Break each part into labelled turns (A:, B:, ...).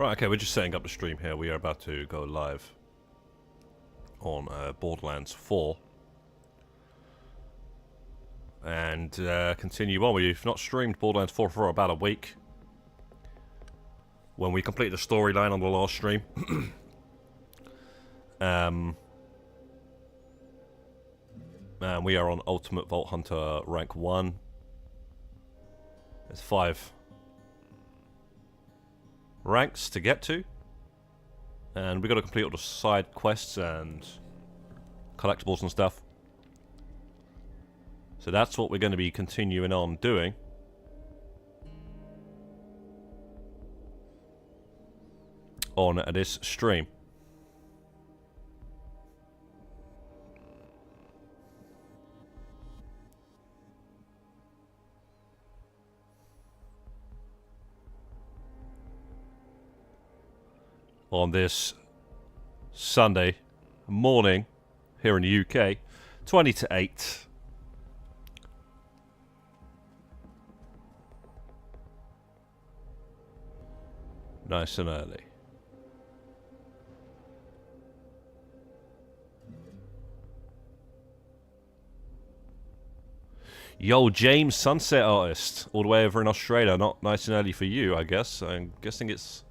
A: Right, okay, we're just setting up the stream here. We are about to go live on Borderlands 4. And continue on. We've not streamed Borderlands 4 for about a week. When we complete the storyline on the last stream. And we are on Ultimate Vault Hunter rank 1. There's 5 ranks to get to. And we got to complete all the side quests and collectibles and stuff. So that's what we're going to be continuing on doing. On this stream. On this Sunday morning here in the UK, 20 to 8. Nice and early. Yo, James, Sunset Artist, all the way over in Australia. Not nice and early for you, I guess. I'm guessing it's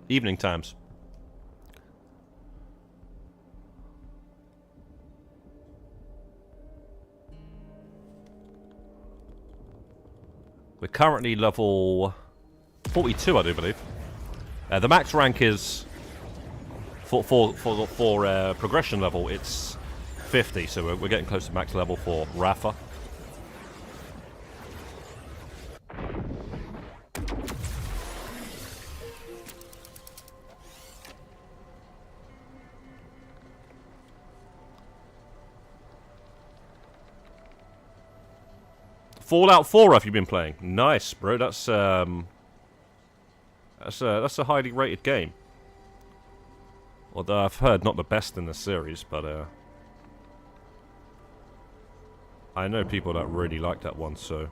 A: evening times. We're currently level 42, I do believe. The max rank is for progression level. It's 50, so we're getting close to max level for Rafa. Fallout 4 have you been playing? Nice, bro. That's a highly rated game. Although I've heard not the best in the series, but I know people that really like that one, so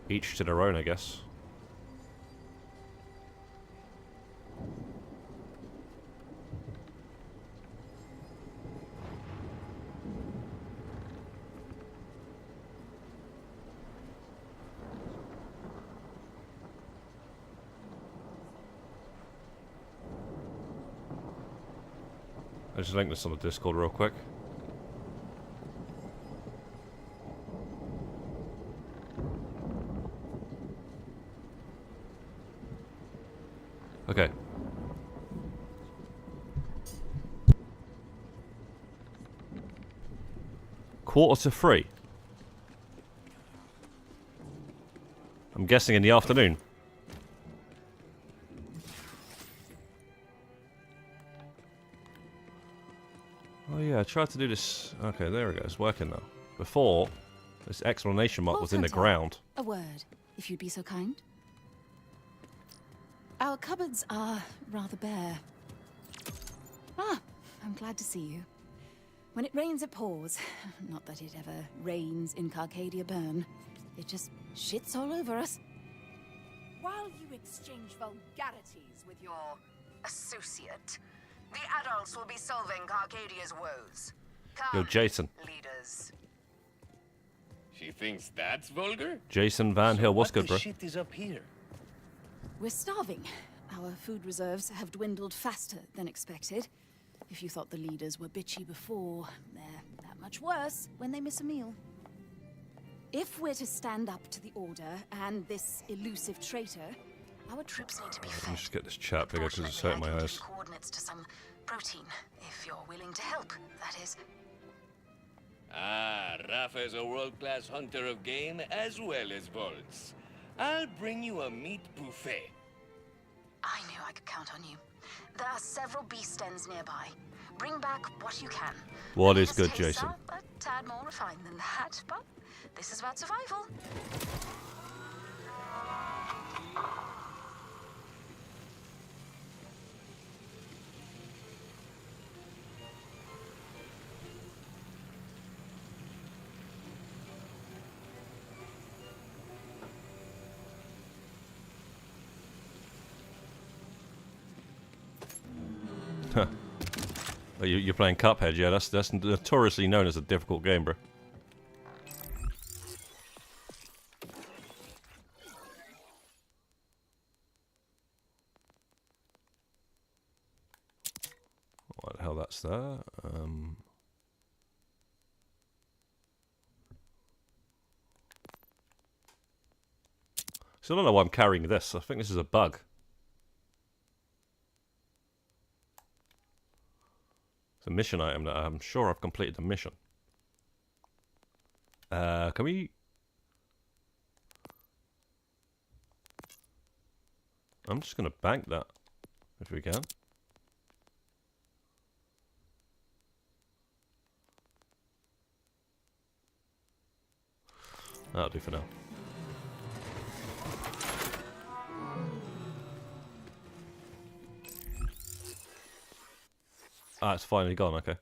A: each to their own, I guess. I'll just link this on the Discord real quick. Okay. Quarter to 3. I'm guessing in the afternoon. Oh yeah, I tried to do this. Okay, there we go. It's working now. Before, this exclamation mark was in the ground.
B: A word, if you'd be so kind. Our cupboards are rather bare. Ah, I'm glad to see you. When it rains, it pours. Not that it ever rains in Carcadia Burn. It just shits all over us.
C: While you exchange vulgarities with your associate, the adults will be solving Carcadia's woes. Come,
A: Yo, Jason.
C: leaders.
D: She thinks that's vulgar?
A: Jason Van Hill, what's good, bro?
E: What the shit is up here?
B: We're starving. Our food reserves have dwindled faster than expected. If you thought the leaders were bitchy before, they're that much worse when they miss a meal. If we're to stand up to the Order and this elusive traitor, our troops need to be
A: Let
B: fed.
A: me just get this chat bigger because it's hurting my eyes.
B: Coordinates to some protein, if you're willing to help, that is.
D: Ah, Rafa is a world-class hunter of game as well as vaults. I'll bring you a meat buffet.
B: I knew I could count on you. There are several beast dens nearby. Bring back what you can.
A: What
B: The
A: is good,
B: latest tastes
A: Jason?
B: are a tad more refined than that, but this is about survival.
A: Oh, you're playing Cuphead, yeah? That's notoriously known as a difficult game, bro. What the hell that's there? So I don't know why I'm carrying this. I think this is a bug. It's a mission item that I'm sure I've completed the mission. Can we... I'm just going to bank that, if we can. That'll do for now. Ah, it's finally gone, okay.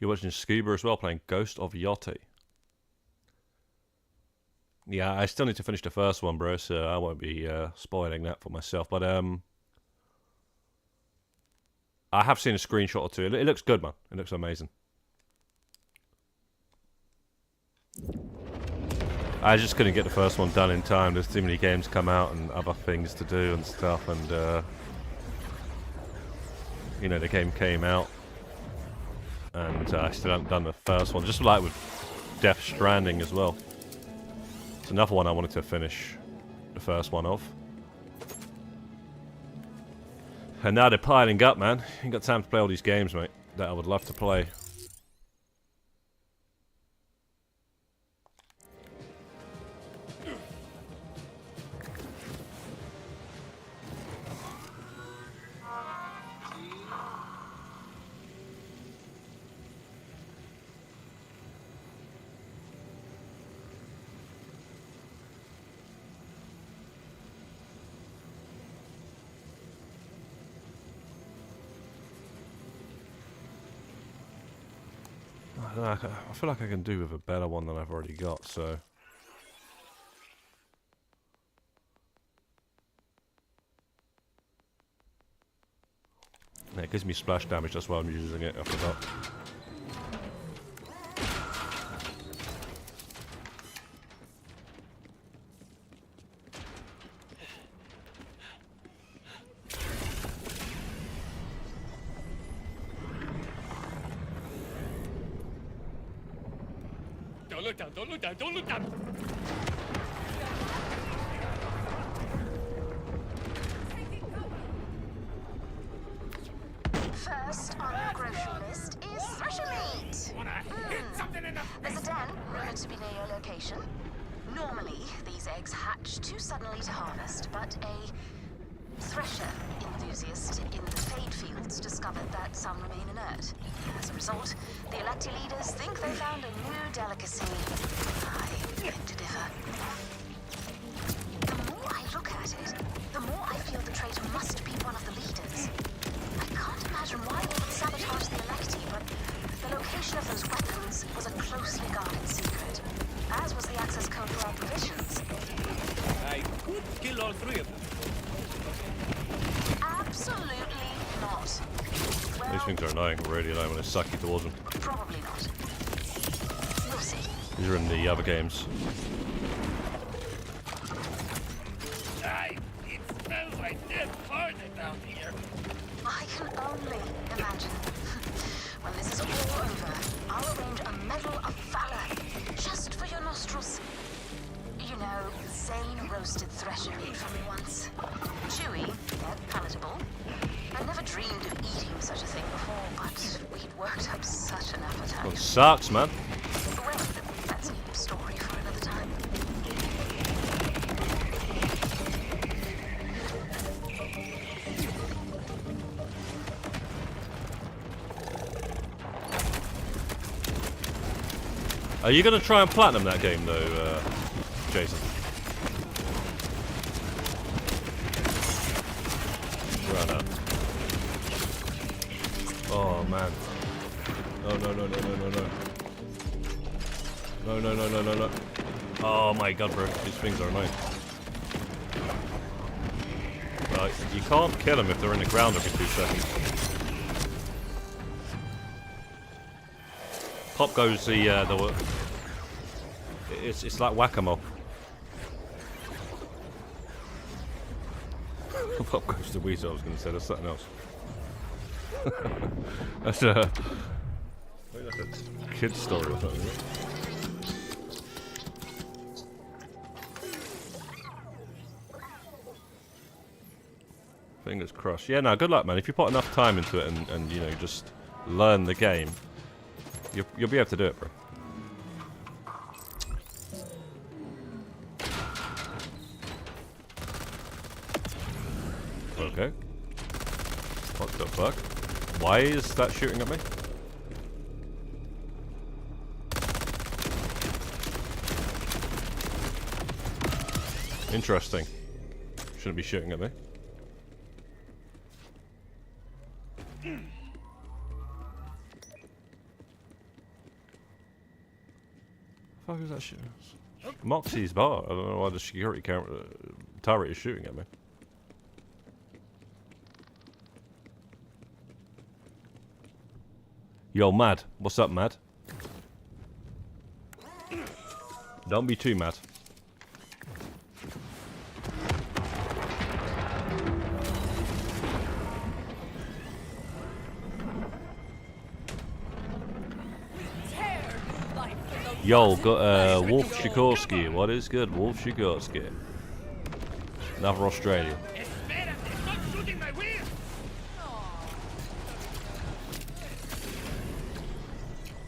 A: You're watching Scuba as well, playing Ghost of Yachty. Yeah, I still need to finish the first one, bro, so I won't be spoiling that for myself. But I have seen a screenshot or two. It looks good, man. It looks amazing. I just couldn't get the first one done in time. There's too many games come out and other things to do and stuff. And, you know, the game came out. And I still haven't done the first one. Just like with Death Stranding as well. It's another one I wanted to finish the first one of. And now they're piling up, man. Ain't got time to play all these games, mate, that I would love to play. I feel like I can do with a better one than I've already got, so... Yeah, it gives me splash damage, that's why I'm using it, I forgot.
D: Don't look down, don't look down, don't look down!
C: First on our grocery list is thresher meat. There's a den rumored to be near your location. Normally, these eggs hatch too suddenly to harvest, but a thresher enthusiast in the Fade Fields discovered that some remain inert. As a result, the Electi leaders think they found a new delicacy. I beg to differ. The more I look at it, the more I feel the traitor must be one of the leaders. I can't imagine why they would sabotage the Electi, but the location of those weapons was a closely guarded secret, as was the access code for our provisions.
D: I could kill all three of them.
C: Absolutely not. Well,
A: These things are annoying, really annoying when they suck you towards them.
C: probably not. We'll see.
A: These are in the other games.
D: It smells like dead party down here.
C: I can only imagine. When this is all over, I'll arrange a medal of valor just for your nostrils. You know, sane roasted thresher meat for me once. Chewy, yet palatable. I never dreamed of eating such a thing before, but we'd worked up such an appetite.
A: It sucks, man.
C: Well, that's a story for another time.
A: Are you going to try and platinum that game, though, Jason? man. No, no, no, no, no, no, no. No, no, no, no, no, no. Oh my god, bro. These things are annoying. You can't kill them if they're in the ground every 2 seconds. Pop goes the it's like whack-a-mole. Pop goes the weasel, I was going to say. That's something else. That's I think that's a kid's story or something, isn't it? Fingers crossed. Yeah, no, good luck, man. If you put enough time into it and you know, just learn the game, you'll be able to do it, bro. Okay. What the fuck? Why is that shooting at me? Interesting. Shouldn't be shooting at me. Fuck is that shit? Moxie's bar. I don't know why the security camera turret is shooting at me. Yo, Mad. What's up, Mad? Don't be too mad. Yo, got Wolf Sikorsky. What is good, Wolf Sikorsky? Another Australian.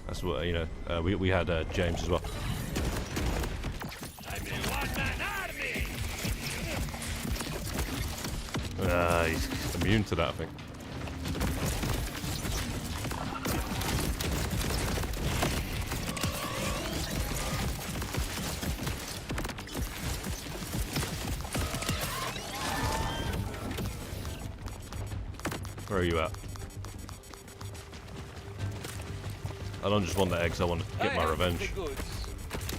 A: That's what, you know, we had James as well. He's immune to that, I think. Where are you at? I don't just want the eggs, I want to get my revenge.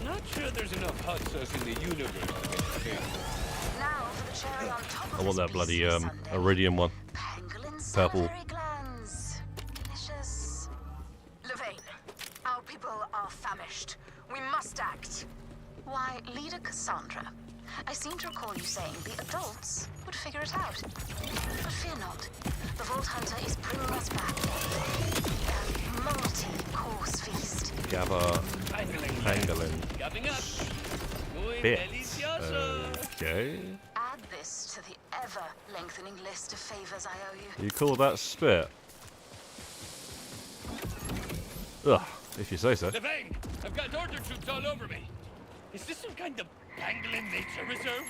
D: Not sure there's enough hot sauce in the universe to make a cake.
C: Now for the cherry on top of
A: I want
C: this
A: that bloody
C: beastly sundae.
A: iridium one.
C: Pangolin
A: Purple.
C: salivary glands. Delicious. Levain, our people are famished. We must act. Why, Leader Cassandra, I seem to recall you saying the adults would figure it out. But fear not. The Vault Hunter is bringing us back a multi-course feast.
A: Gabba. Pangolin.
D: Coming up. Muy
A: Bit.
D: delicioso.
A: Okay.
C: Add this to the ever-lengthening list of favors I owe you.
A: You call that spit? Ugh, if you say so.
D: Levain, I've got order troops all over me. Is this some kind of pangolin nature reserve?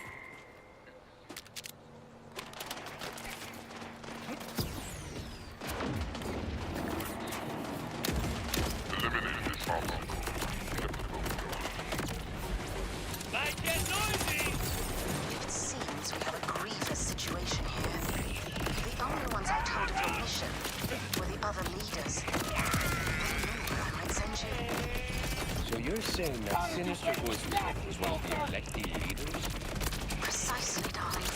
D: Might get noisy.
C: It seems we have a grievous situation here. The only ones I told of your mission were the other leaders. I knew where I might send you.
D: So you're saying that Sinister was one of the elected leaders?
C: Precisely, darlings.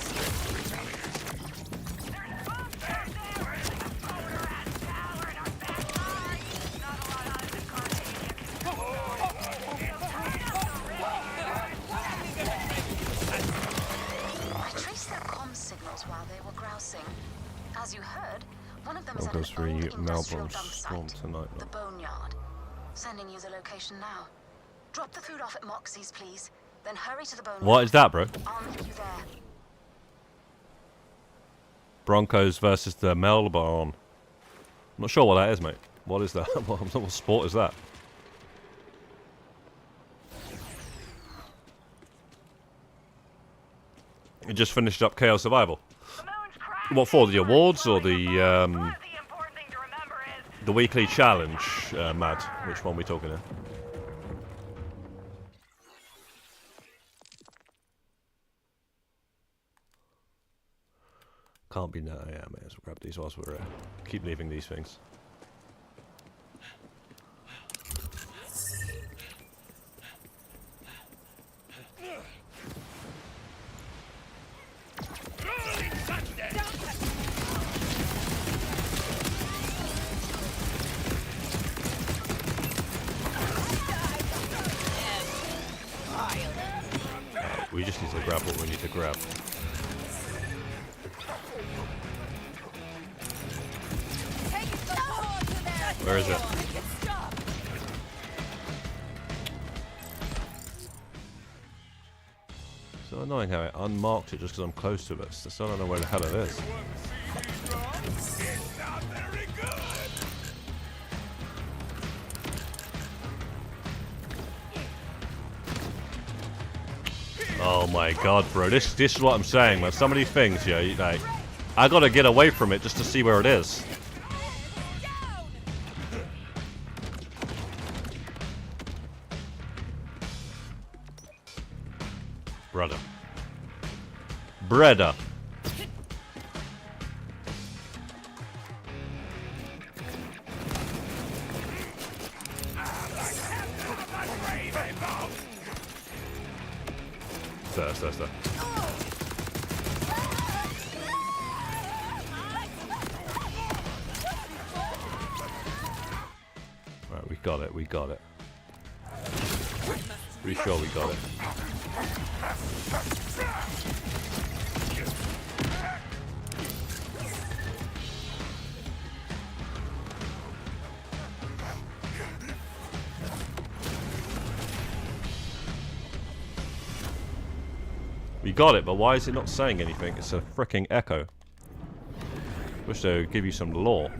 C: I traced their comm signals while they were grousing. As you heard, one of them is at an
A: August 3,
C: old industrial
A: Melbourne
C: dump
A: storm
C: site,
A: tonight.
C: the Boneyard. Sending you the location now. Drop the food off at Moxie's, please. Then hurry to the Boneyard.
A: What is that, bro?
C: I'll meet you there.
A: Broncos versus the Melbourne. I'm not sure what that is, mate. What is that? What sport is that? You just finished up Chaos Survival. What for? The awards or the weekly challenge, Mad? Which one are we talking here? Can't be now. Yeah, may as well grab these whilst we're keep leaving these things. We just need to grab what we need to grab. Where is it? So annoying how it unmarked it just because I'm close to it. So I don't know where the hell it is. Oh my god, bro. This is what I'm saying, man. Some of these things, yeah, like, I gotta get away from it just to see where it is. Brother. Brother. There. Right, we got it. Pretty sure we got it. We got it, but why is it not saying anything? It's a freaking echo. Wish they would give you some lore.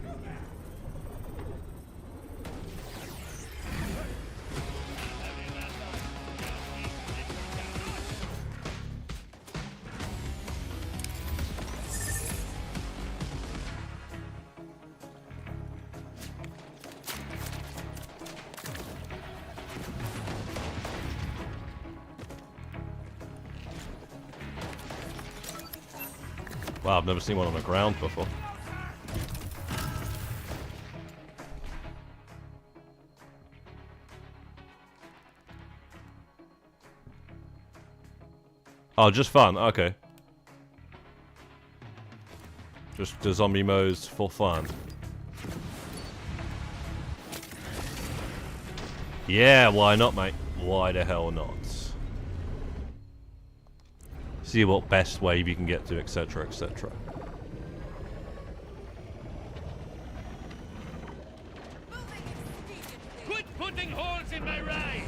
A: Wow, I've never seen one on the ground before. Oh, just fun. Okay. Just the zombie modes for fun. Yeah, why not, mate? Why the hell not? See what best wave you can get to, etc., etc.
D: Quit putting holes in my ride!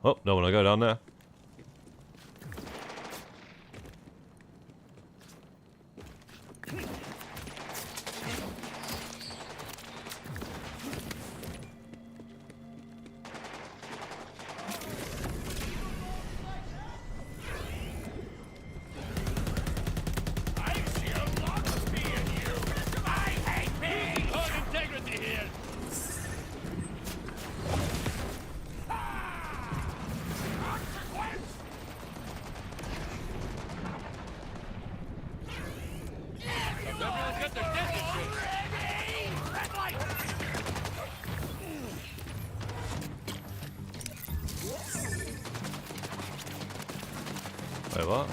A: Oh, don't want to go down there. Wait, what?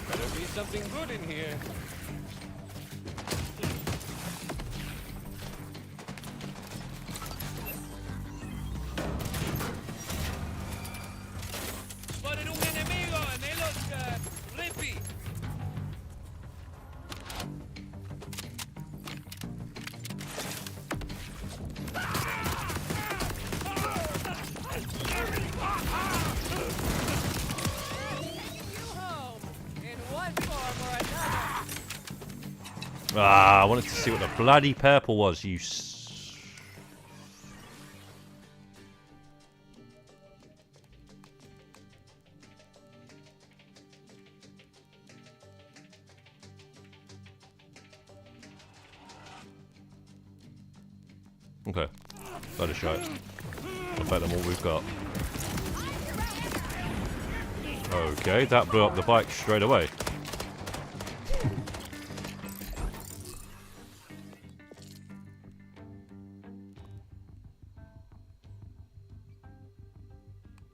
D: Better be something good in here. Spotted un enemigo en los Rippy.
A: Ah, I wanted to see what the bloody purple was, you Okay. That is shite. I'll bet them all we've got. Okay, that blew up the bike straight away.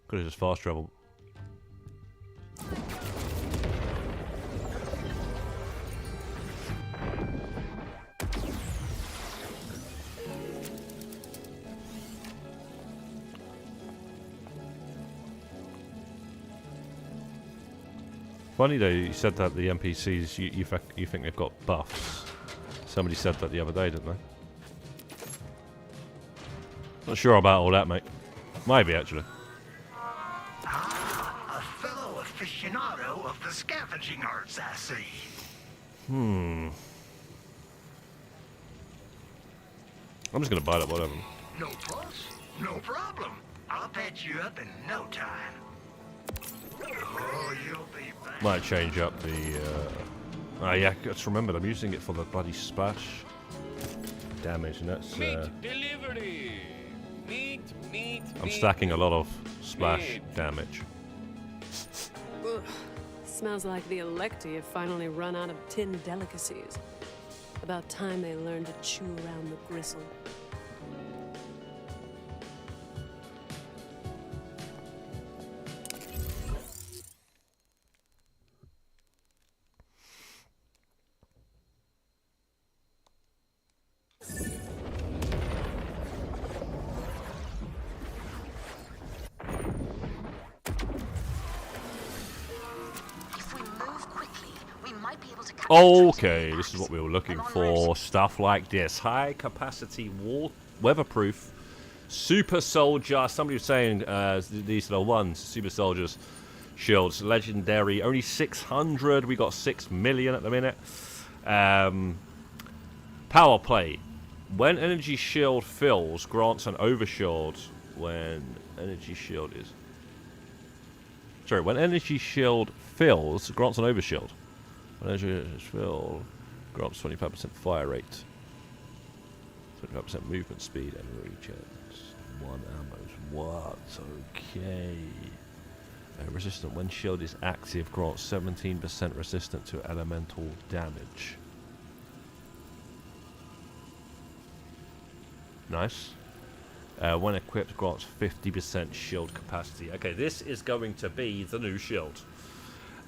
A: Could have just fast traveled. Funny though, you said that the NPCs, you think they've got buffs. Somebody said that the other day, didn't they? Not sure about all that, mate. Might be, actually.
E: Ah, a fellow aficionado of the scavenging arts, I see.
A: I'm just gonna buy that, whatever.
E: No fuss, no problem. I'll patch you up in no time. Oh, you'll be back.
A: Might change up the. Oh yeah, just remember, I'm using it for the bloody splash damage, and that's.
D: Meat delivery. Meat.
A: I'm stacking a lot of splash damage.
F: Ugh. Smells like the Electi have finally run out of tinned delicacies. About time they learned to chew around the gristle.
C: If we move quickly, we might be able to catch
A: Okay, this is what we were looking for. Stuff like this. High capacity, weatherproof, super soldier. Somebody was saying these are the ones. Super soldiers. Shields. Legendary. Only 600. We got 6 million at the minute. Power play. When energy shield fills, grants an overshield. When energy shield is... Sorry, when energy shield fills, grants an overshield. When energy is filled, grants 25% fire rate. 25% movement speed and regen. 1 ammo. What? Okay. Resistant. When shield is active, grants 17% resistant to elemental damage. Nice. When equipped, grants 50% shield capacity. Okay, this is going to be the new shield.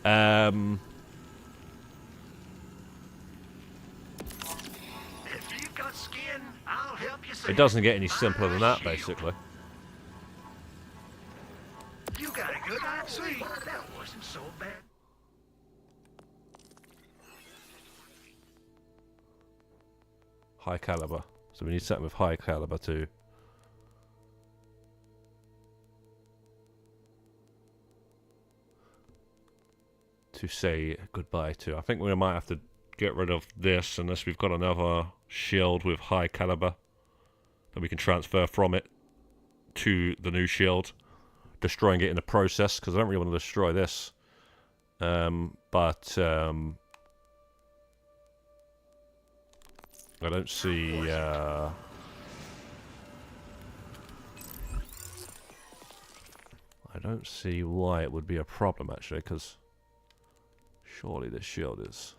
E: If you've got skin, I'll help you save
A: It doesn't get any simpler than that, basically.
E: You got a good night sleep. That wasn't so bad.
A: High caliber. So we need something with high caliber too. To say goodbye to. I think we might have to get rid of this unless we've got another shield with high caliber that we can transfer from it to the new shield, destroying it in the process, because I don't really want to destroy this. I don't see I don't see why it would be a problem, actually, because surely this shield is...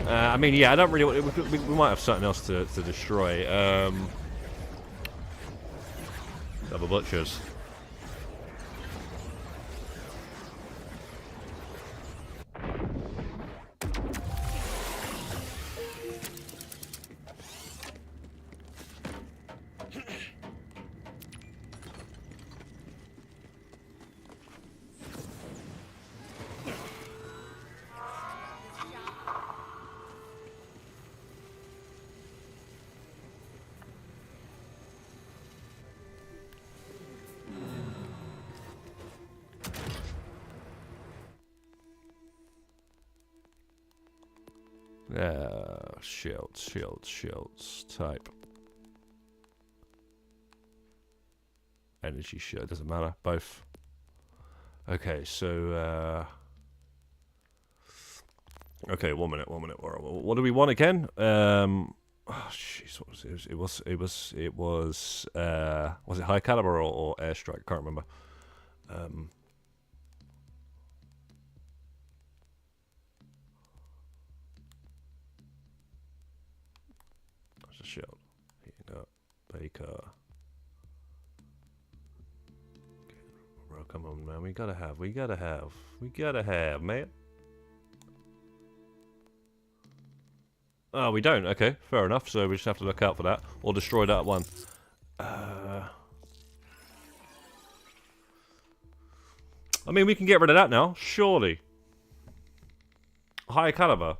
A: I mean, yeah, I don't really... We might have something else to destroy. Double butchers. Shields, type. Energy shield, doesn't matter, both. Okay, so, okay, 1 minute. What do we want again? Oh, jeez, what was it? It was it high caliber or airstrike? I can't remember. Shield. Heating up. Baker. Okay. Bro, come on, man. We gotta have, man. Oh, we don't. Okay, fair enough. So we just have to look out for that. Or destroy that one. I mean, we can get rid of that now, surely. High caliber.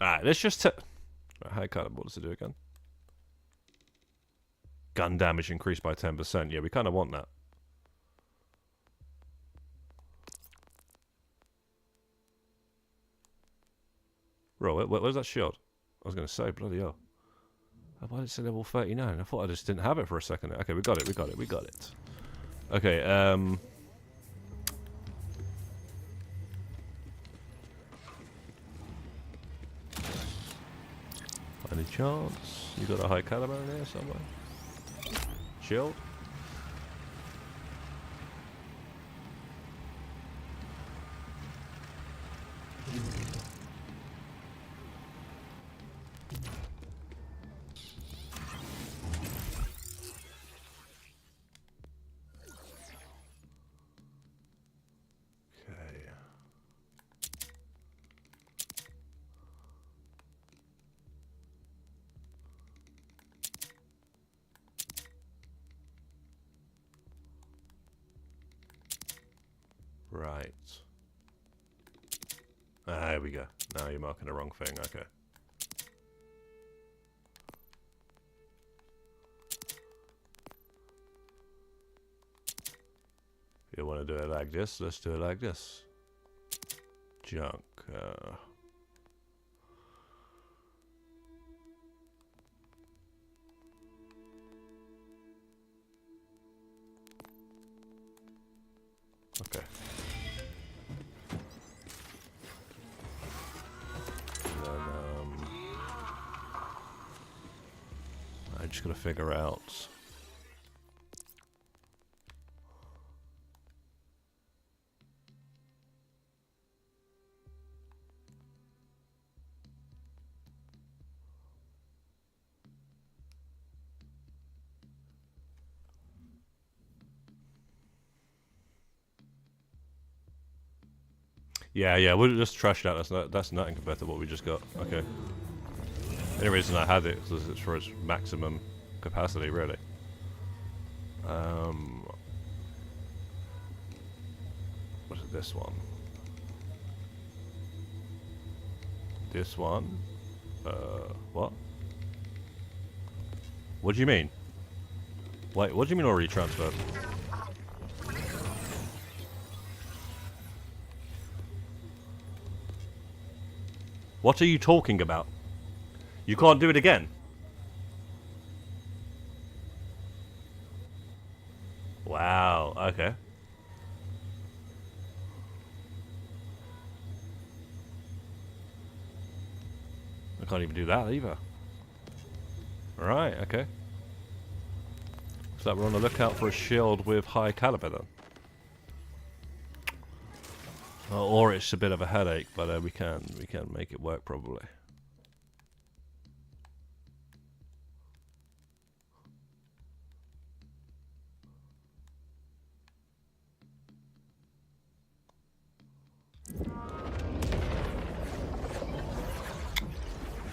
A: Alright, let's just... high caliber, what does it do again? Gun damage increased by 10%. Yeah, we kind of want that. Bro, where's that shield? I was going to say, bloody hell. Why did it say level 39? I thought I just didn't have it for a second. Okay, we got it, we got it, we got it. Okay, any chance? You got a high caliber in there somewhere? Shield? Right. Ah, there we go. Now you're marking the wrong thing. Okay. You want to do it like this? Let's do it like this. Junk. Okay. I'm just gonna figure out. Yeah, we'll just trash that. That's nothing compared to what we just got. Okay. The only reason I had it was it's for its maximum capacity, really. What is this one? This one? What? What do you mean? Wait, what do you mean already transferred? What are you talking about? You can't do it again. Wow, okay. I can't even do that either. Alright, okay. So we're on the lookout for a shield with high caliber then. Or it's a bit of a headache, but we can make it work probably.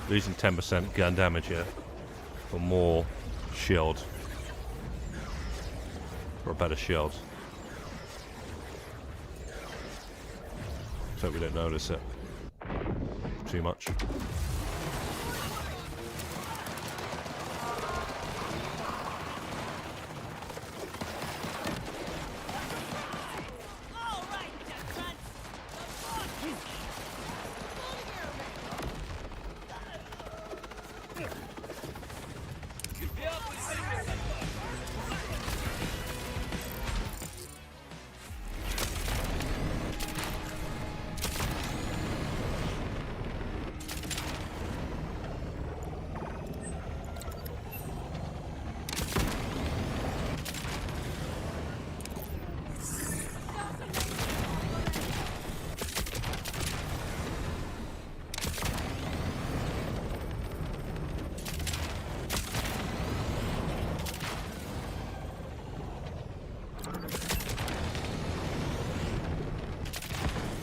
A: Losing 10% gun damage here for more shield. For a better shield. So we don't notice it too much.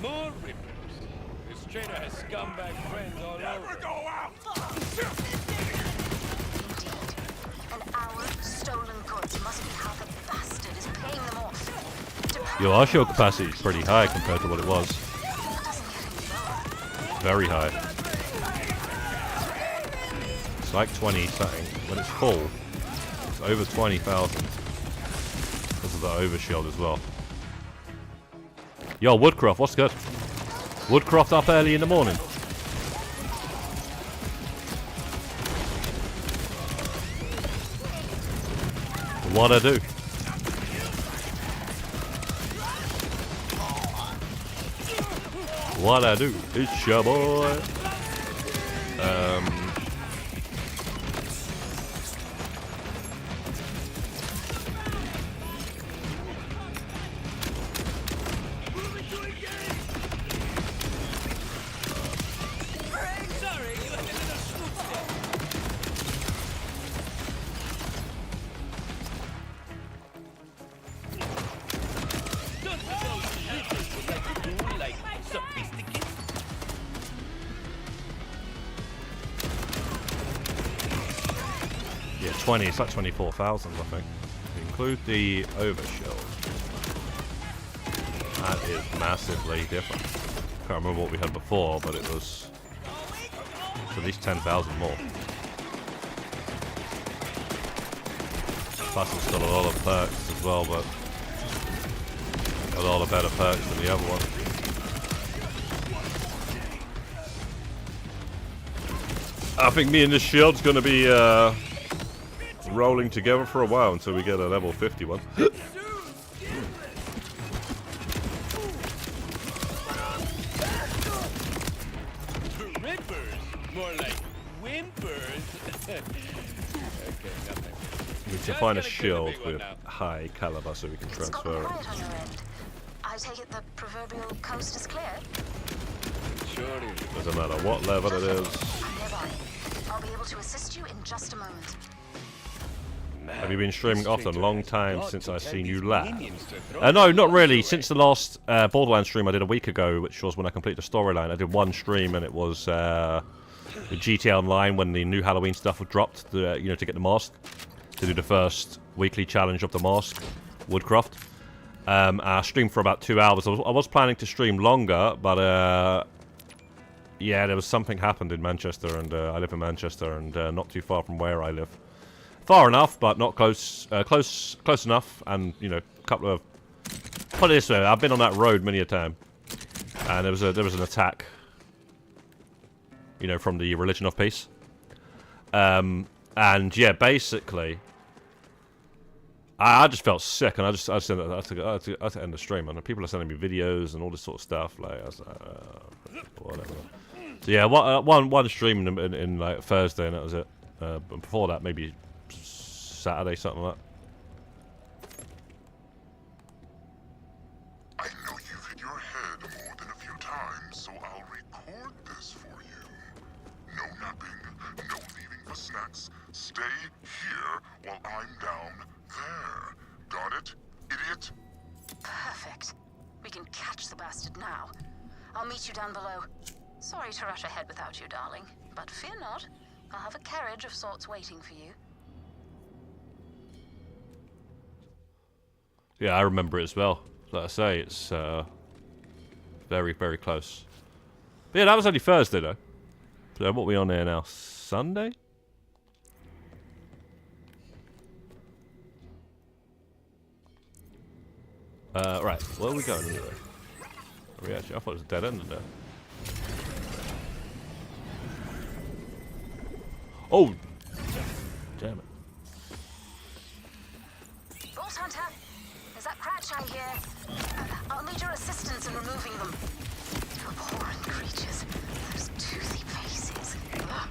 D: More rippers. This trader has scumbag friends all over.
E: Never go out!
C: A And our stolen goods must be how the bastard is paying them off.
A: Your shield capacity is pretty high compared to what it was. Very high. It's like 20 something. When it's full, it's over 20,000. Because of the overshield as well. Yo, Woodcroft, what's good? Woodcroft up early in the morning. What I do? What I do? It's your boy. Yeah, 20. It's like 24,000, I think. If you include the overshield, that is massively different. Can't remember what we had before, but it was at least 10,000 more. Plus, it's got a lot of perks as well, but a lot of better perks than the other one. I think me and this shield's gonna be rolling together for a while until we get a level 51.
D: Rippers, more like whimpers. Okay, nothing.
A: We need to find a shield with high caliber so we can
C: It's gotten
A: transfer it.
C: quiet on your end. I take it the proverbial coast is clear?
D: Sure is.
A: Doesn't matter what level it is.
C: I'm nearby. I'll be able to assist you in just a moment.
A: Have you been streaming often? Long time since I've seen you laugh. No, not really. Since the last Borderlands stream I did a week ago, which was when I completed the storyline. I did one stream and it was the GTA Online when the new Halloween stuff was dropped, you know, to get the mask. To do the first weekly challenge of the mask, Woodcroft. I streamed for about 2 hours. I was planning to stream longer, but yeah, there was something happened in Manchester, and I live in Manchester, and not too far from where I live. Far enough, but not close. Close enough, and you know, a couple of. Put it this way: I've been on that road many a time, and there was an attack. You know, from the Religion of Peace. And yeah, basically, I just felt sick, and I had to end the stream, and people are sending me videos and all this sort of stuff. Like, I was like, whatever. So yeah, one stream in like Thursday, and that was it. But before that, maybe Saturday, something like that.
G: I know you've hit your head more than a few times, so I'll record this for you. No napping, no leaving for snacks. Stay here while I'm down there. Got it, idiot?
C: Perfect. We can catch the bastard now. I'll meet you down below. Sorry to rush ahead without you, darling, but fear not. I'll have a carriage of sorts waiting for you.
A: Yeah, I remember it as well. Like I say, it's very, very close. But yeah, that was only Thursday, though. So what are we on here now? Sunday? Right, where are we going anyway? Are we actually? I thought it was a dead end in there. Oh! Damn it.
C: Ghost Hunter! Is that Cratch I hear? I'll need your assistance in removing them. Abhorrent creatures. Those toothy faces. Ugh.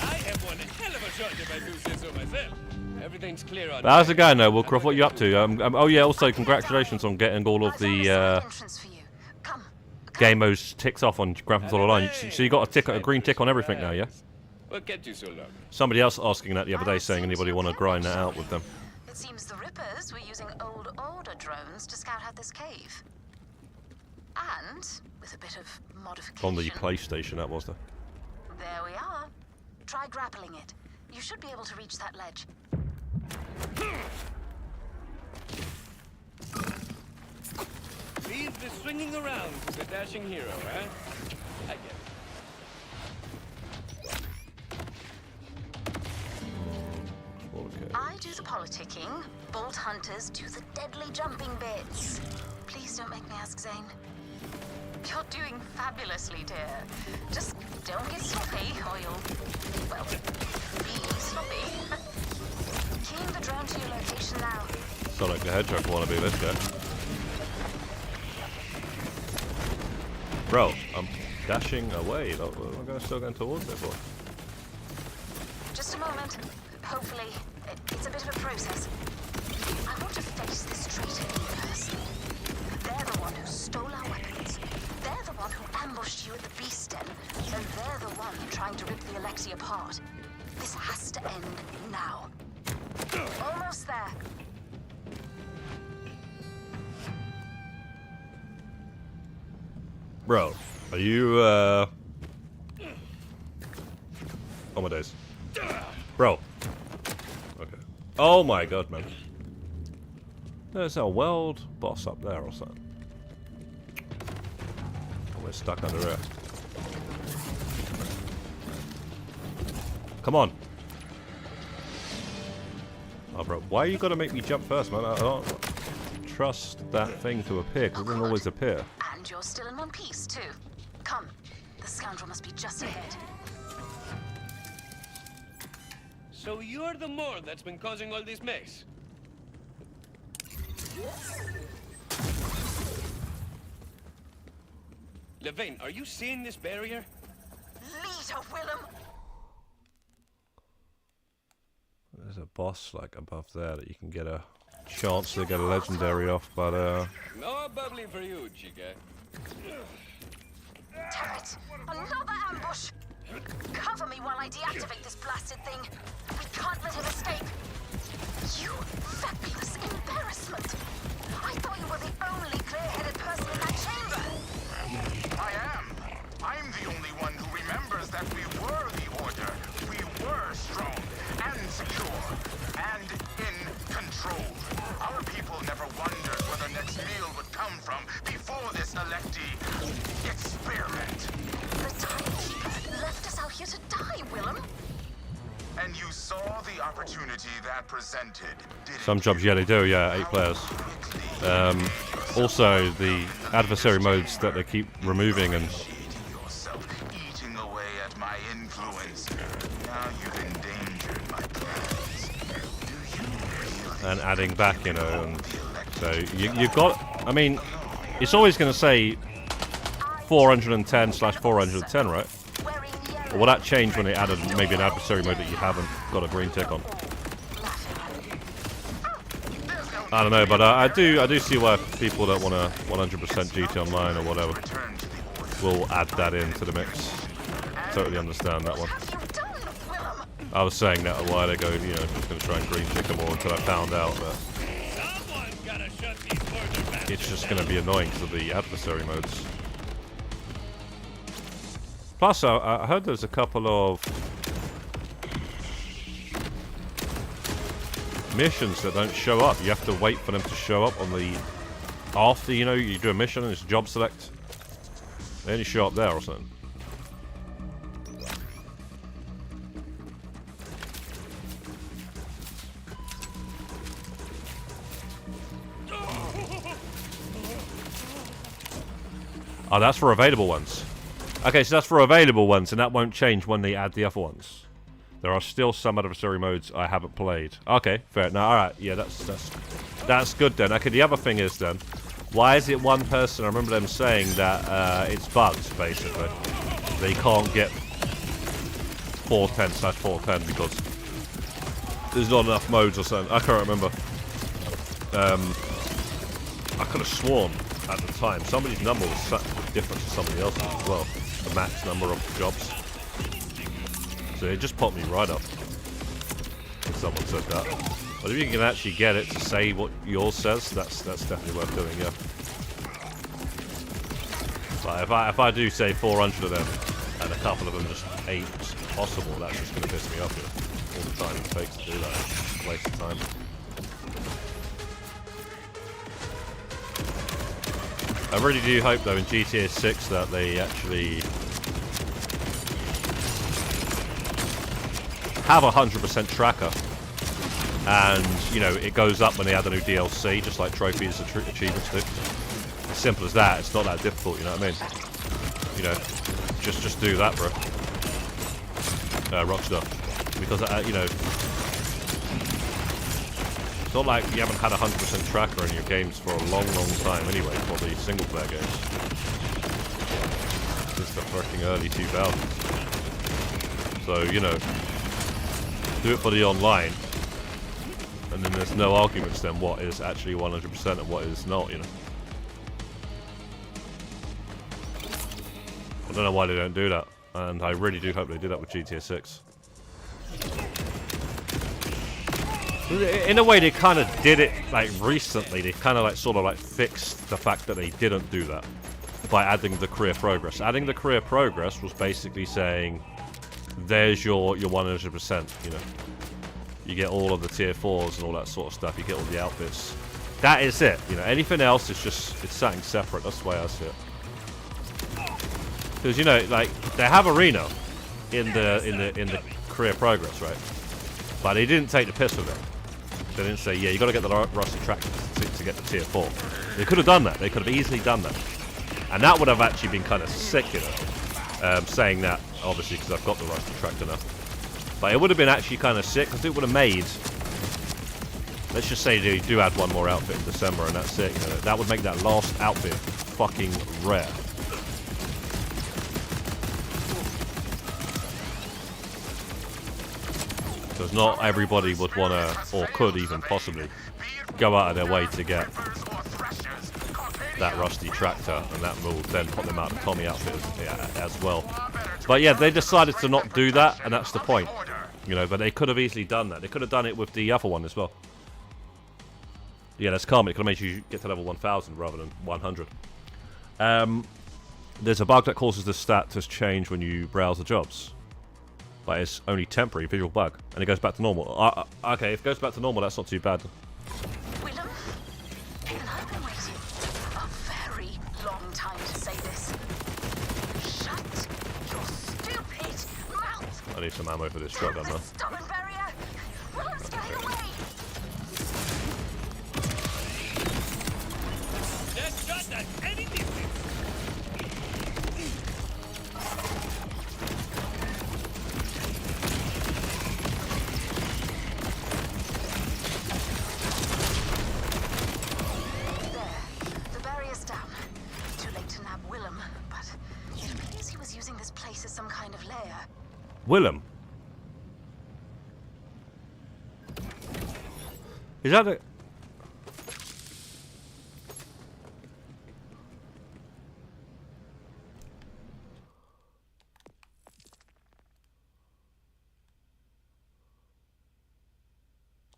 D: I have one hell of a shot if I do say so myself. Everything's clear on.
A: How's it going though, Woodcroft? What are you up to? Oh yeah, also congratulations on getting all of the
C: Entrance for you. Come.
A: game modes ticks off on Grand Theft Auto Online. So you got a green tick on everything now, yeah?
D: What kept you so long?
A: Somebody else asking that the other day, saying anybody want to grind that out with them.
C: It seems the Rippers were using old order drones to scout out this cave. And, with a bit of modification...
A: On the PlayStation, that was the...
C: There we are. Try grappling it. You should be able to reach that ledge.
D: Leave the swinging around to the dashing hero, eh? I get it.
A: Okay.
C: I do the politicking. Bolt hunters do the deadly jumping bits. Please don't make me ask Zane. You're doing fabulously, dear. Just don't get sloppy or you'll, well, be sloppy. Keying the drone to your location now.
A: Sonic the Hedgehog wannabe, this guy. Bro, I'm dashing away. I'm still going towards it, boy.
C: Just a moment. Hopefully, it's a bit of a process. I want to face this traitor in person. They're the one who stole our weapons. They're the one who ambushed you at the beast den. And they're the one trying to rip the Electi apart. This has to end now. Almost there.
A: Bro, are you, oh my days. Bro. Okay. Oh my god, man. There's a world boss up there or something. Oh, we're stuck under it. Come on. Oh, bro. Why you gotta make me jump first, man? I don't trust that thing to appear, because it doesn't always appear.
C: And you're still in one piece, too. Come. The scoundrel must be just ahead.
D: So you're the Moor that's been causing all this mess? Levain, are you seeing this barrier?
C: Leader Willem!
A: There's a boss, like, above there that you can get a chance to get a legendary off, but,
D: No bubbly for you, chica.
C: Damn it! Another ambush! Cover me while I deactivate this blasted thing. We can't let him escape. You fabulous embarrassment! I thought you were the only clear-headed person in that chamber.
G: I am. I'm the only one who remembers that we were the Order. We were strong and secure and in control. Our people never wondered where the next meal would come from before this Electi experiment.
C: The Timekeeper left us out here to die, Willem.
G: And you saw the opportunity that presented, didn't
A: some jobs, yeah, they do, yeah, 8 players. Also, the adversary modes that they keep removing and
G: yourself eating away at my influence. Now you've endangered my plans. Do you realize
A: and adding back, you know, and so you've got, I mean, it's always going to say 410/410, right? Or will that change when they added maybe an adversary mode that you haven't got a green tick on? I don't know, but I do see why people that want a 100% GT Online or whatever will add that into the mix. Totally understand that one. I was saying that a while ago, you know, just going to try and green tick them all until I found out that it's just going to be annoying because of the adversary modes. Plus, I heard there's a couple of missions that don't show up. You have to wait for them to show up on the... After, you know, you do a mission and it's job select. They only show up there or something. Oh, that's for available ones. Okay, so that's for available ones, and that won't change when they add the other ones. There are still some adversary modes I haven't played. Okay, fair. No, all right. Yeah, that's good then. Okay, the other thing is then, why is it one person? I remember them saying that it's bugs basically. They can't get 410/410 because there's not enough modes or something. I can't remember. I could have sworn at the time somebody's number was set different to somebody else's as well. The max number of jobs. So it just popped me right up. Someone said that. But if you can actually get it to say what yours says, that's definitely worth doing, yeah. But if I do say 400 of them, and a couple of them just ain't possible, that's just going to piss me off all the time it takes to do that. It's a waste of time. I really do hope though in GTA 6 that they actually have a 100% tracker, and you know it goes up when they add a new DLC, just like trophies and achievements do. As simple as that. It's not that difficult, you know what I mean? You know, just do that, bro. Rockstar, because you know, it's not like you haven't had a 100% tracker in your games for a long time anyway, for the single player games since the fucking early 2000s. So you know, do it for the online, and then there's no arguments then what is actually 100% and what is not, you know. I don't know why they don't do that, and I really do hope they do that with GTA 6. In a way, they kind of did it like recently. They kind of like sort of like fixed the fact that they didn't do that by adding the career progress. Adding the career progress was basically saying, there's your 100%, you know. You get all of the tier 4s and all that sort of stuff. You get all the outfits. That is it. You know, anything else is just, it's something separate. That's the way I see it. Because you know, like they have arena in the career progress, right? But they didn't take the piss with it. They didn't say, yeah, you got to get the rusty track to get the tier 4. They could have done that. They could have easily done that, and that would have actually been kind of sick, you know. Saying that obviously because I've got the rusty tractor now, but it would have been actually kind of sick because it would have made. Let's just say they do add one more outfit in December, and that's it. You know, that would make that last outfit fucking rare. Because not everybody would want to, or could even possibly, go out of their way to get that rusty tractor, and that will then put them out the Tommy outfit as well. But yeah, they decided to not do that, and that's the point. You know, but they could have easily done that. They could have done it with the other one as well. Yeah, that's calm. It could have made you get to level 1000 rather than 100. There's a bug that causes the stat to change when you browse the jobs. But it's only temporary, visual bug, and it goes back to normal. Okay, if it goes back to normal, that's not too bad.
C: Willem, and I've been waiting a very long time to say this. Shut your stupid mouth!
A: I need some ammo for this shotgun, though.
C: Stubborn barrier! Willem's getting away!
D: That shot at any distance.
A: Willem? Is that a...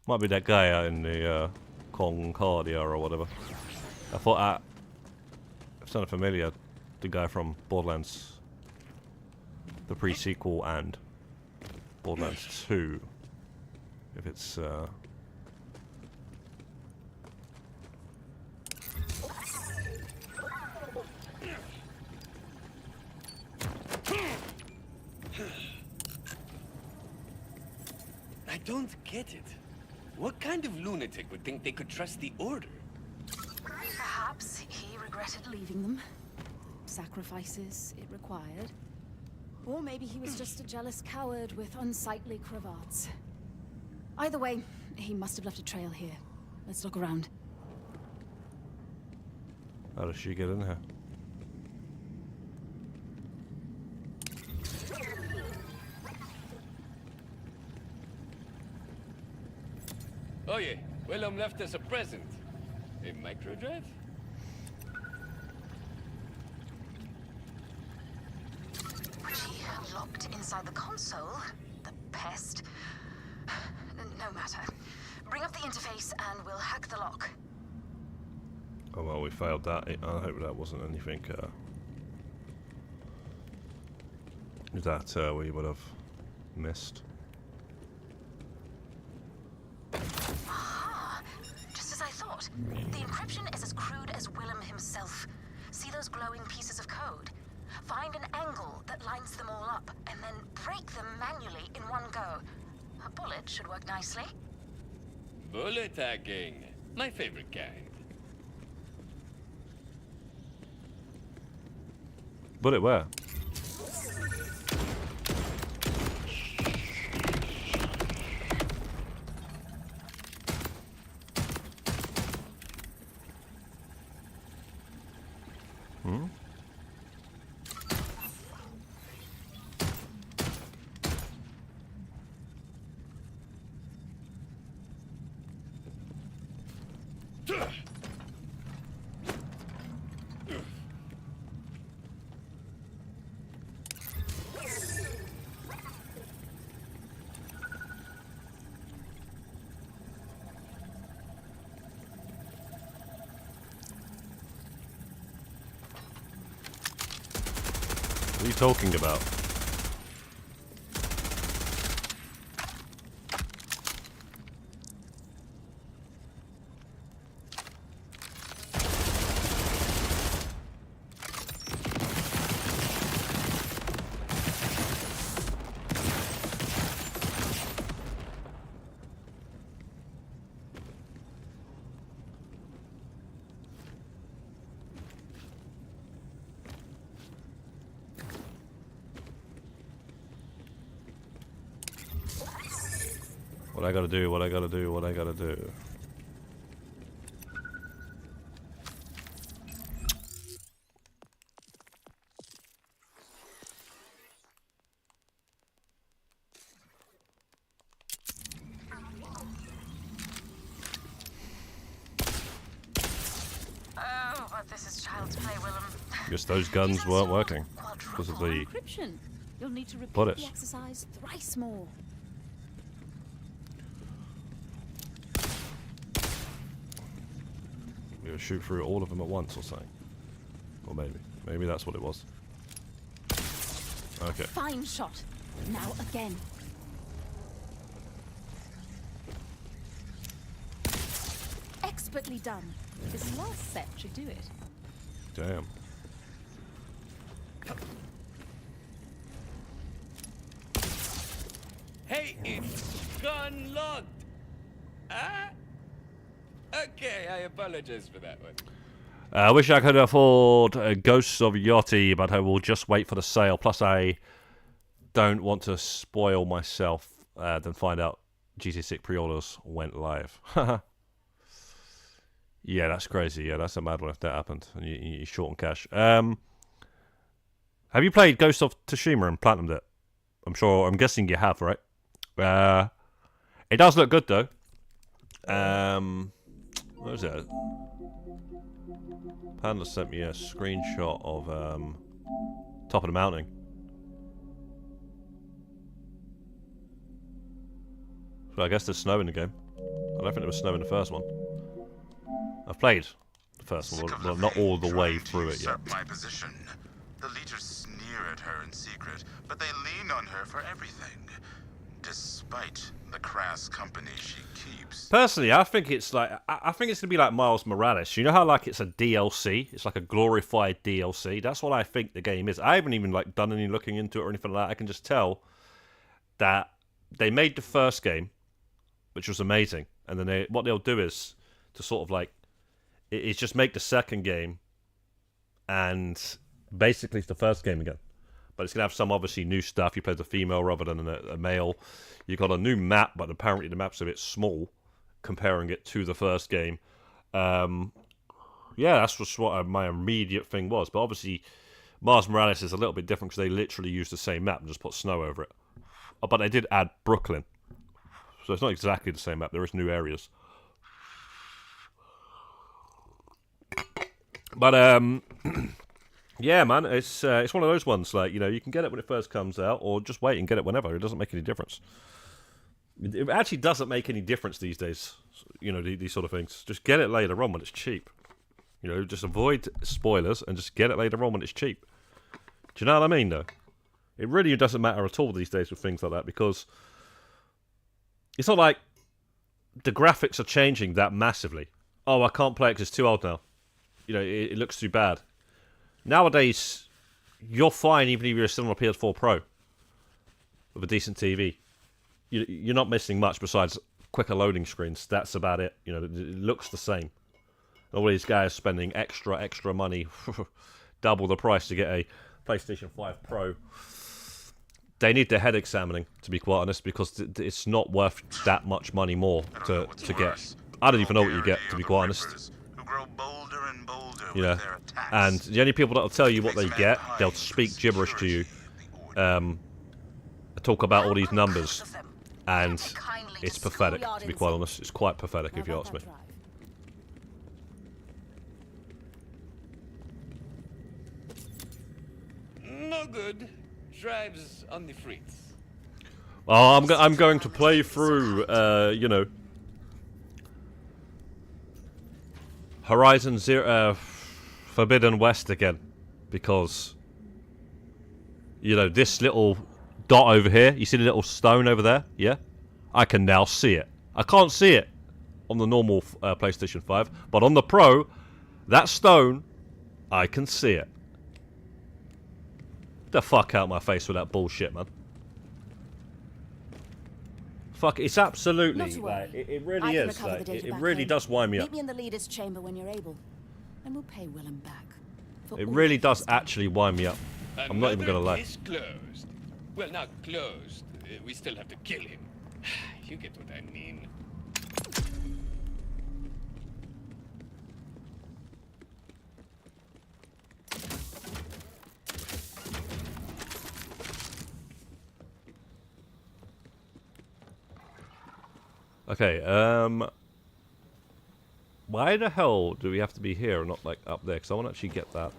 A: Might be that guy out in the Concordia or whatever. I thought it sounded familiar. The guy from Borderlands, the pre-sequel, and Borderlands 2. If it's
D: I don't get it. What kind of lunatic would think they could trust the Order?
B: Perhaps he regretted leaving them. Sacrifices it required. Or maybe he was just a jealous coward with unsightly cravats. Either way, he must have left a trail here. Let's look around.
A: How does she get in here?
D: Oh yeah, Willem left us a present. A microdrive?
C: She locked inside the console? The pest? No matter. Bring up the interface and we'll hack the lock.
A: Oh well, we failed that. I hope that wasn't anything Is that we would have missed?
C: Aha! Just as I thought. The encryption is as crude as Willem himself. See those glowing pieces of code? Find an angle that lines them all up, and then break them manually in one go. A bullet should work nicely.
D: Bullet hacking. My favorite kind.
A: Bullet where? What are you talking about? What I gotta do, what I gotta do, what I gotta do.
C: Oh, but this is child's play, Willem.
A: Guess those guns weren't working because of the
B: Encryption. You'll need to repeat
A: bullets.
B: the exercise thrice more.
A: We would shoot through all of them at once or something. Or maybe that's what it was. Okay.
B: Fine shot. Now again. Expertly done. This last set should do it.
A: Damn.
D: Hey, it's gun locked. Ah? Okay, I apologize for that one.
A: I wish I could afford Ghosts of Yachty, but I will just wait for the sale. Plus, I don't want to spoil myself then find out GT6 pre-orders went live. Yeah, that's crazy. Yeah, that's a mad one if that happened. And you're short on cash. Have you played Ghost of Tsushima and platinumed it? I'm guessing you have, right? It does look good, though. What was it? Panda sent me a screenshot of top of the mountain. So I guess there's snow in the game. I don't think there was snow in the first one. I've played the first one, well, not all the way through it yet.
G: My position. The leaders sneer at her in secret, but they lean on her for everything, despite the crass company she keeps.
A: Personally, I think it's like I think it's gonna be like Miles Morales. You know how like it's a DLC, it's like a glorified DLC. That's what I think the game is. I haven't even like done any looking into it or anything like that. I can just tell that they made the first game, which was amazing, and then what they'll do is to sort of like is just make the second game and basically it's the first game again. But it's going to have some obviously new stuff. You play the female rather than a male. You got a new map, but apparently the map's a bit small comparing it to the first game. Yeah, that's just what my immediate thing was. But obviously Miles Morales is a little bit different because they literally used the same map and just put snow over it. But they did add Brooklyn. So it's not exactly the same map. There is new areas. But yeah, man, it's one of those ones like you can get it when it first comes out, or just wait and get it whenever. It doesn't make any difference. It actually doesn't make any difference these days. These sort of things. Just get it later on when it's cheap. Just avoid spoilers and just get it later on when it's cheap. Do you know what I mean, though? It really doesn't matter at all these days with things like that, because it's not like the graphics are changing that massively. Oh, I can't play it because it's too old now. You know, it looks too bad. Nowadays, you're fine even if you're still on a PS4 Pro with a decent TV. You're not missing much besides quicker loading screens. That's about it. You know, it looks the same. All these guys spending extra money, double the price to get a PlayStation 5 Pro. They need their head examining, to be quite honest, because it's not worth that much money more to get. I don't even know what you get, to be quite honest. You know, and the only people that'll tell you what they get, they'll speak gibberish to you, talk about all these numbers, and it's pathetic, to be quite honest. It's quite pathetic, if you ask me.
D: No good. Drives on the fritz.
A: Oh, I'm going to play through, you know, Horizon Zero, Forbidden West again, because, you know, this little dot over here, you see the little stone over there? Yeah? I can now see it. I can't see it on the normal PlayStation 5, but on the Pro, that stone, I can see it. The fuck out my face with that bullshit, man. Fuck, it's absolutely, like, it really is, like, it really does wind me up.
B: Meet me in the leader's chamber when you're able, and we'll pay Willem back.
A: It really does actually wind me up. I'm not even gonna lie.
D: Case closed. Well, not closed. We still have to kill him. You get what I mean.
A: Okay, why the hell do we have to be here and not, like, up there? Because I want to actually get that,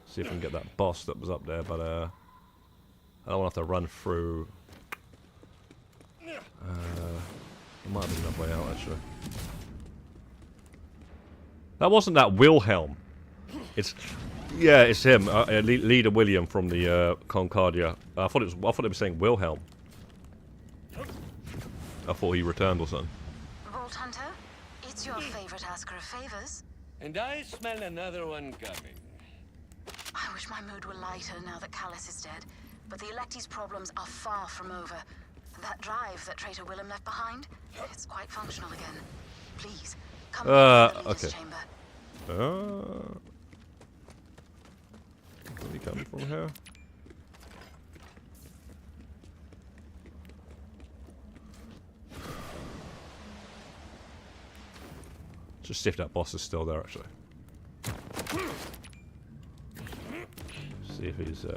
A: see if I can get that boss that was up there, but, I don't want to have to run through. It might have been another way out, actually. That wasn't that Wilhelm. It's, yeah, it's him, Leader William from the, Concordia. I thought it was saying Wilhelm. I thought he returned or something.
C: Vault Hunter, it's your favorite asker of favors.
D: And I smell another one coming.
C: I wish my mood were lighter now that Callus is dead, but the Electies' problems are far from over. That drive that traitor Willem left behind, it's quite functional again. Please, come back to the leader's chamber.
A: Where are you coming from here? Just see if that boss is still there, actually. See if he's, I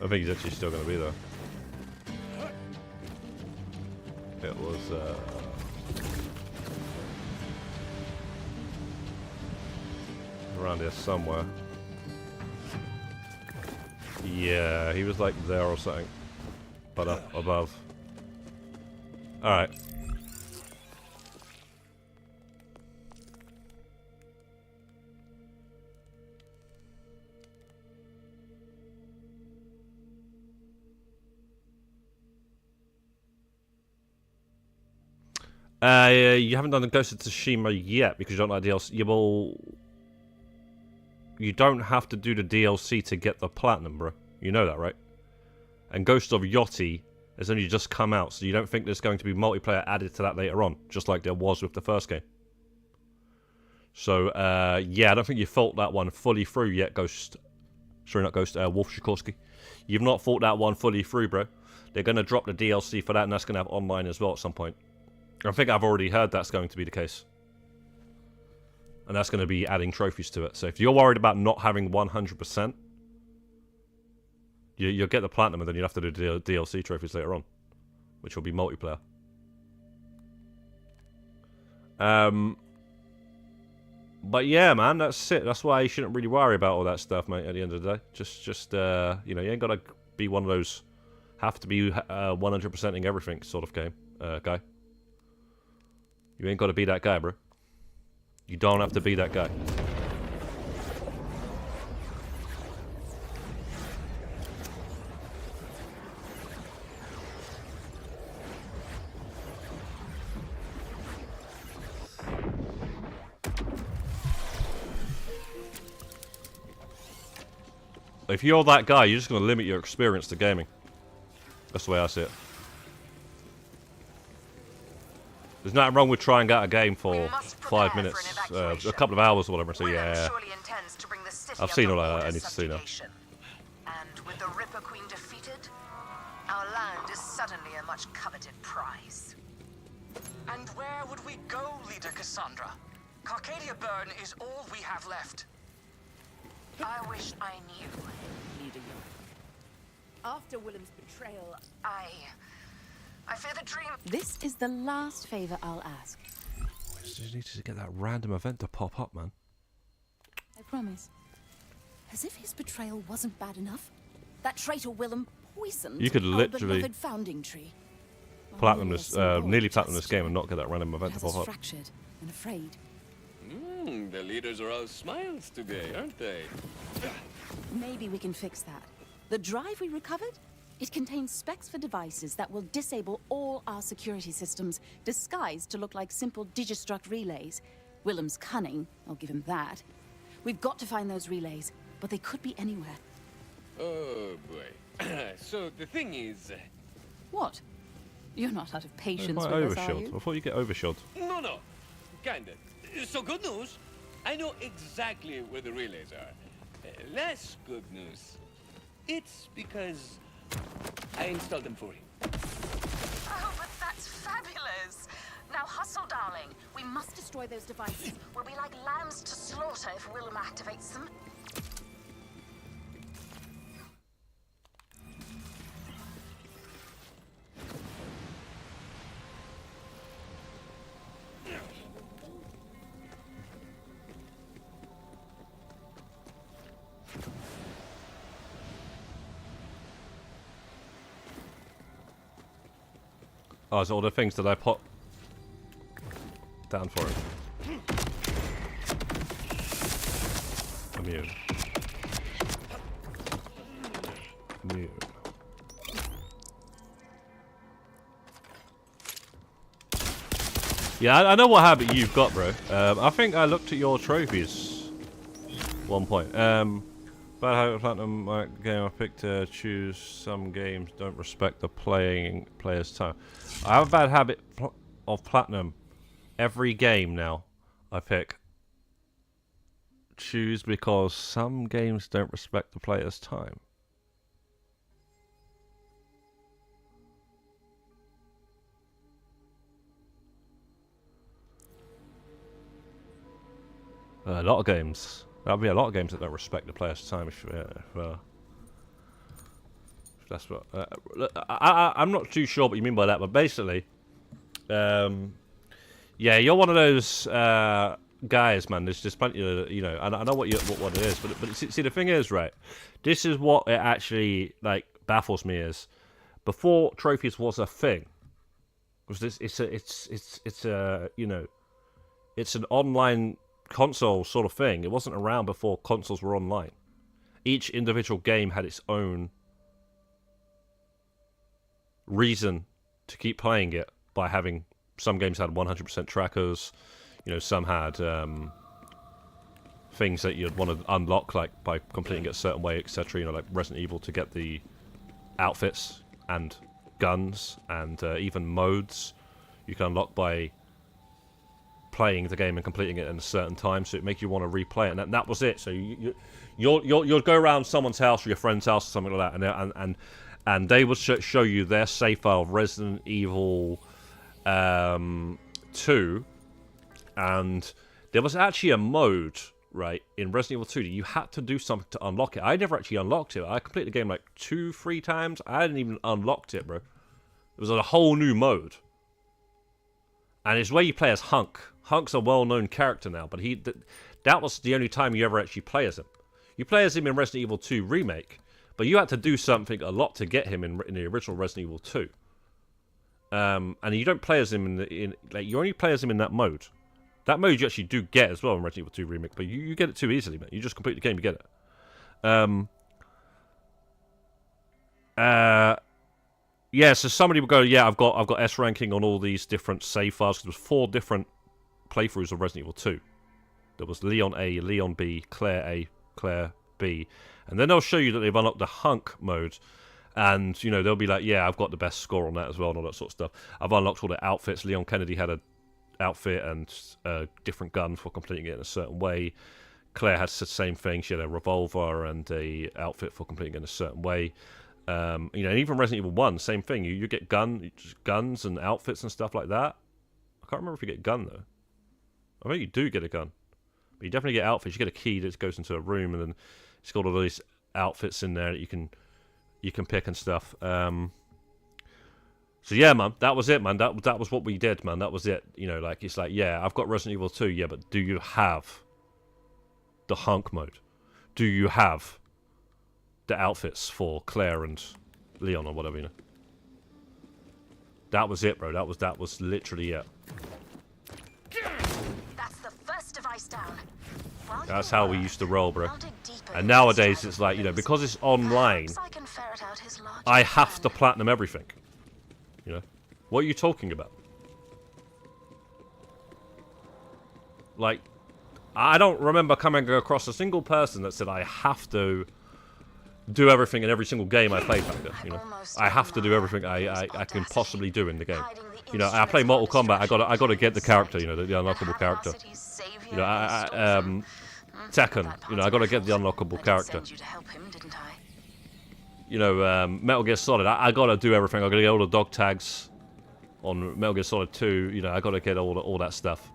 A: think he's actually still going to be there. It was, around here somewhere. Yeah, he was like there or something. But up above. Alright. You haven't done the Ghost of Tsushima yet because you don't like DLC. You don't have to do the DLC to get the platinum, bro. You know that, right? And Ghost of Yachty has only just come out, so you don't think there's going to be multiplayer added to that later on, just like there was with the first game. So, yeah, I don't think you thought that one fully through yet, Ghost. Sorry, not Ghost, Wolf Sikorsky. You've not thought that one fully through, bro. They're going to drop the DLC for that, and that's going to have online as well at some point. I think I've already heard that's going to be the case. And that's going to be adding trophies to it. So if you're worried about not having 100%, you'll get the platinum and then you'll have to do DLC trophies later on. Which will be multiplayer. But yeah, man, that's it. That's why you shouldn't really worry about all that stuff, mate, at the end of the day. Just you know, you ain't got to be one of those have to be 100%ing everything sort of game, guy. You ain't got to be that guy, bro. You don't have to be that guy. If you're that guy, you're just going to limit your experience to gaming. That's the way I see it. There's nothing wrong with trying out a game for 5 minutes, a couple of hours or whatever. So yeah, I've seen all that. I need to see now.
C: And with the Ripper Queen defeated, our land is suddenly a much coveted prize.
H: And where would we go, Leader Cassandra? Carcadia Burn is all we have left.
C: I wish I knew, Leader York.
B: After Willem's betrayal,
C: I fear the dream.
B: this is the last favor I'll ask.
A: I just need to get that random event to pop up, man.
B: I promise. As if his betrayal wasn't bad enough. That traitor Willem poisoned
A: You could
B: our
A: literally
B: beloved founding tree.
A: Platinum this, nearly platinum this game and not get that random event to
B: Has us
A: pop up.
B: fractured and afraid.
D: The leaders are all smiles today, aren't they?
B: Maybe we can fix that. The drive we recovered? It contains specs for devices that will disable all our security systems, disguised to look like simple Digistruct relays. Willem's cunning, I'll give him that. We've got to find those relays, but they could be anywhere.
D: Oh boy. So the thing is...
B: What? You're not out of patience
A: Why
B: with us, are
A: overshot?
B: you?
A: I thought you get overshot.
D: No. Kinda. So good news. I know exactly where the relays are. Less good news. It's because I installed them for you.
C: Oh, but that's fabulous. Now hustle, darling.
B: We must destroy those devices.
C: We'll be like lambs to slaughter if Willem activates them.
A: Oh, so all the things that I put down for it. Immune. Immune. Yeah, I know what habit you've got, bro. I think I looked at your trophies one point. Bad habit platinum game I picked to choose. Some games don't respect the player's time. I have a bad habit of platinum. Every game now I pick choose because some games don't respect the player's time. A lot of games. There'll be a lot of games that don't respect the player's time. If that's what I'm not too sure what you mean by that, but basically, yeah, you're one of those guys, man. There's just plenty of, you know. I know what it is, but see, the thing is, right? This is what it actually like baffles me is before trophies was a thing. Because it's a you know, it's an online console sort of thing. It wasn't around before consoles were online. Each individual game had its own reason to keep playing it by having some games had 100% trackers, you know, some had things that you'd want to unlock like by completing it a certain way, etc. You know, like Resident Evil to get the outfits and guns and even modes you can unlock by playing the game and completing it in a certain time, so it makes you want to replay it, and that was it. So you'll go around someone's house or your friend's house or something like that, and they will show you their save file of Resident Evil 2, and there was actually a mode, right, in Resident Evil 2 that you had to do something to unlock it. I never actually unlocked it. I completed the game like 2-3 times. I hadn't even unlocked it, bro. It was a whole new mode. And it's where you play as Hunk. Hunk's a well-known character now, but that was the only time you ever actually play as him. You play as him in Resident Evil 2 Remake, but you had to do something a lot to get him in the original Resident Evil 2. And you don't play as him like you only play as him in that mode. That mode you actually do get as well in Resident Evil 2 Remake, but you get it too easily, man. You just complete the game, you get it. Yeah, so somebody would go, yeah, I've got S ranking on all these different save files, because there was 4 different playthroughs of Resident Evil 2. There was Leon A, Leon B, Claire A, Claire be. And then they'll show you that they've unlocked the hunk mode. And, you know, they'll be like, yeah, I've got the best score on that as well and all that sort of stuff. I've unlocked all the outfits. Leon Kennedy had a outfit and a different gun for completing it in a certain way. Claire had the same thing. She had a revolver and a outfit for completing it in a certain way. You know, and even Resident Evil 1, same thing. You get guns and outfits and stuff like that. I can't remember if you get a gun, though. I think you do get a gun. But you definitely get outfits. You get a key that goes into a room, and then it's got all these outfits in there that you can pick and stuff. So yeah, man, that was it, man. That was what we did, man. That was it. You know, like, it's like, yeah, I've got Resident Evil 2, yeah, but do you have the hunk mode? Do you have the outfits for Claire and Leon or whatever, you know? That was it, bro. That was literally it.
C: That's the first device down.
A: That's how we used to roll, bro. And nowadays, it's like, you know, because it's online, I have to platinum everything. You know? What are you talking about? Like, I don't remember coming across a single person that said I have to do everything in every single game I play back then, you know? I have to do everything I can possibly do in the game. You know, I play Mortal Kombat, I gotta get the character, you know, the unlockable character. You know, Tekken, you know, I gotta get the unlockable character. You know, Metal Gear Solid, I gotta do everything. I gotta get all the dog tags on Metal Gear Solid 2. You know, I gotta get all that stuff.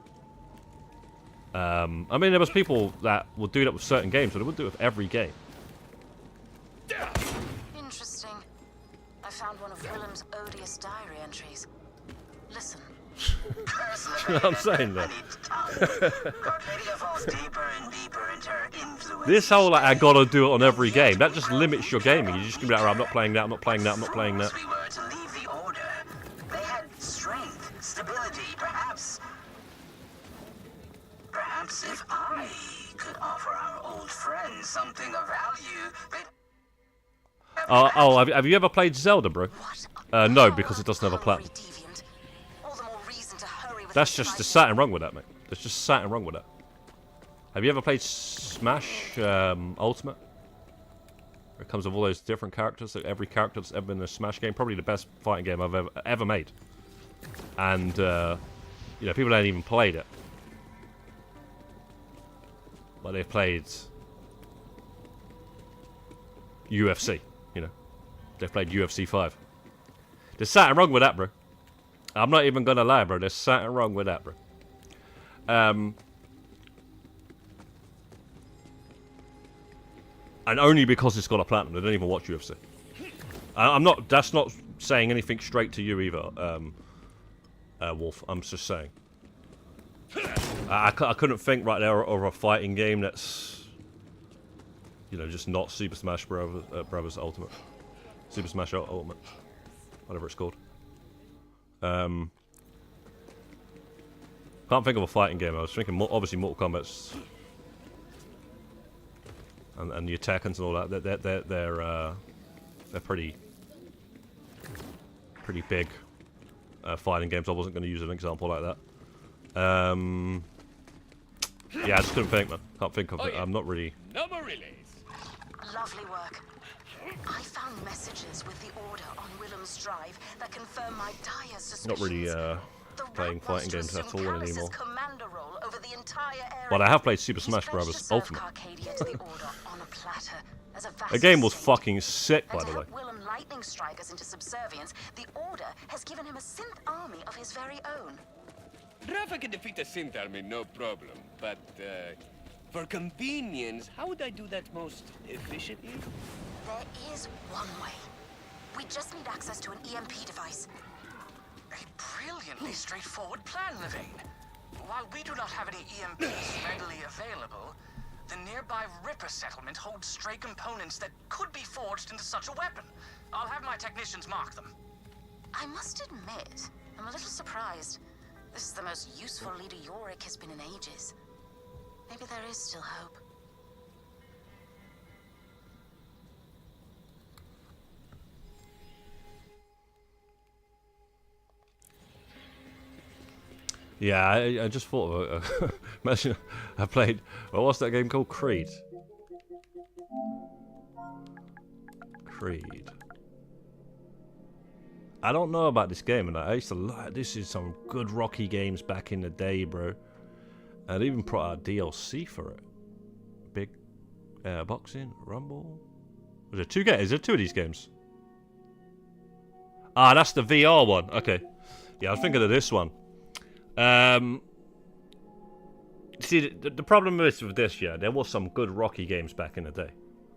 A: I mean, there was people that would do that with certain games, but they wouldn't do it with every game.
C: Interesting. I found one of Willem's odious diary entries. Listen.
A: You know what I'm saying, though? This whole, like, I gotta do it on every game, that just limits your gaming. You're just gonna be like, right, I'm not playing that, I'm not playing that, I'm not playing that.
H: They had strength, stability, perhaps if I could offer our old friends something of value,
A: have you ever played Zelda, bro? No, because it doesn't have a platinum. That's just, there's something wrong with that, mate. There's just something wrong with that. Have you ever played Smash Ultimate? It comes with all those different characters. So every character that's ever been in a Smash game. Probably the best fighting game I've ever made. And, you know, people haven't even played it. But they've played UFC, you know. They've played UFC 5. There's something wrong with that, bro. I'm not even gonna lie, bro. There's something wrong with that, bro. And only because it's got a platinum. They don't even watch UFC. I'm not. That's not saying anything straight to you either, Wolf. I'm just saying. I couldn't think right there of a fighting game that's, you know, just not Super Smash Brothers Ultimate. Super Smash Ultimate. Whatever it's called. Can't think of a fighting game. I was thinking, obviously, Mortal Kombat's and the Tekkens and all that. They're pretty big fighting games. I wasn't going to use an example like that. Yeah, I just couldn't think, man. Can't think of it. I'm not really.
D: No more relays.
C: Lovely work. I found messages with the order on Willem's drive that confirm my dire suspicions.
A: Not really playing fighting games at all anymore.
C: But
A: But I have played Super Smash Bros. Ultimate. The game was fucking sick, by the way.
C: Willem lightning strikers into subservience, the Order has given him a synth army of his very own.
D: Rafa can defeat a synth army, no problem. But, for convenience, how would I do that most efficiently?
C: There is one way. We just need access to an EMP device.
H: A brilliantly straightforward plan, Levine. While we do not have any EMPs readily available, the nearby Ripper settlement holds stray components that could be forged into such a weapon. I'll have my technicians mark them.
C: I must admit, I'm a little surprised. This is the most useful leader Yorick has been in ages. Maybe there is still hope.
A: Yeah, I just thought of imagine I played, well, what's that game called? Creed. Creed. I don't know about this game, and I used to like. This is some good Rocky games back in the day, bro. I'd even put out DLC for it. Big boxing, Rumble. Was there 2 games? Is there 2 of these games? Ah, that's the VR one. Okay. Yeah, I was thinking of this one. See, the problem is with this, yeah, there was some good Rocky games back in the day.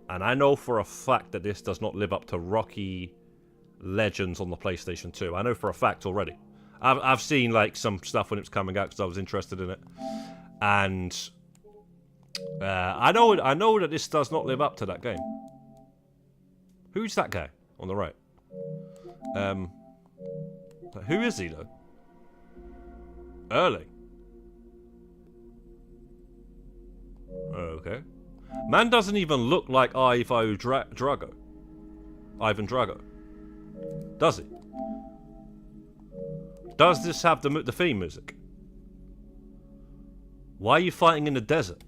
A: And I know for a fact that this does not live up to Rocky Legends on the PlayStation 2. I know for a fact already. I've seen like some stuff when it was coming out because I was interested in it. And I know that this does not live up to that game. Who's that guy on the right? Who is he though? Erling. Okay. Man doesn't even look like Ivan Drago. Does he? Does this have the theme music? Why are you fighting in the desert?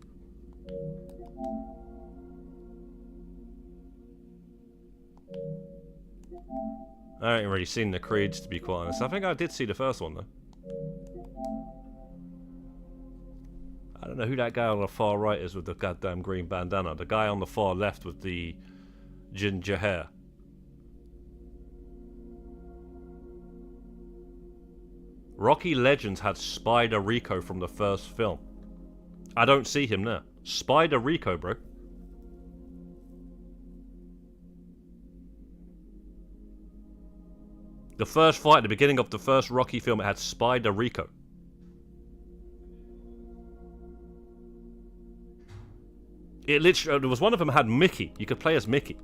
A: I ain't really seen the Creeds, to be quite honest. I think I did see the first one, though. I don't know who that guy on the far right is with the goddamn green bandana. The guy on the far left with the ginger hair. Rocky Legends had Spider Rico from the first film. I don't see him there. Spider Rico, bro. The first fight at the beginning of the first Rocky film, it had Spider Rico. It literally, there was one of them that had Mickey. You could play as Mickey.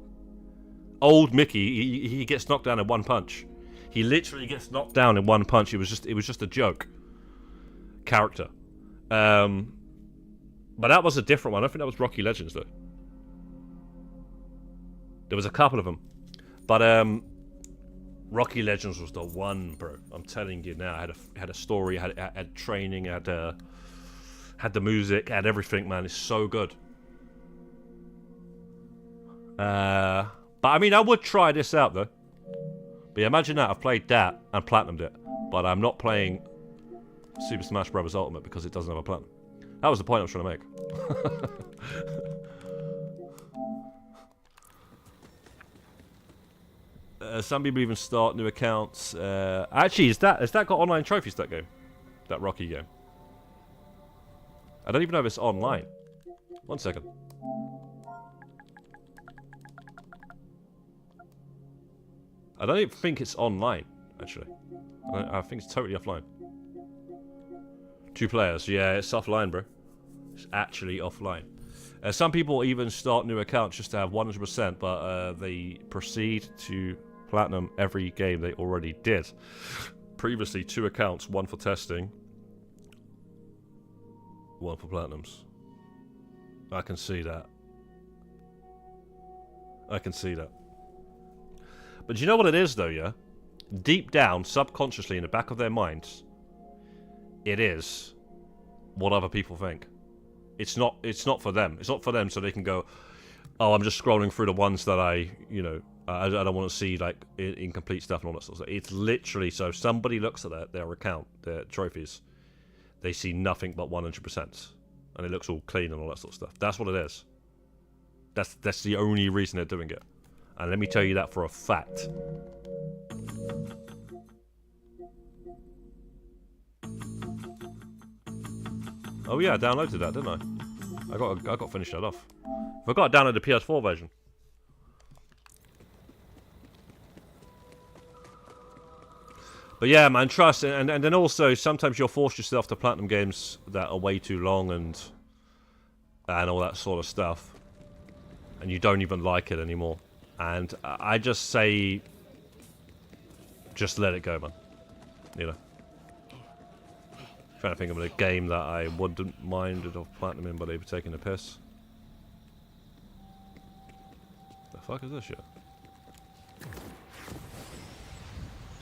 A: Old Mickey, he gets knocked down in one punch. He literally gets knocked down in one punch. It was just a joke. Character. But that was a different one. I don't think that was Rocky Legends though. There was a couple of them. But Rocky Legends was the one, bro. I'm telling you now. I had a story, had training, had the music, had everything, man. It's so good. But I mean, I would try this out though. But yeah, imagine that. I've played that and platinumed it, but I'm not playing Super Smash Bros. Ultimate because it doesn't have a platinum. That was the point I was trying to make. Some people even start new accounts. Actually, has that got online trophies, that game? That Rocky game? I don't even know if it's online. 1 second. I don't even think it's online, actually. I think it's totally offline. 2 players. Yeah, it's offline, bro. It's actually offline. Some people even start new accounts just to have 100%, but they proceed to platinum every game they already did. Previously, 2 accounts, 1 for testing, 1 for platinums. I can see that. I can see that. But do you know what it is, though, yeah? Deep down, subconsciously, in the back of their minds, it is what other people think. It's not for them. It's not for them so they can go, oh, I'm just scrolling through the ones that I don't want to see, like, incomplete stuff and all that sort of stuff. It's literally, so if somebody looks at their account, their trophies, they see nothing but 100%. And it looks all clean and all that sort of stuff. That's what it is. That's the only reason they're doing it. And let me tell you that for a fact. Oh yeah, I downloaded that, didn't I? I got to finish that off. I got to download the PS4 version. But yeah, man, trust, and then also sometimes you'll force yourself to platinum games that are way too long and all that sort of stuff, and you don't even like it anymore. And I just say, just let it go, man. You know. Trying to think of a game that I wouldn't mind of platinum but they were taking a piss. The fuck is this shit?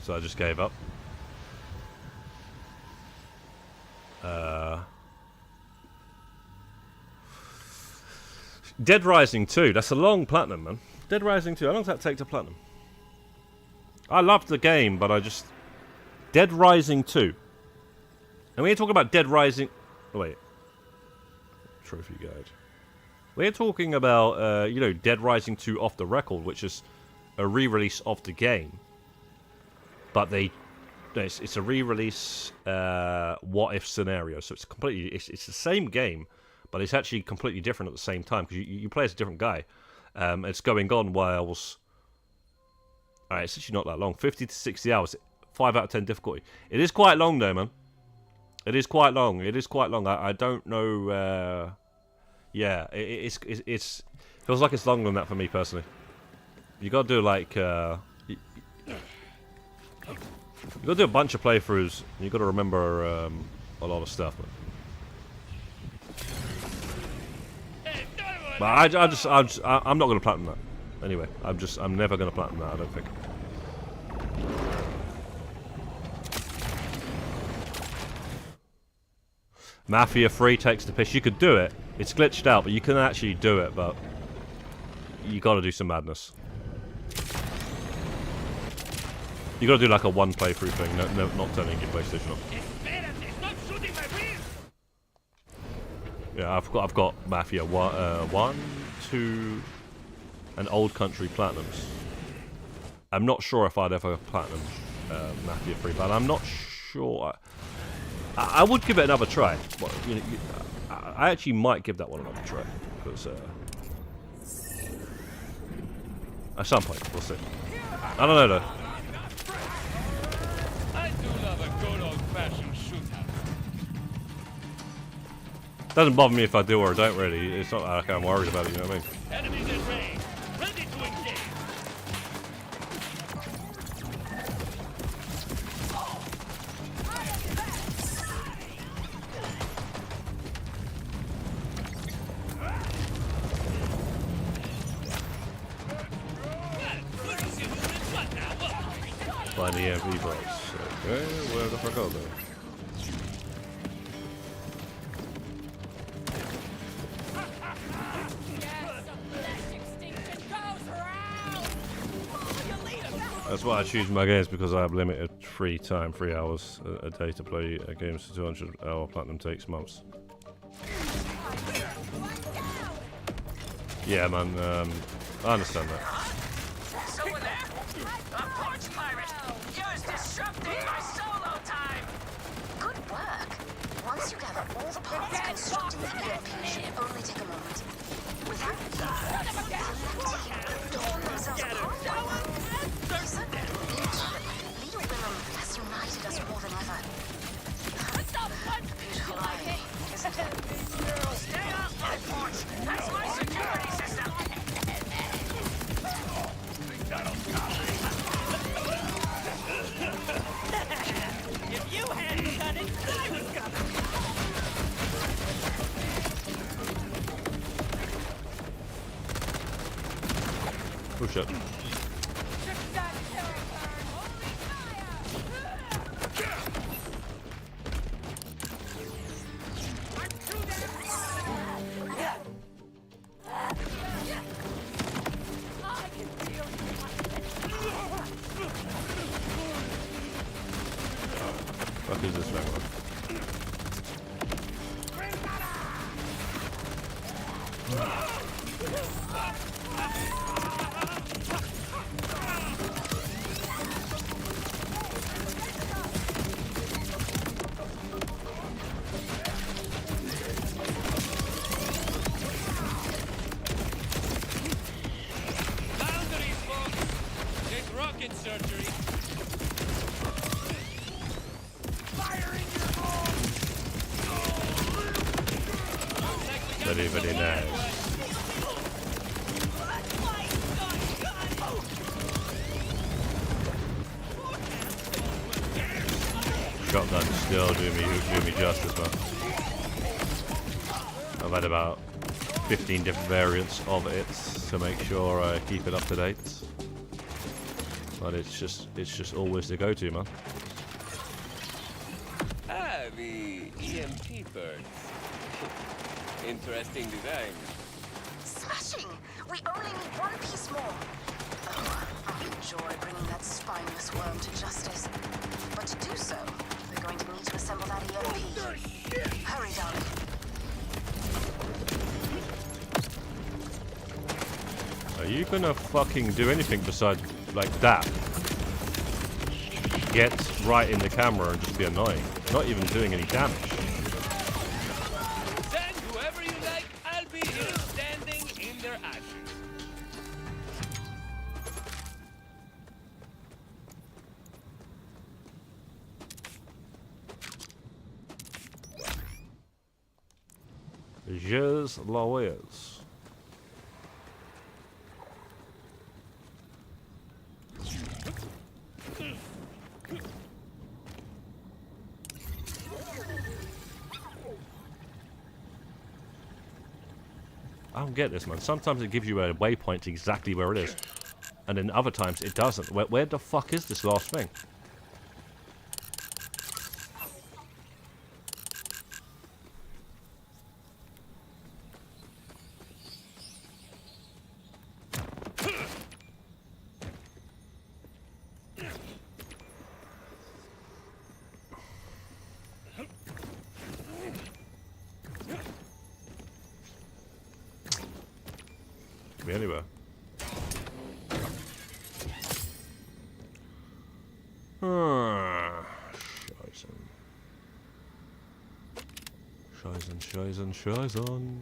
A: So I just gave up. Dead Rising 2. That's a long platinum, man. Dead Rising 2. How long does that take to platinum? I loved the game, but I just... Dead Rising 2. And we're talking about Dead Rising... Oh, wait. Trophy guide. We're talking about, you know, Dead Rising 2 off the record, which is a re-release of the game. But they... It's a re-release what-if scenario. So it's completely... It's the same game, but it's actually completely different at the same time. Because you play as a different guy. It's going on whilst... Alright, it's actually not that long. 50 to 60 hours. 5 out of 10 difficulty. It is quite long though, man. It is quite long. It is quite long. I don't know... yeah, it's feels like it's longer than that for me, personally. You gotta do like... you gotta do a bunch of playthroughs. You gotta remember a lot of stuff. But I'm not gonna platinum that. Anyway, I'm never gonna platinum that, I don't think. Mafia 3 takes the piss. You could do it. It's glitched out, but you can actually do it, but you gotta do some madness. You gotta do like a one playthrough thing, no, not turning your PlayStation off. Yeah, I've got Mafia 1, 2, and Old Country Platinums. I'm not sure if I'd ever platinum Mafia 3, but I'm not sure. I would give it another try. Well, you know, I actually might give that one another try because at some point we'll see. I don't know though.
D: I do love a good old-fashioned shootout.
A: Doesn't bother me if I do or don't really. It's not like I'm worried about it, you know what I mean?
D: Enemies in range. Ready to engage.
A: Find the EMP box. Okay, where the fuck are they? That's why I choose my games, because I have limited free time, 3 hours a day to play games. 200-hour platinum takes months. Yeah, man, I understand that.
H: Someone there? A porch pirate! Yours disrupting my solo time!
C: Good work. Once you gather all the parts, constructing the EMP should only take a moment. Without the collective dawn themselves apart. Lisa, Little Willem has united us more than ever. Beautiful irony, isn't it?
H: Stay off my porch! That's my security system!
I: If you hadn't done it, I was gonna.
A: Oh shit. What is this right one?
D: Boundaries, folks. Take rocket surgery.
A: Very, very nice. Shotgun still do me justice, man. I've had about 15 different variants of it to make sure I keep it up to date. But it's just always the go-to, man.
D: Ah, the EMP birds. Interesting design.
C: Smashing! We only need one piece more. Oh, I enjoy bringing that spineless worm to justice. But to do so, we're going to need to assemble that EMP. Hurry, darling.
A: Are you gonna fucking do anything besides like that? Get right in the camera and just be annoying. Not even doing any damage.
D: Send whoever you like, I'll be here standing in their ashes.
A: Jez Lawes. I don't get this, man. Sometimes it gives you a waypoint exactly where it is, and then other times it doesn't. Where the fuck is this last thing? Could be anywhere. Scheißen.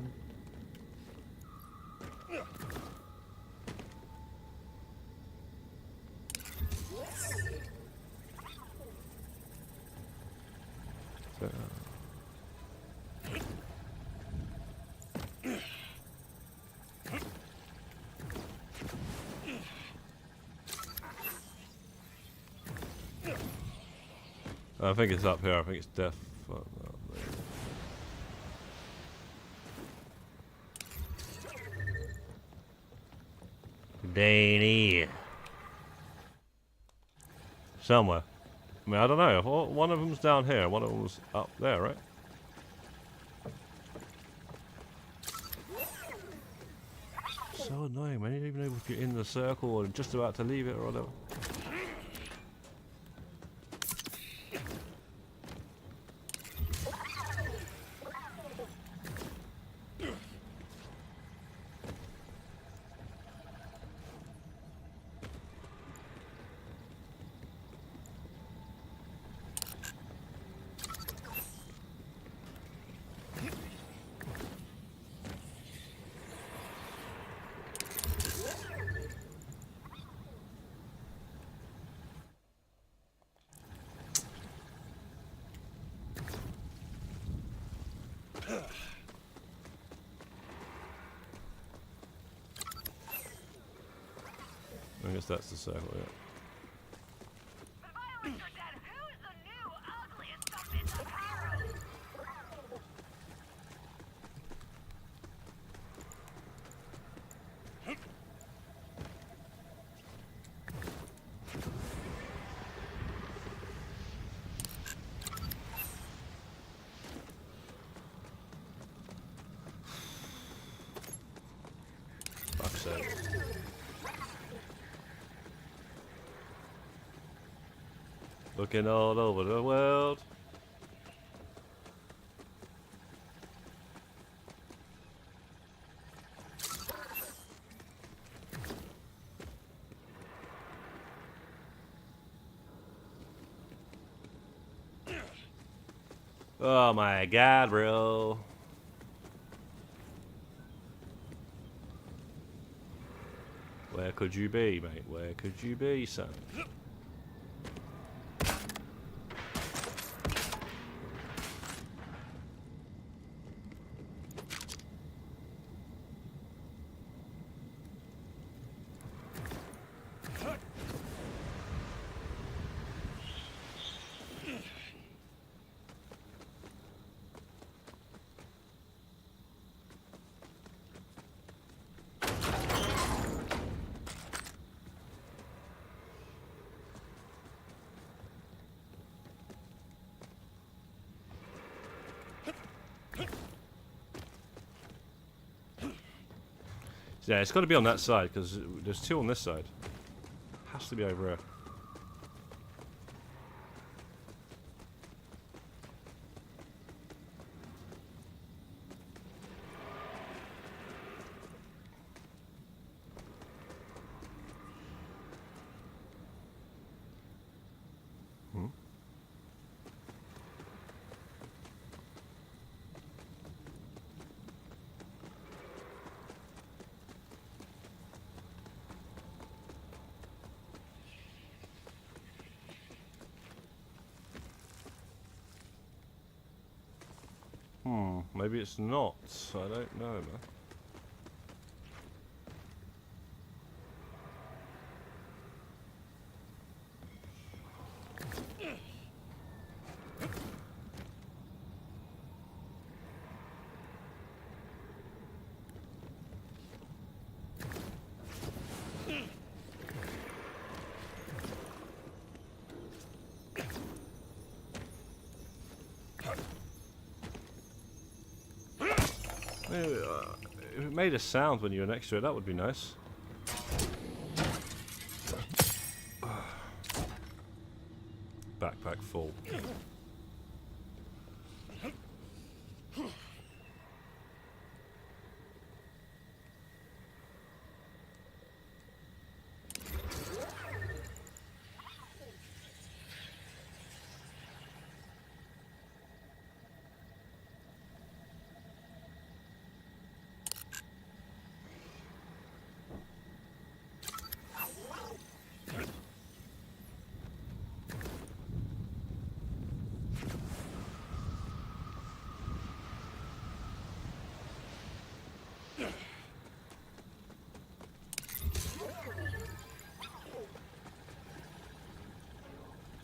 A: I think it's up here. I think it's death. Danny. Somewhere. I mean, I don't know. One of them's down here. One of them's up there, right? So annoying, man. You don't even know if you're in the circle or just about to leave it or whatever. I guess that's the circle, yeah. Fuck's sake. Looking all over the world. Oh my god, bro. Where could you be, mate? Where could you be, son? Yeah, it's got to be on that side, because there's 2 on this side. Has to be over here. Maybe it's not. I don't know, man. If it made a sound when you were next to it, that would be nice. Backpack full.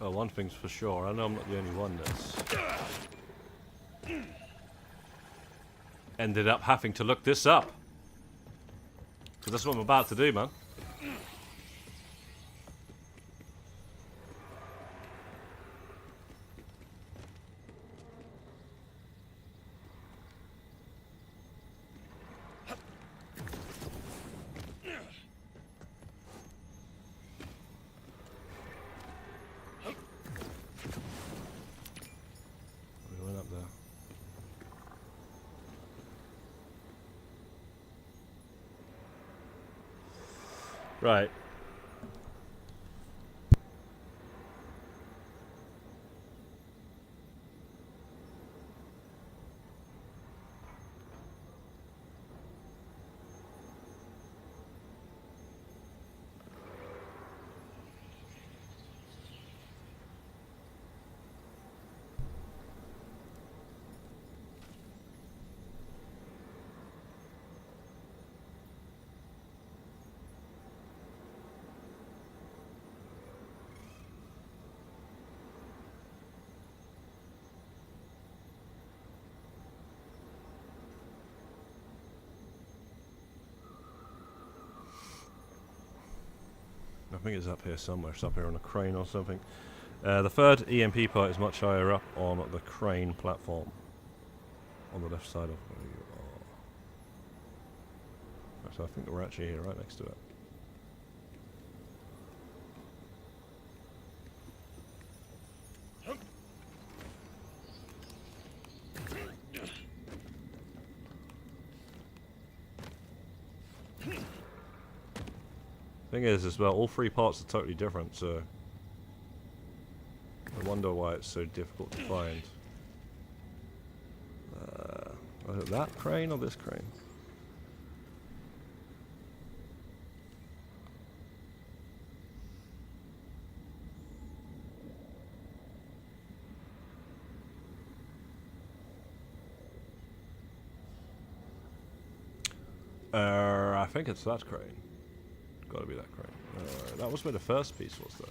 A: Oh, one thing's for sure, I know I'm not the only one that's ended up having to look this up. So that's what I'm about to do, man. Right. I think it's up here somewhere. It's up here on a crane or something. The third EMP part is much higher up on the crane platform. On the left side of where you are. So I think we're actually here, right next to it. Thing is, as well, all 3 parts are totally different, so I wonder why it's so difficult to find. Was it that crane or this crane? I think it's that crane. Gotta be that crane. That was where the first piece was, though.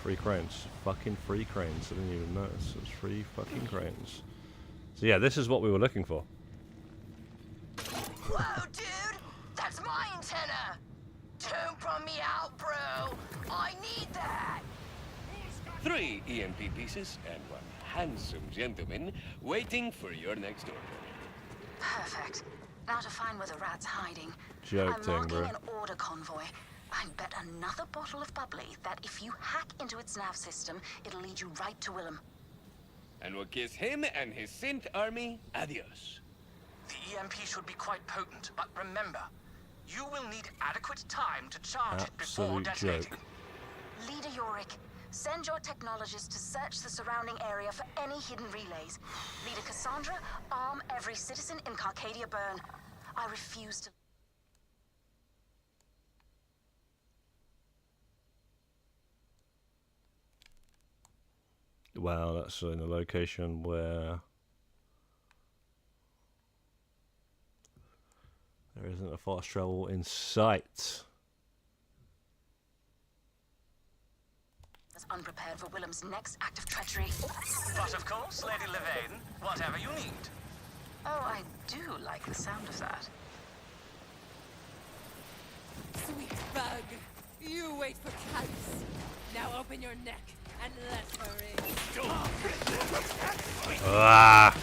A: free cranes. Fucking free cranes. I didn't even notice. It was free fucking cranes. So yeah, this is what we were looking for.
C: Whoa, dude! That's my antenna! Don't run me out, bro! I need that!
D: 3 EMP pieces and 1 handsome gentleman waiting for your next order.
B: Perfect. Now to find where the rat's hiding.
A: Joke
B: I'm
A: thing,
B: marking
A: bro.
B: an order convoy. I bet another bottle of bubbly that if you hack into its nav system, it'll lead you right to Willem.
D: And we'll kiss him and his synth army adios.
H: The EMP should be quite potent, but remember, you will need adequate time to charge it before
A: Absolute
H: detonating.
A: joke.
B: Leader Yorick, send your technologists to search the surrounding area for any hidden relays. Leader Cassandra, arm every citizen in Carcadia Burn. I refuse to...
A: Wow, that's in a location where there isn't a fast travel in sight.
B: Unprepared for Willem's next act of treachery.
H: But of course, Lady Levain, whatever you need.
B: Oh, I do like the sound of that.
I: Sweet bug, you wait for Callus. Now open your neck and let her in.
A: Ah!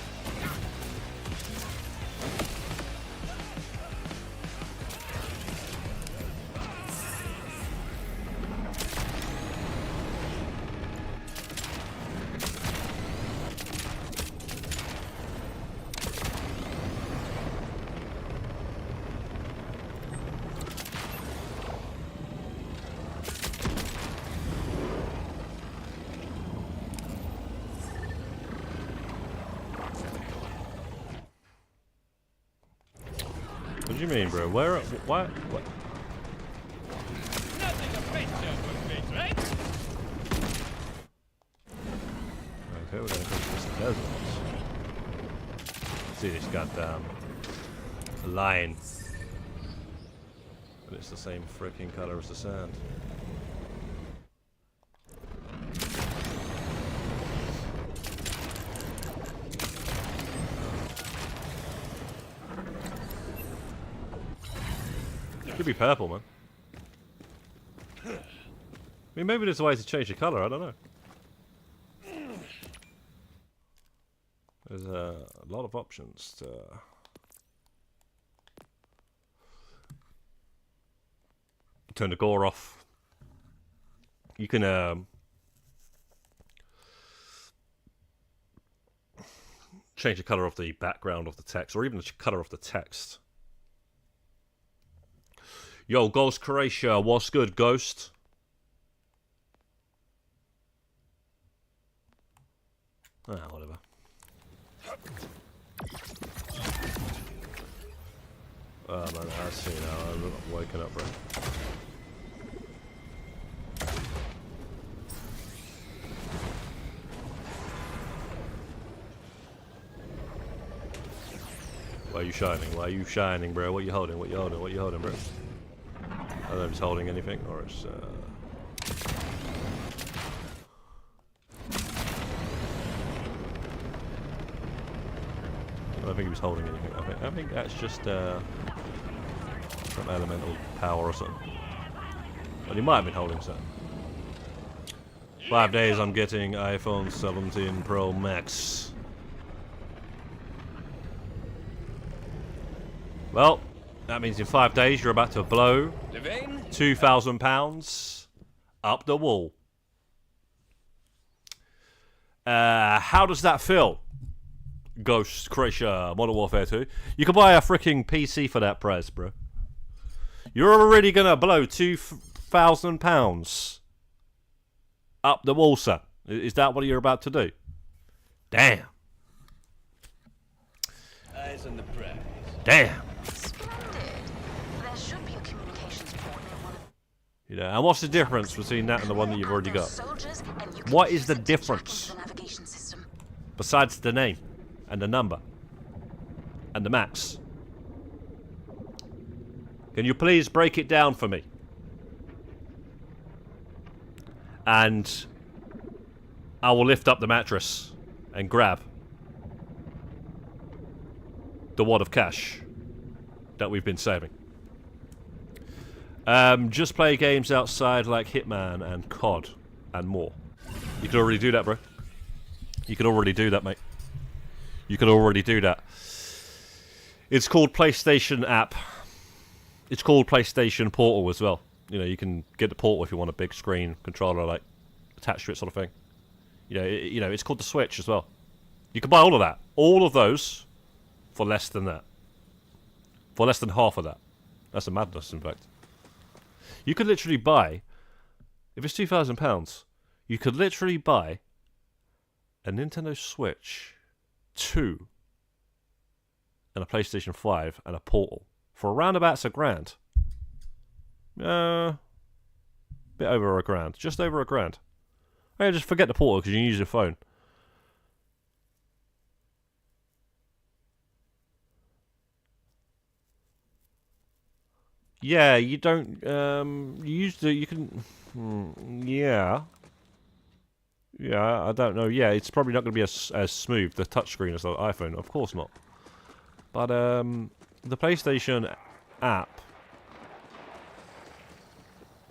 A: What do you mean, bro? Where? What?
D: Nothing a face would face, right?
A: Okay, we're gonna go to this desert. See this goddamn line. But it's the same freaking color as the sand. Could be purple, man. I mean, maybe there's a way to change the color. I don't know. There's a lot of options to turn the gore off. You can change the color of the background of the text, or even the color of the text. Yo, Ghost Croatia, what's good, Ghost? Ah, whatever. Oh man, I see now. I'm not waking up, bro. Why are you shining? Why are you shining, bro? What are you holding? What are you holding? What are you holding, bro? I don't know if he's holding anything, or it's I don't think he was holding anything. I think that's just some elemental power or something. But he might have been holding something. 5 days I'm getting iPhone 17 Pro Max. Well, that means in 5 days you're about to blow £2,000 up the wall. How does that feel? Ghost Croatia Modern Warfare 2. You can buy a freaking PC for that price, bro. You're already gonna blow £2,000 up the wall, sir. Is that what you're about to do? Damn.
D: Eyes on the prize.
A: Damn.
B: There should be a communications port near one of
A: You know, and what's the difference between that and the one that you've already got? What is the difference?
B: the navigation system.
A: Besides the name and the number and the max. Can you please break it down for me? And I will lift up the mattress and grab the wad of cash that we've been saving. Just play games outside like Hitman and COD and more. You can already do that, bro. You can already do that, mate. You can already do that. It's called PlayStation app. It's called PlayStation Portal as well. You know, you can get the Portal if you want a big screen controller like attached to it, sort of thing. You know, it's called the Switch as well. You can buy all of that, all of those, for less than that. For less than half of that. That's a madness, in fact. You could literally buy, if it's £2,000, you could literally buy a Nintendo Switch 2 and a PlayStation 5 and a Portal for around about £1,000. Bit over £1,000, just over £1,000. Hey, just forget the Portal because you can use your phone. Yeah, you don't. You can. Yeah. Yeah, I don't know. Yeah, it's probably not going to be as smooth, the touchscreen, as the iPhone. Of course not. But the PlayStation app,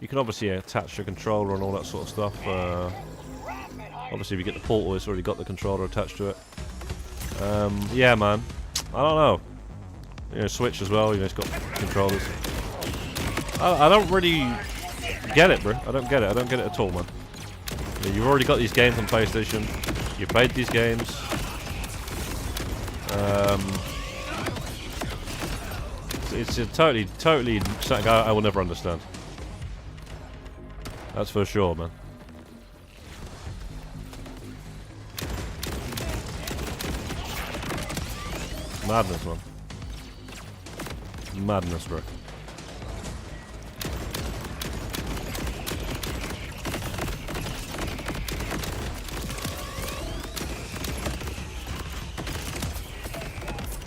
A: you can obviously attach your controller and all that sort of stuff. Obviously, if you get the Portal, it's already got the controller attached to it. Yeah, man. I don't know. You know, Switch as well. You know, it's got controllers. I don't really get it, bro. I don't get it. I don't get it at all, man. You know, you've already got these games on PlayStation. You played these games. It's a totally something I will never understand. That's for sure, man. Madness, man. Madness, bro.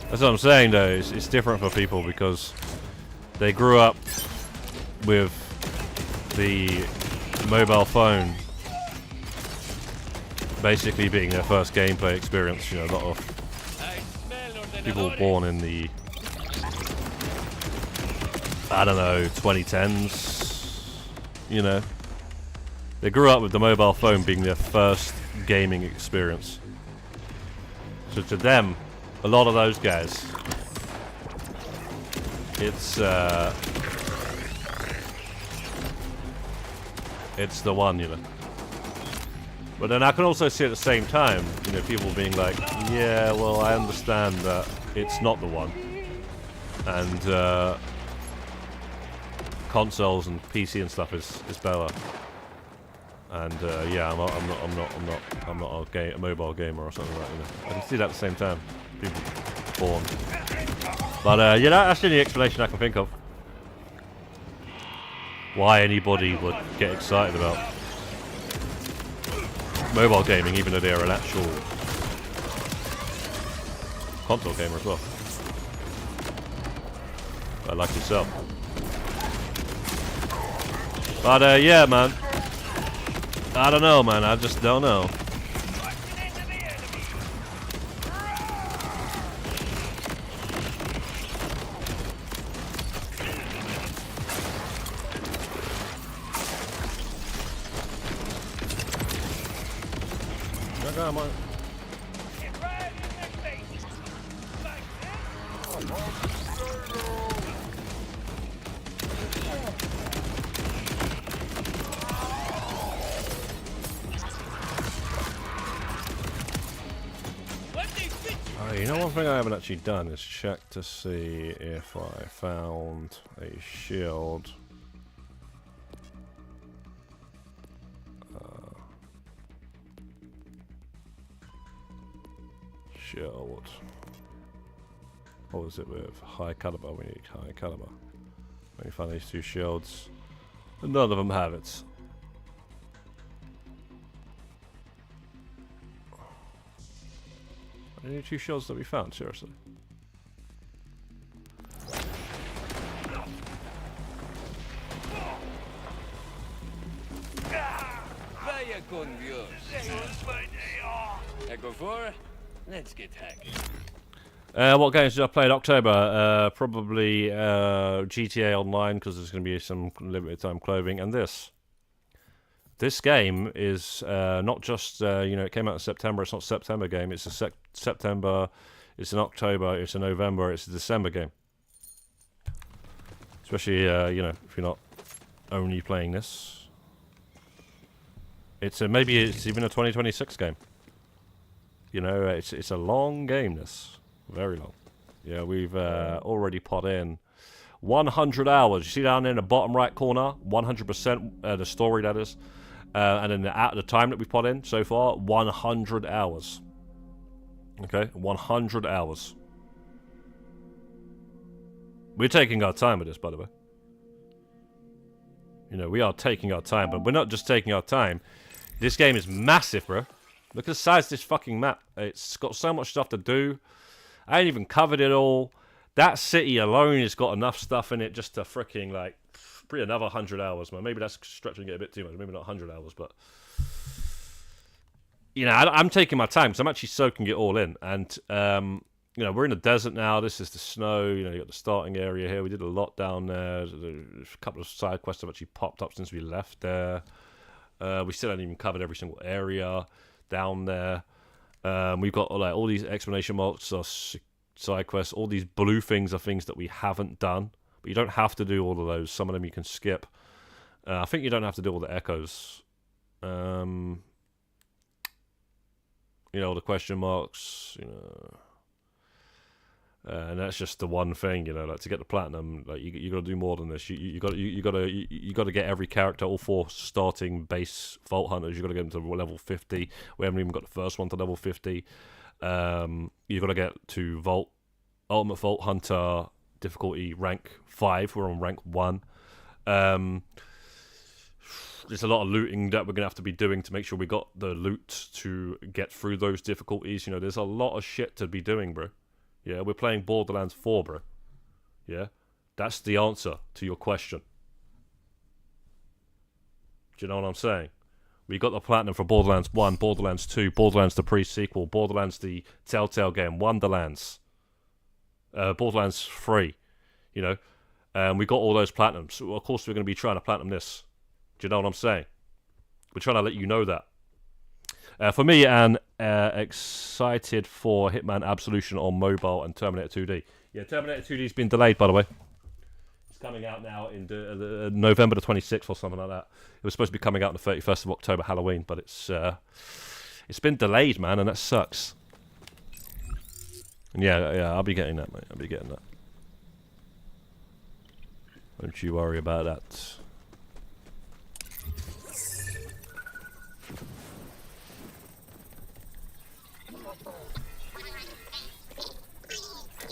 A: That's what I'm saying, though. It's different for people because they grew up with the mobile phone basically being their first gameplay experience. You know, a lot of people born in the, I don't know, 2010s. You know, they grew up with the mobile phone being their first gaming experience. So to them, a lot of those guys, it's the one, you know. But then I can also see at the same time, you know, people being like, yeah, well, I understand that it's not the one, and consoles and PC and stuff is better. And yeah, I'm not a mobile gamer or something like that. You know, I can see that at the same time. People born, but yeah, that's the only explanation I can think of. Why anybody would get excited about mobile gaming, even though they're an actual console gamer as well. Like yourself. But yeah, man. I don't know, man. I just don't know. Come on. You know, one thing I haven't actually done is check to see if I found a shield. Shield. What was it with? High caliber. We need high caliber. Let me find these two shields. None of them have it. Any two shields that we found? Seriously.
D: Vaya con Dios. Echo 4, let's get hacking.
A: What games did I play in October? Probably GTA Online, because there's going to be some limited time clothing, and this. This game is not just, it came out in September. It's not a September game. It's a September, it's an October, it's a November, it's a December game. Especially, if you're not only playing this. Maybe it's even a 2026 game. It's a long game, this. Very long. Yeah, we've already put in 100 hours. You see down there in the bottom right corner, 100% the story, that is. And then the time that we put in so far, 100 hours. Okay, 100 hours. We're taking our time with this, by the way. We are taking our time, but we're not just taking our time. This game is massive, bro. Look at the size of this fucking map. It's got so much stuff to do. I ain't even covered it all. That city alone has got enough stuff in it just to freaking, probably another 100 hours, man. Maybe that's stretching it a bit too much. Maybe not 100 hours, but... I'm taking my time, because I'm actually soaking it all in. And, we're in the desert now. This is the snow. You got the starting area here. We did a lot down there. There's a couple of side quests have actually popped up since we left there. We still haven't even covered every single area down there. We've got all these exclamation marks or side quests. All these blue things are things that we haven't done. But you don't have to do all of those. Some of them you can skip. I think you don't have to do all the echoes. All the question marks, and that's just the one thing, to get the platinum, you got to do more than this. You got to get every character, all 4 starting base Vault Hunters. You got to get them to level 50. We haven't even got the first one to level 50. You got to get to Ultimate Vault Hunter difficulty rank 5. We're on rank 1. There's a lot of looting that we're going to have to be doing to make sure we got the loot to get through those difficulties. There's a lot of shit to be doing, bro. Yeah, we're playing Borderlands 4, bro. Yeah? That's the answer to your question. Do you know what I'm saying? We got the platinum for Borderlands 1, Borderlands 2, Borderlands the pre-sequel, Borderlands the Telltale game, Wonderlands, Borderlands 3, we got all those platinums. So of course we're going to be trying to platinum this. Do you know what I'm saying? We're trying to let you know that. For me, and excited for Hitman Absolution on mobile and Terminator 2D. Yeah, Terminator 2D's been delayed, by the way. It's coming out now in November the 26th or something like that. It was supposed to be coming out on the 31st of October, Halloween, but it's been delayed, man, and that sucks. And yeah, I'll be getting that, mate. I'll be getting that. Don't you worry about that.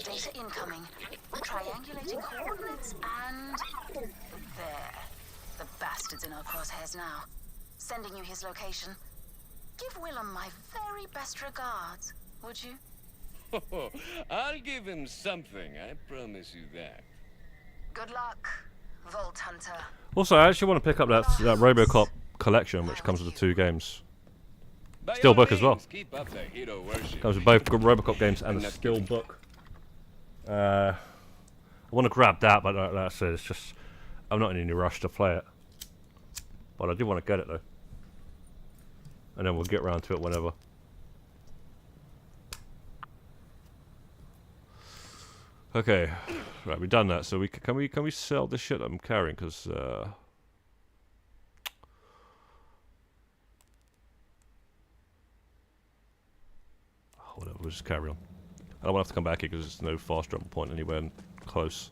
C: Data incoming. Triangulating coordinates and... there. The bastard's in our crosshairs now. Sending you his location. Give Willem my very best regards, would you?
D: I'll give him something, I promise you that.
C: Good luck, Vault Hunter.
A: Also, I actually want to pick up that RoboCop collection, which comes with the 2 games. Steelbook as well.
D: Keep up the hero worship.
A: Comes with both RoboCop games and a Steelbook. I want to grab that, but like I said, it's just I'm not in any rush to play it. But I do want to get it though, and then we'll get around to it whenever. Okay, right, we've done that. So can we sell this shit that I'm carrying? Because whatever, we'll just carry on. I don't want to have to come back here because there's no fast travel point anywhere close.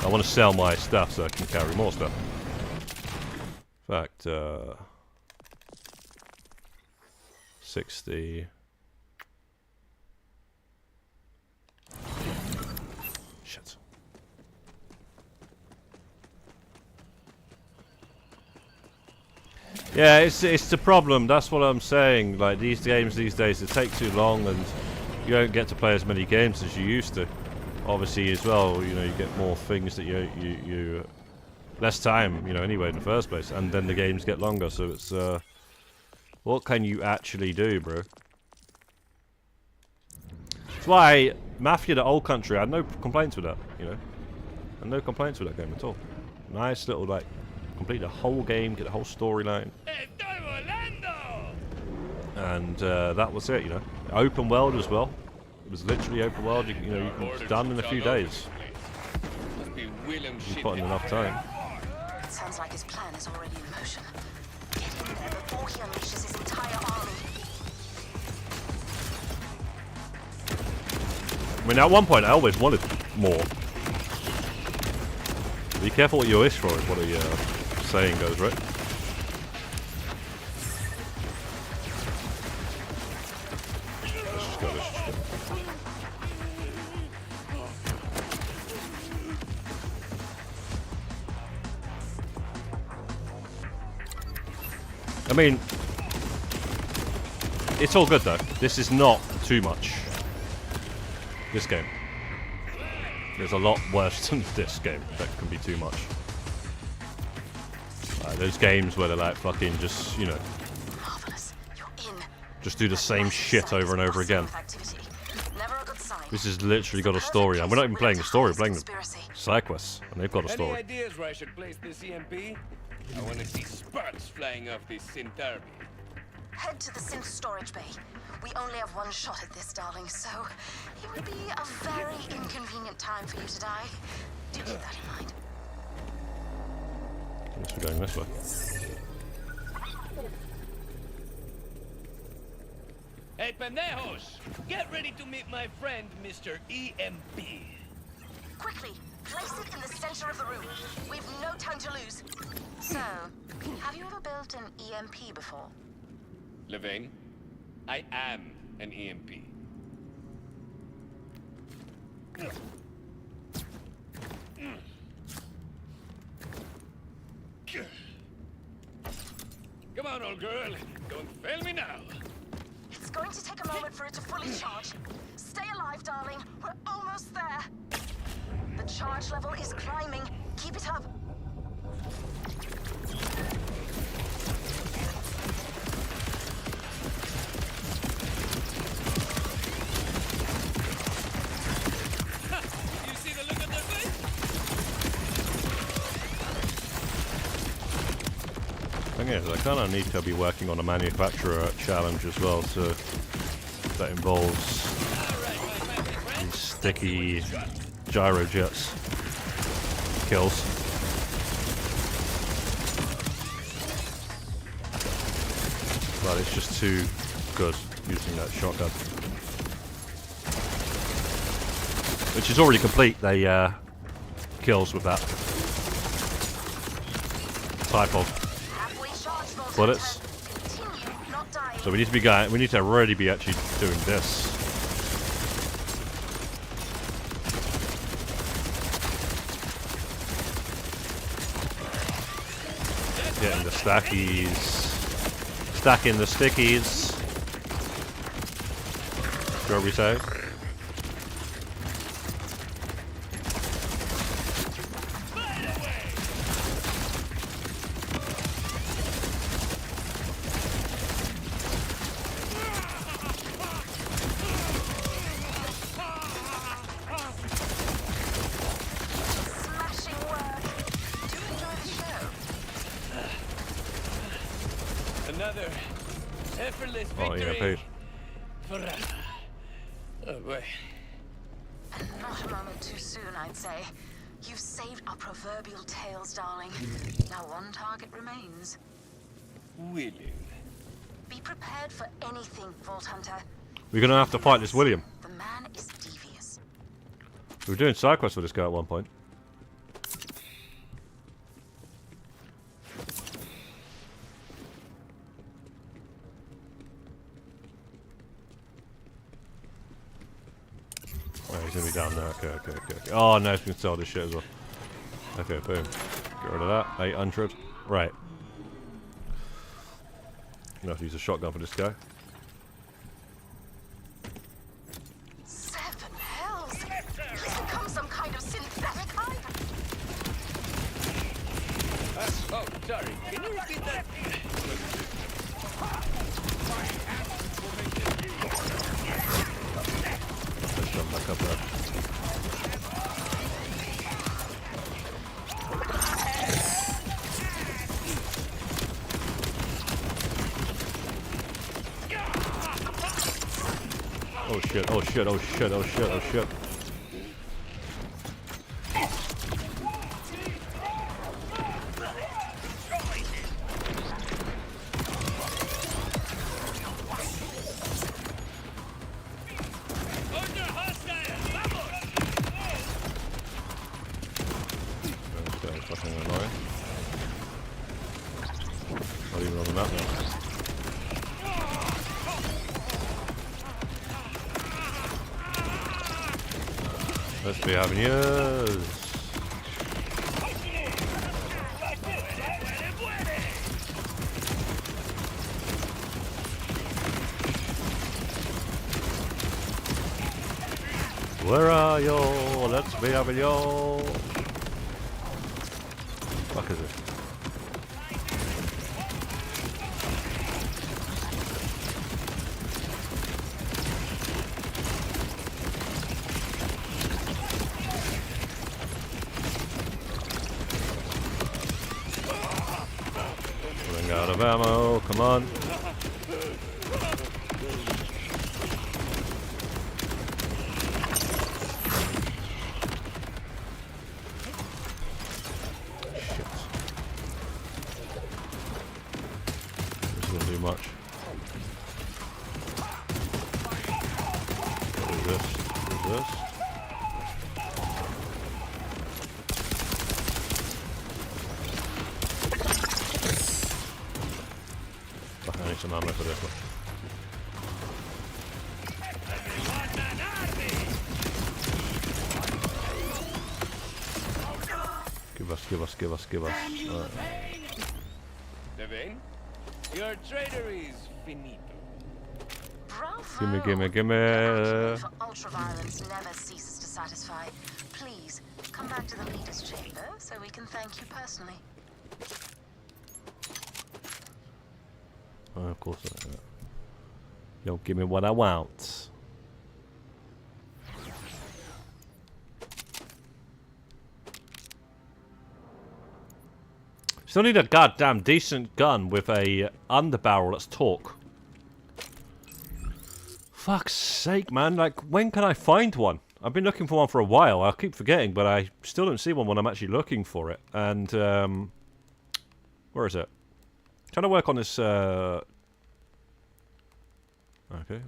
A: I want to sell my stuff so I can carry more stuff. In fact, 60. Shit. Yeah, it's the problem. That's what I'm saying. Like these games these days, they take too long, and you don't get to play as many games as you used to. Obviously, as well, you know, you get more things that you less time, you know, anyway in the first place, and then the games get longer. So it's what can you actually do, bro? That's why Mafia, the old country, I had no complaints with that. You know, I had no complaints with that game at all. Nice little like, complete the whole game, get the whole storyline. And that was it, you know. Open world as well. It was literally open world. You know, you can done in a few days. You put in enough time.
C: It sounds like his plan is already in motion. Get in there before he unleashes his entire army.
A: I mean, at one point, I always wanted more. Be careful what you wish for, is what the saying goes, right? Let's just go, I mean, it's all good though. This is not too much. This game. There's a lot worse than this game that can be too much. Those games where they're like fucking just, you know, just do the same shit over and over again. This has literally got a story, and we're not even playing a story, we're playing the side quests, and they've got a story.
D: Any ideas where I should place this EMP? I want to see sparks flying off this synth.
C: Head to the synth storage bay. We only have one shot at this, darling, so it would be a very inconvenient time for you to die. Do keep that in mind.
A: I guess we're going this way.
D: Hey, pendejos! Get ready to meet my friend, Mr. EMP.
C: Quickly, place it in the center of the room. We've no time to lose. So, have you ever built an EMP before?
D: Levine, I am an EMP. Come on, old girl. Don't fail me now.
C: It's going to take a moment for it to fully charge. Stay alive, darling. We're almost there. The charge level is climbing. Keep it up.
D: You see the look on their face?
A: Thing is, I kind of need to be working on a manufacturer challenge as well, so that involves these sticky gyro jets kills. But it's just too good using that shotgun, which is already complete. They kills with that type of bullets. So we need to be going. We need to already be actually doing this. Getting the stackies. Stacking the stickies. What we say?
D: Another effortless
A: Oh,
D: victory.
A: yeah, paid.
D: Forever. Oh boy.
C: Not a moment too soon, I'd say. You've saved our proverbial tails, darling. Now one target remains.
D: William.
C: Be prepared for anything, Vault Hunter.
A: We're gonna have to fight this William.
C: The man is devious.
A: We were doing side quests with this guy at one point. Oh, he's gonna be down there. Okay. Oh no, it's gonna sell this shit as well. Okay, boom. Get rid of that. 800. Right. Gonna have to use a shotgun for this guy.
C: 7 hells! He's become some kind of synthetic hive.
D: Sorry, can you repeat that?
A: Let's jump back up there. Oh shit, oh shit, oh shit, oh shit, oh shit. Okay, fucking annoying. Not even on the map now. Let's be having yours. Where are you? Let's be having you. Fuck is it? Running out of ammo, come on. Shit. This will do much. What is this? What is this? I need some ammo for this one. Give us.
D: Devane, your trader is finito.
C: Bravo!
A: Gimme.
C: Your for ultra-violence never ceases to satisfy. Please, come back to the leader's chamber so we can thank you personally.
A: Oh, of course I know that. Yo, give me what I want. Still need a goddamn decent gun with a underbarrel that's torque. Fuck's sake, man. Like, when can I find one? I've been looking for one for a while. I keep forgetting, but I still don't see one when I'm actually looking for it. And, where is it? Trying to work on this, okay,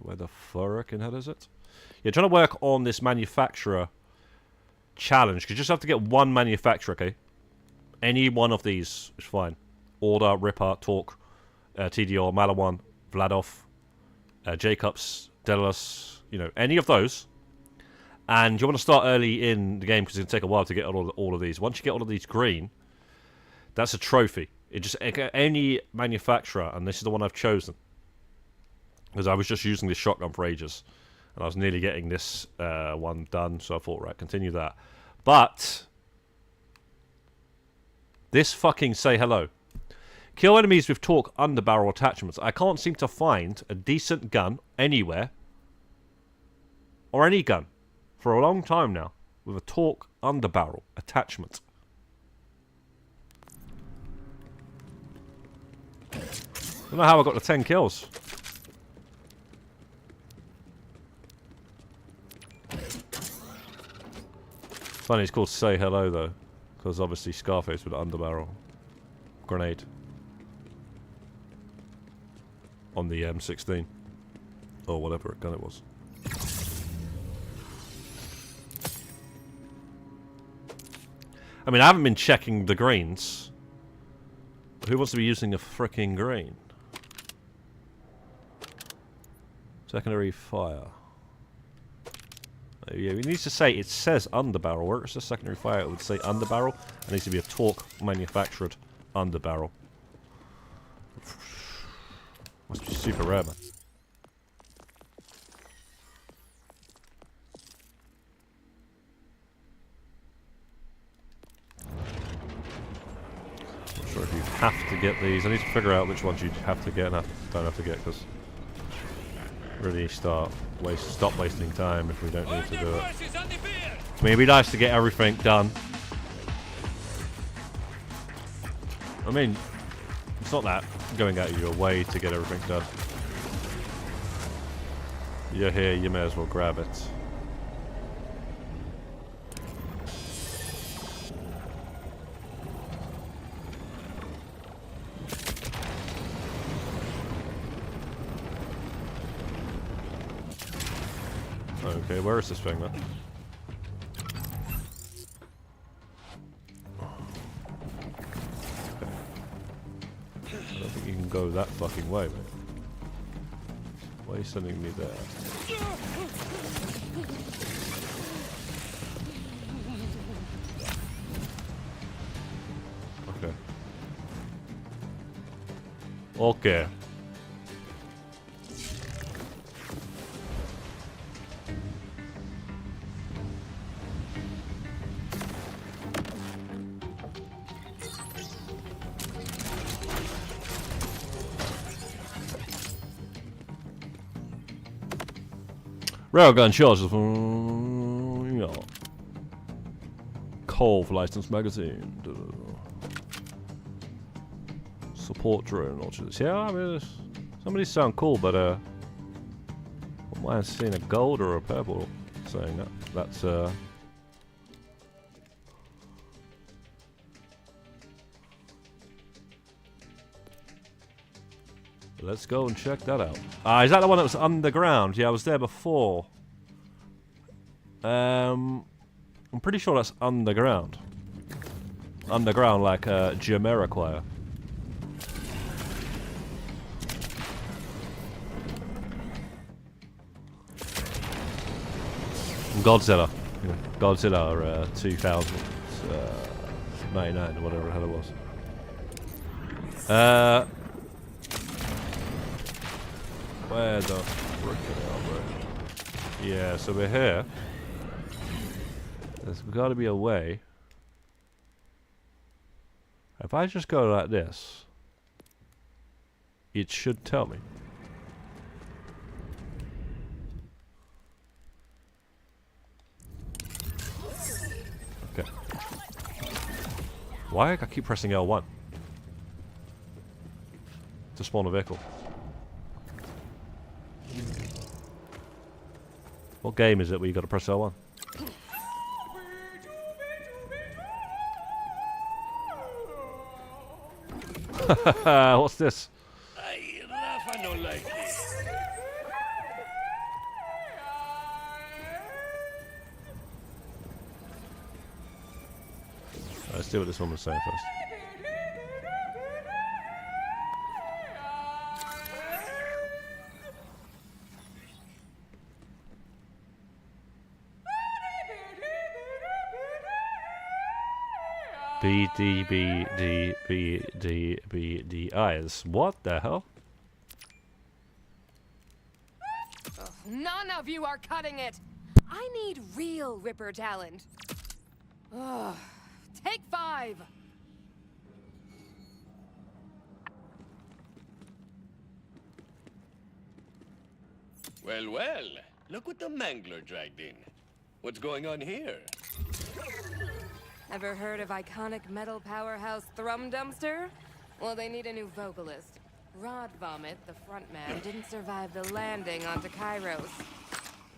A: where the fucking hell is it? Yeah, trying to work on this manufacturer challenge. You just have to get one manufacturer, okay? Any one of these is fine. Order, Ripper, Torque, TDR, Malawan, Vladov, Jacobs, Delos, you know, any of those. And you want to start early in the game because it's going to take a while to get all of these. Once you get all of these green, that's a trophy. It just any manufacturer, and this is the one I've chosen because I was just using this shotgun for ages, and I was nearly getting this one done. So I thought, right, continue that. But this fucking say hello. Kill enemies with torque underbarrel attachments. I can't seem to find a decent gun anywhere, or any gun, for a long time now with a torque underbarrel attachment. I don't know how I got the 10 kills. Funny, it's called Say Hello though, because obviously Scarface with an underbarrel grenade on the M16 or whatever gun it was. I mean, I haven't been checking the greens. Who wants to be using a fricking green? Secondary fire. Yeah, it needs to say, it says underbarrel. Where it's a secondary fire, it would say underbarrel. It needs to be a torque manufactured underbarrel. Must be super rare, man. Not sure if you have to get these. I need to figure out which ones you have to get and don't have to get, because really stop wasting time if we don't need to do it. I mean, it'd be nice to get everything done. I mean, it's not that going out of your way to get everything done. You're here, you may as well grab it. Okay, where is this thing then? I don't think you can go that fucking way, mate. Why are you sending me there? Okay. Okay. Railgun charges from Cove licensed magazine. Support drone launchers. Yeah, I mean, some of these sound cool, but I might have seen a gold or a purple saying that. That's let's go and check that out. Is that the one that was underground? Yeah, I was there before. I'm pretty sure that's underground. Underground, like Jamiroquai. Godzilla. Yeah, Godzilla 2099 or whatever the hell it was. Where the frick are we? Yeah, so we're here. There's got to be a way. If I just go like this, it should tell me. Okay. Why I keep pressing L1 to spawn a vehicle? What game is it where you got to press L1? What's this?
D: I laugh, I don't like this.
A: Let's see what this woman's saying first. BDBDBDBDIs. What the hell?
I: Ugh, none of you are cutting it. I need real Ripper talent. Ugh, take 5.
D: Well, well. Look what the Mangler dragged in. What's going on here?
I: Ever heard of iconic metal powerhouse Thrum Dumpster? Well, they need a new vocalist. Rod Vomit, the frontman, didn't survive the landing onto Kairos.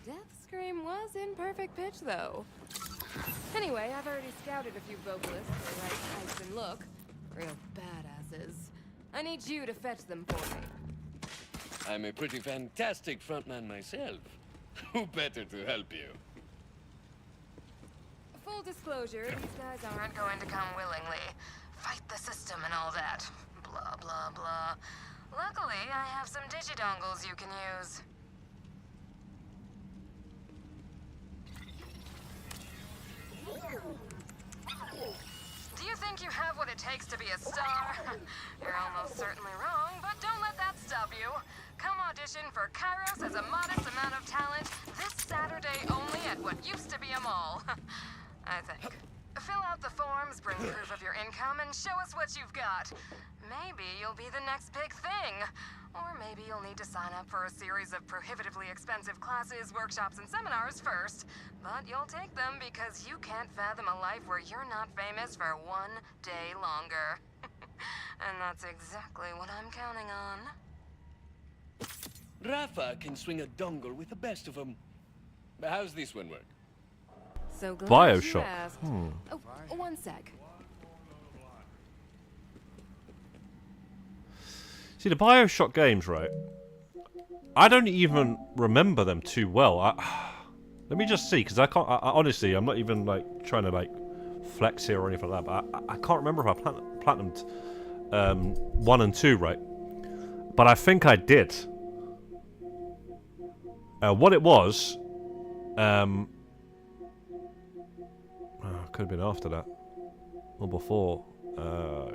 I: Death Scream was in perfect pitch, though. Anyway, I've already scouted a few vocalists for the right types and look. Real badasses. I need you to fetch them for me.
D: I'm a pretty fantastic frontman myself. Who better to help you?
I: Full disclosure, these guys aren't
C: Going to come willingly. Fight the system and all that. Blah, blah, blah. Luckily, I have some digidongles you can use. Do you think you have what it takes to be a star? You're almost certainly wrong, but don't let that stop you. Come audition for Kairos as a modest amount of talent this Saturday only at what used to be a mall. I think. Fill out the forms, bring proof of your income, and show us what you've got.
I: Maybe you'll be the next big thing. Or maybe you'll need to sign up for a series of prohibitively expensive classes, workshops, and seminars first. But you'll take them because you can't fathom a life where you're not famous for 1 day longer. And that's exactly what I'm counting on.
D: Rafa can swing a dongle with the best of them. How's this one work?
I: So glad you
A: Bioshock.
I: asked. Oh, one sec.
A: See, the Bioshock games, right? I don't even remember them too well. Let me just see, because I can't. I honestly, I'm not even like trying to like flex here or anything like that. But I can't remember if I platinumed 1 and 2, right? But I think I did. What it was, could have been after that or before.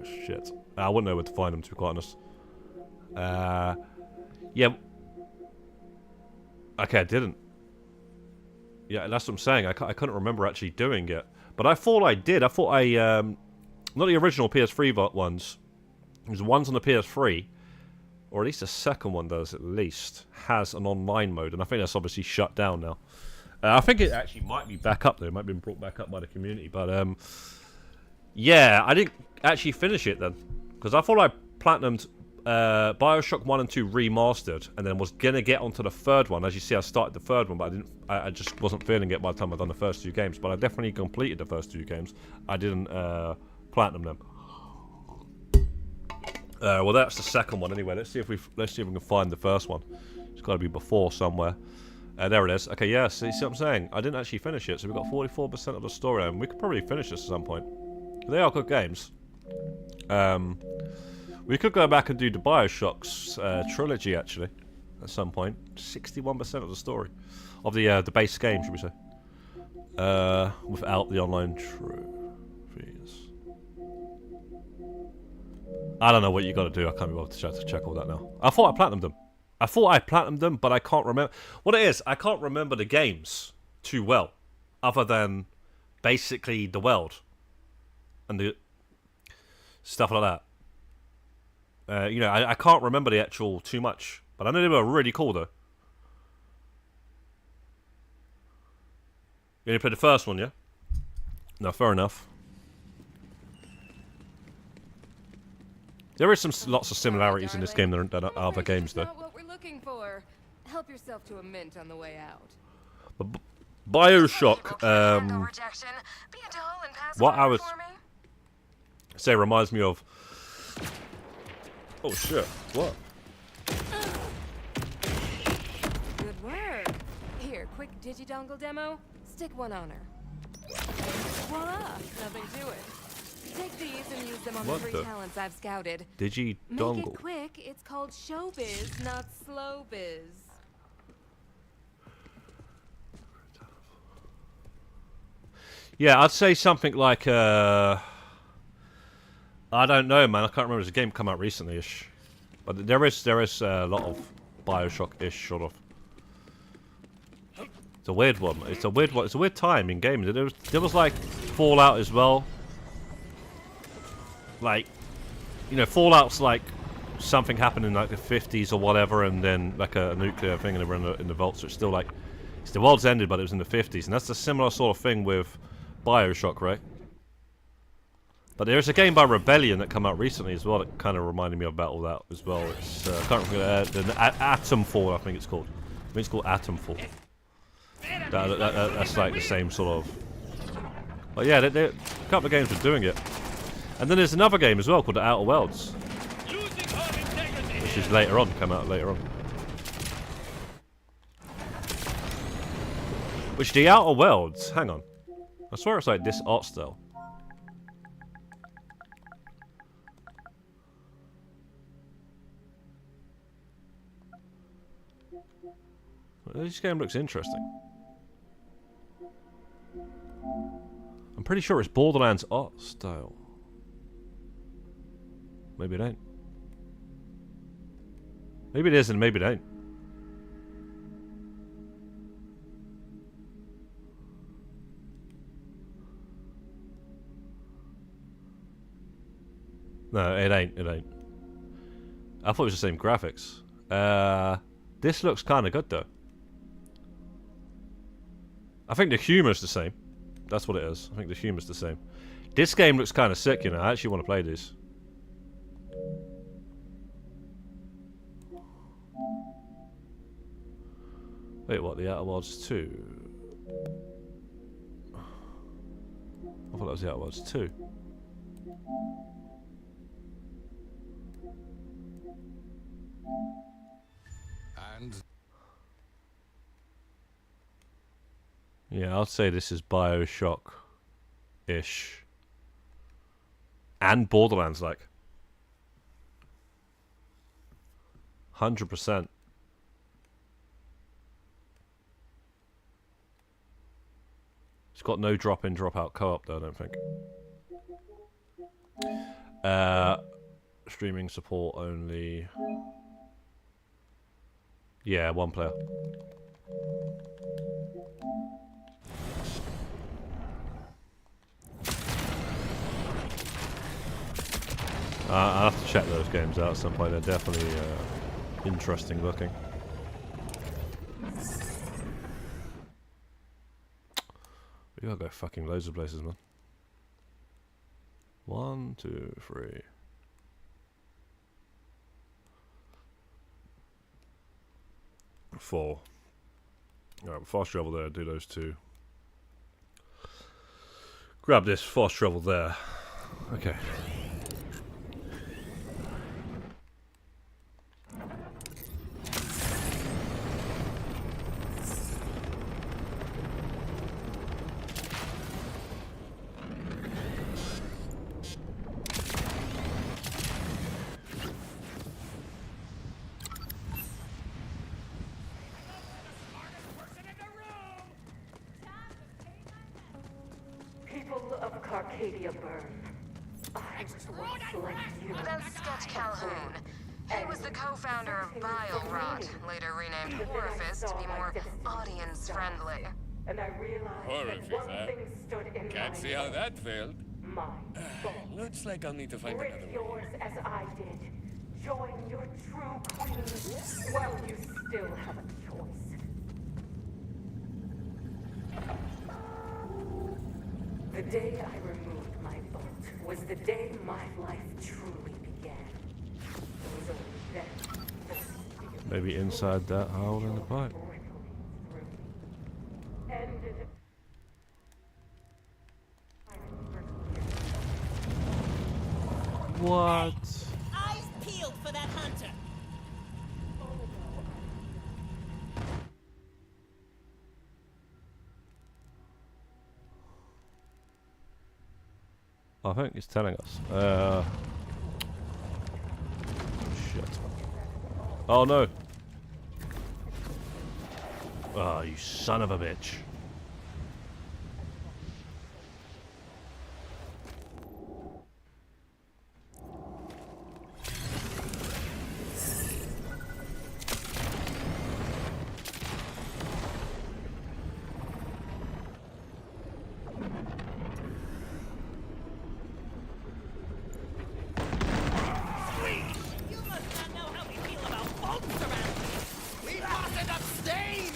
A: Shit, I wouldn't know where to find them, to be quite honest. Yeah. Okay, I didn't. Yeah, that's what I'm saying. I couldn't remember actually doing it, but I thought I did. I thought I not the original PS3 ones. There's ones on the PS3, or at least the second one does. At least has an online mode, and I think that's obviously shut down now. I think it actually might be back up though. It might have been brought back up by the community, but yeah, I didn't actually finish it then because I thought I platinumed Bioshock 1 and 2 remastered, and then was gonna get onto the third one. As you see, I started the third one, but I didn't. I just wasn't feeling it by the time I'd done the first 2 games. But I definitely completed the first 2 games. I didn't platinum them. Well, that's the second one anyway. Let's see if we can find the first one. It's got to be before somewhere. There it is. Okay, yeah. See what I'm saying? I didn't actually finish it, so we've got 44% of the story, and we could probably finish this at some point. They are good games. We could go back and do the Bioshocks trilogy actually at some point. 61% of the story of the base game, should we say? Without the online trophies. I don't know what you got to do. I can't be bothered to check all that now. I thought I platinumed them. I thought I platinumed them, but I can't remember. What it is, I can't remember the games too well, other than basically the world and the stuff like that. You know, I can't remember the actual too much, but I know they were really cool though. You only played the first one, yeah? No, fair enough. There is lots of similarities in this game than other games, though.
I: Not what we're looking for. Help yourself to a mint on the way out.
A: But Bioshock, what I would say reminds me of. Oh shit! What?
I: Good work. Here, quick digidongle demo. Stick one on her. Voila! Nothing to it. Take these and use them on the free talents I've scouted.
A: Digidongle.
I: Make it quick. It's called showbiz, not slow biz.
A: Yeah, I'd say something like I don't know, man. I can't remember. There's a game come out recently-ish, but there is a lot of Bioshock-ish sort of. It's a weird one. It's a weird one. It's a weird time in games. There was like Fallout as well. Like, you know, Fallout's like something happened in like the 50s or whatever, and then like a nuclear thing, and they were in the vault. So it's still like the world's ended, but it was in the 50s, and that's a similar sort of thing with Bioshock, right? But there's a game by Rebellion that came out recently as well that kind of reminded me about all that as well. It's I can't remember Atomfall, I think it's called. I think it's called Atomfall. That's like the same sort of. But yeah, a couple of games are doing it. And then there's another game as well called The Outer Worlds, which is later on, come out later on. Which The Outer Worlds, hang on. I swear it's like this art style. This game looks interesting. I'm pretty sure it's Borderlands art style. Maybe it ain't. Maybe it is and maybe it ain't. No, it ain't. It ain't. I thought it was the same graphics. This looks kind of good though. I think the humor's the same. That's what it is. I think the humor's the same. This game looks kind of sick, you know. I actually want to play this. Wait, what? The Outer Worlds 2? I thought that was the Outer Worlds 2.
J: And
A: yeah, I'll say this is BioShock-ish. And Borderlands, like. 100%. It's got no drop-in, drop-out co-op though, I don't think. Streaming support only. Yeah, one player. I'll have to check those games out at some point. They're definitely interesting looking. We gotta go fucking loads of places, man. 1, 2, 3. Four. Alright, fast travel there, do those two. Grab this, fast travel there. Okay.
C: That's Sketch Calhoun. He was the co-founder of Bile Rot, later renamed Orifice to be more audience-friendly.
D: Orifice, huh? Can't see how that failed. Looks like I'll need to find another way.
K: yours as I did. Join your true queen. Well, you still have a choice. The day I removed my bolt was the day my life truly began. It was only then that
A: Maybe inside that hole in the pipe.
K: ended.
A: What?
L: Eyes peeled for that hunter.
A: I think it's telling us. Shit. Oh no. Oh, you son of a bitch.
L: You must not know how we feel about bolts around here. We fastened up stains.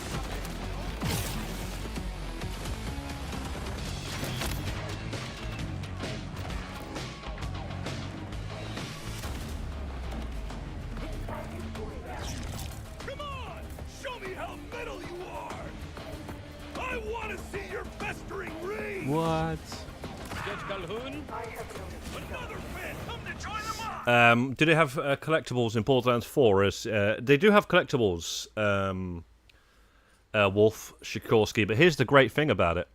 J: come on! Show me how metal you are! I want to see your festering rage!
A: What?
D: Sketch Calhoun?
J: Another fan! Come to join them up!
A: Do they have collectibles in Borderlands 4? They do have collectibles, Wolf, Sikorsky, but here's the great thing about it.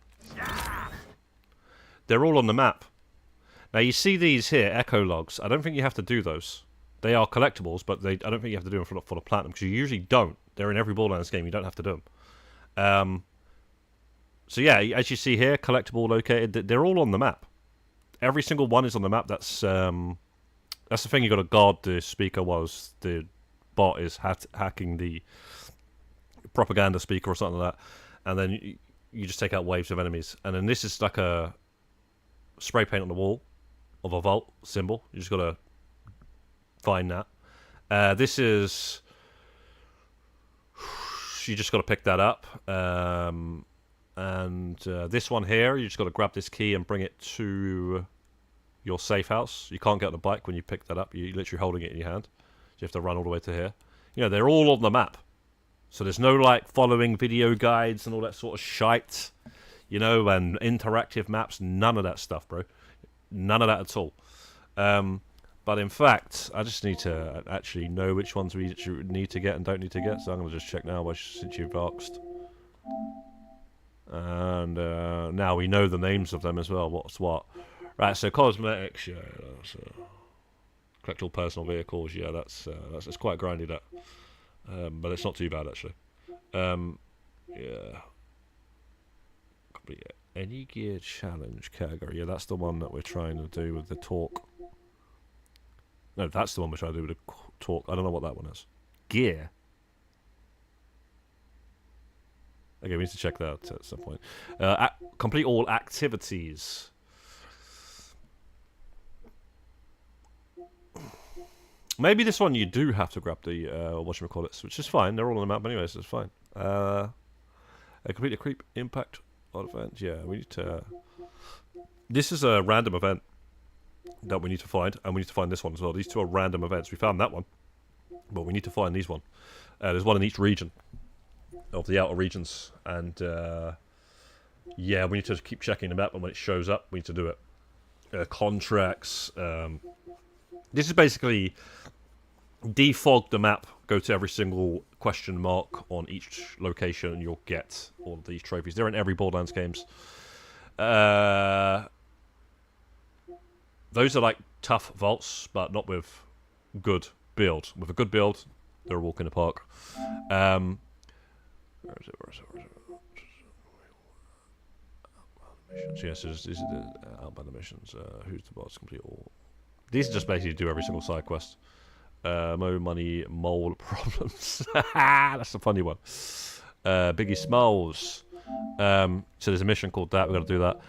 A: They're all on the map. Now you see these here, echo logs. I don't think you have to do those. They are collectibles, but I don't think you have to do them for the platinum, because you usually don't. They're in every Borderlands game, you don't have to do them. So yeah, as you see here, collectible located, they're all on the map. Every single one is on the map. That's the thing you got to guard the speaker whilst the bot is hacking the propaganda speaker or something like that. And then you just take out waves of enemies. And then this is like a spray paint on the wall of a vault symbol. You just got to find that. This is... You just got to pick that up. This one here, you just got to grab this key and bring it to your safe house. You can't get on the bike when you pick that up. You're literally holding it in your hand. You have to run all the way to here. You know, they're all on the map. So there's no, like, following video guides and all that sort of shite. You know, and interactive maps. None of that stuff, bro. None of that at all. But in fact, I just need to actually know which ones we need to get and don't need to get. So I'm going to just check now since you've asked. And now we know the names of them as well. What's what? Right, so cosmetics, yeah. Collect all personal vehicles, yeah, that's quite grindy, that. But it's not too bad, actually. Yeah. Complete any gear challenge category. Yeah, that's the one that we're trying to do with the talk. No, that's the one we're trying to do with the talk. I don't know what that one is. Gear. Okay, we need to check that out at some point. Complete all activities. Maybe this one you do have to grab the whatchamacallits, which is fine. They're all on the map anyway, so it's fine. Complete a creep impact odd event. Yeah, we need to... This is a random event that we need to find, and we need to find this one as well. These two are random events. We found that one, but we need to find these one. There's one in each region of the outer regions, and yeah, we need to keep checking the map, and when it shows up, we need to do it. Contracts. This is basically defog the map, go to every single question mark on each location, and you'll get all of these trophies. They're in every Borderlands games. Those are like tough vaults, but not with good build. With a good build, they're a walk in the park. Where is it? Missions. Yes, these are the outbound missions. Who's the boss? Complete all. These just basically do every single side quest. Mo money, mole problems. That's a funny one. Biggie Smalls. So there's a mission called that. We've got to do that.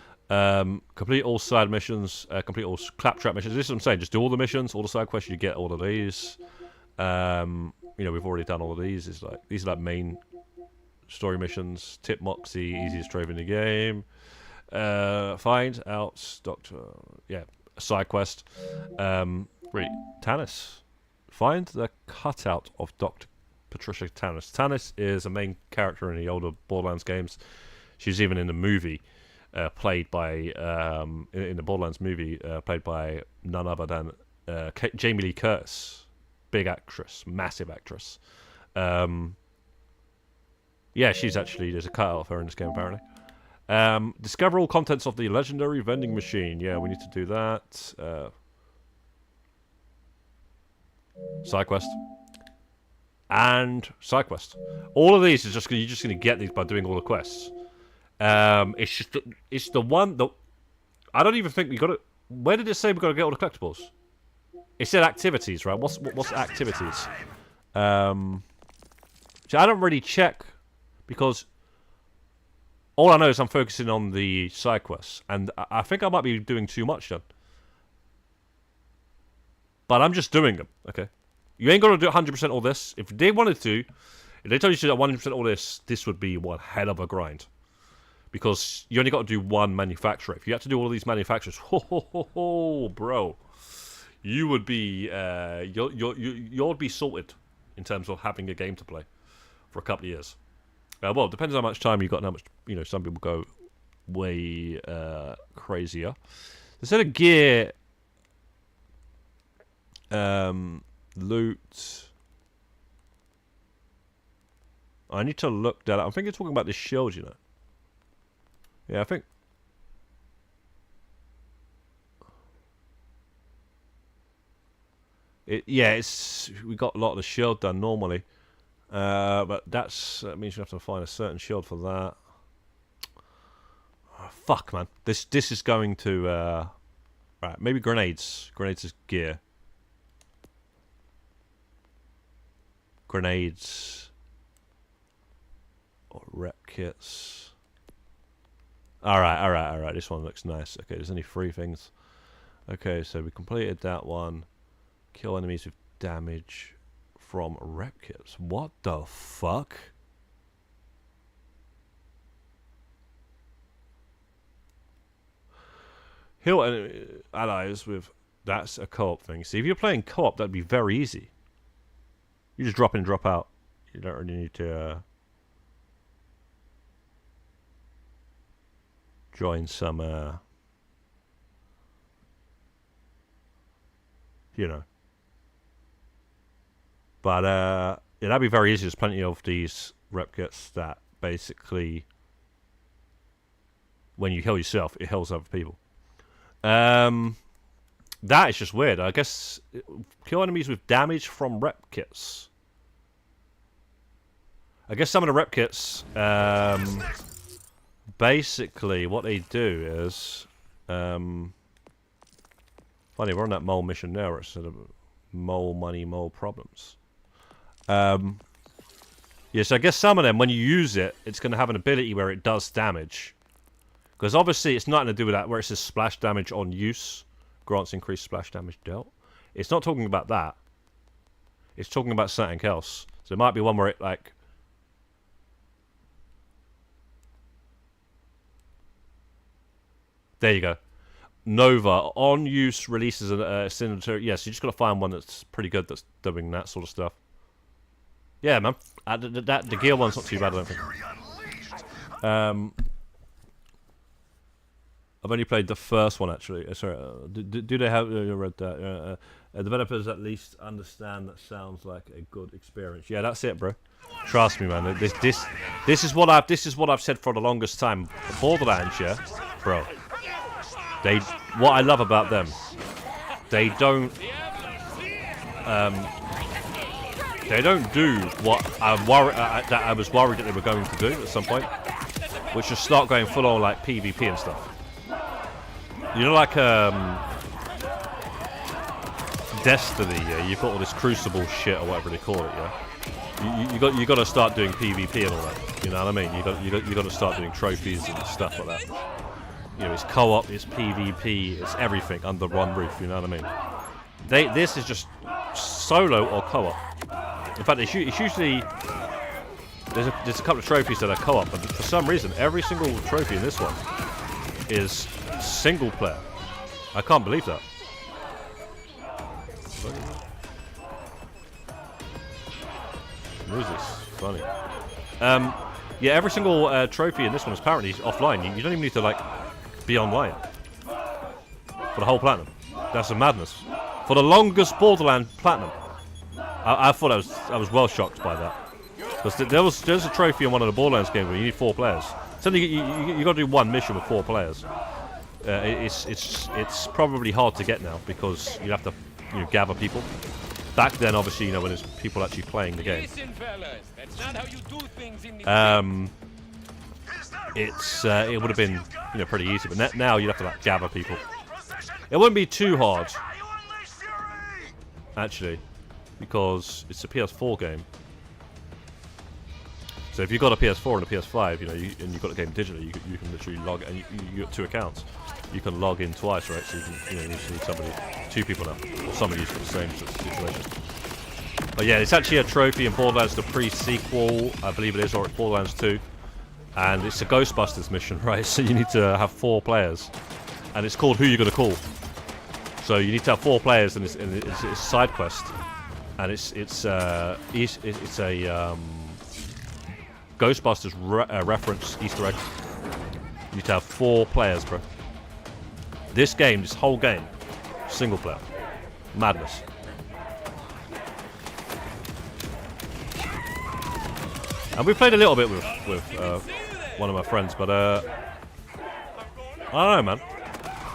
A: Complete all side missions. Complete all claptrap missions. This is what I'm saying. Just do all the missions, all the side quests. You get all of these. You know, we've already done all of these. It's like these are like main story missions. Tip Moxie, easiest trophy in the game. Find out Doctor. Yeah, side quest. Really, Tannis. Find the cutout of Dr. Patricia Tannis. Tannis is a main character in the older Borderlands games. She's even in the movie, played by in the Borderlands movie, played by none other than Jamie Lee Curtis, big actress, massive actress. Yeah, she's actually, there's a cutout of her in this game apparently. Discover all contents of the legendary vending machine. Yeah, we need to do that. Side quest. And side quest. All of these is just you're just gonna get these by doing all the quests. It's the one that I don't even think we got it. Where did it say we got to get all the collectibles? It said activities, right? What's activities? So I don't really check because all I know is I'm focusing on the side quests, and I think I might be doing too much then. But I'm just doing them, okay? You ain't got to do 100% all this. If they wanted to, if they told you to do 100% all this, this would be one hell of a grind. Because you only got to do one manufacturer. If you had to do all of these manufacturers, bro, you would be, you'll be sorted in terms of having a game to play for a couple of years. Well, it depends how much time you got and how much, you know, some people go way crazier. Instead of gear... loot. I need to look that up. I think you're talking about the shield, you know. Yeah, I think. It's we got a lot of the shield done normally, but that means you have to find a certain shield for that. Oh, fuck, man. This is going to right. Maybe grenades. Grenades is gear. Grenades or rep kits. Alright. This one looks nice. Okay, there's only 3 things. Okay, so we completed that one. Kill enemies with damage. from rep kits. What the fuck? Heal allies with... That's a co-op thing. See, if you're playing co-op, that'd be very easy. You just drop in and drop out. You don't really need to join some, you know. But, yeah, that'd be very easy. There's plenty of these rep kits that basically, when you heal yourself, it heals other people. That is just weird. I guess kill enemies with damage from rep kits. I guess some of the rep kits, basically what they do is, funny, we're on that mole mission now. It's sort of mole money, mole problems. Yeah, so I guess some of them, when you use it, it's going to have an ability where it does damage. Because obviously it's nothing to do with that, where it says splash damage on use. Grants increased splash damage dealt. It's not talking about that. It's talking about something else. So it might be one where it, like... There you go. Nova. On use releases a signature. Yes, you just got to find one that's pretty good that's doing that sort of stuff. Yeah, man. The gear one's not too bad, I don't think. I've only played the first one, actually. Sorry, do they have... I read that. Developers at least understand that sounds like a good experience. Yeah, that's it, bro. Trust me, man. This is what I've said for the longest time. Borderlands, yeah, bro. What I love about them, they don't do what I was worried that they were going to do at some point, which is start going full on like PvP and stuff. You know, like Destiny, yeah. You've got all this Crucible shit or whatever they call it, yeah. You got to start doing PvP and all that. You know what I mean? You got to start doing trophies and stuff like that. You know, it's co-op, it's PvP, it's everything under one roof. You know what I mean? This is just solo or co-op. In fact, it's usually there's a couple of trophies that are co-op, but for some reason, every single trophy in this one is single player. I can't believe that. Music's funny. Yeah, every single trophy in this one is apparently offline. You don't even need to like be online for the whole platinum. That's a madness. For the longest Borderlands platinum, I thought I was well shocked by that. Because there's a trophy in one of the Borderlands games where you need 4 players. So you got to do one mission with 4 players. It's probably hard to get now because you have to gather people. Back then, obviously, when there's people actually playing the game.
D: Listen, fellas, that's not how you do things in
A: the it would have been pretty easy, but now you have to like gather people. It wouldn't be too hard, actually, because it's a PS4 game. So if you've got a PS4 and a PS5, and you've got the game digitally, you can literally log, and you got 2 accounts. You can log in twice, right? So you can, you just need somebody, 2 people now, or somebody who's got the same situation. But yeah, it's actually a trophy in Borderlands, the pre-sequel, I believe it is, or it's Borderlands 2, and it's a Ghostbusters mission, right? So you need to have 4 players, and it's called Who You Gonna Call. So you need to have 4 players, and it's a side quest, and it's a Ghostbusters reference Easter egg. You need to have 4 players, bro. This whole game, single player. Madness. And we played a little bit with one of my friends, but I don't know, man.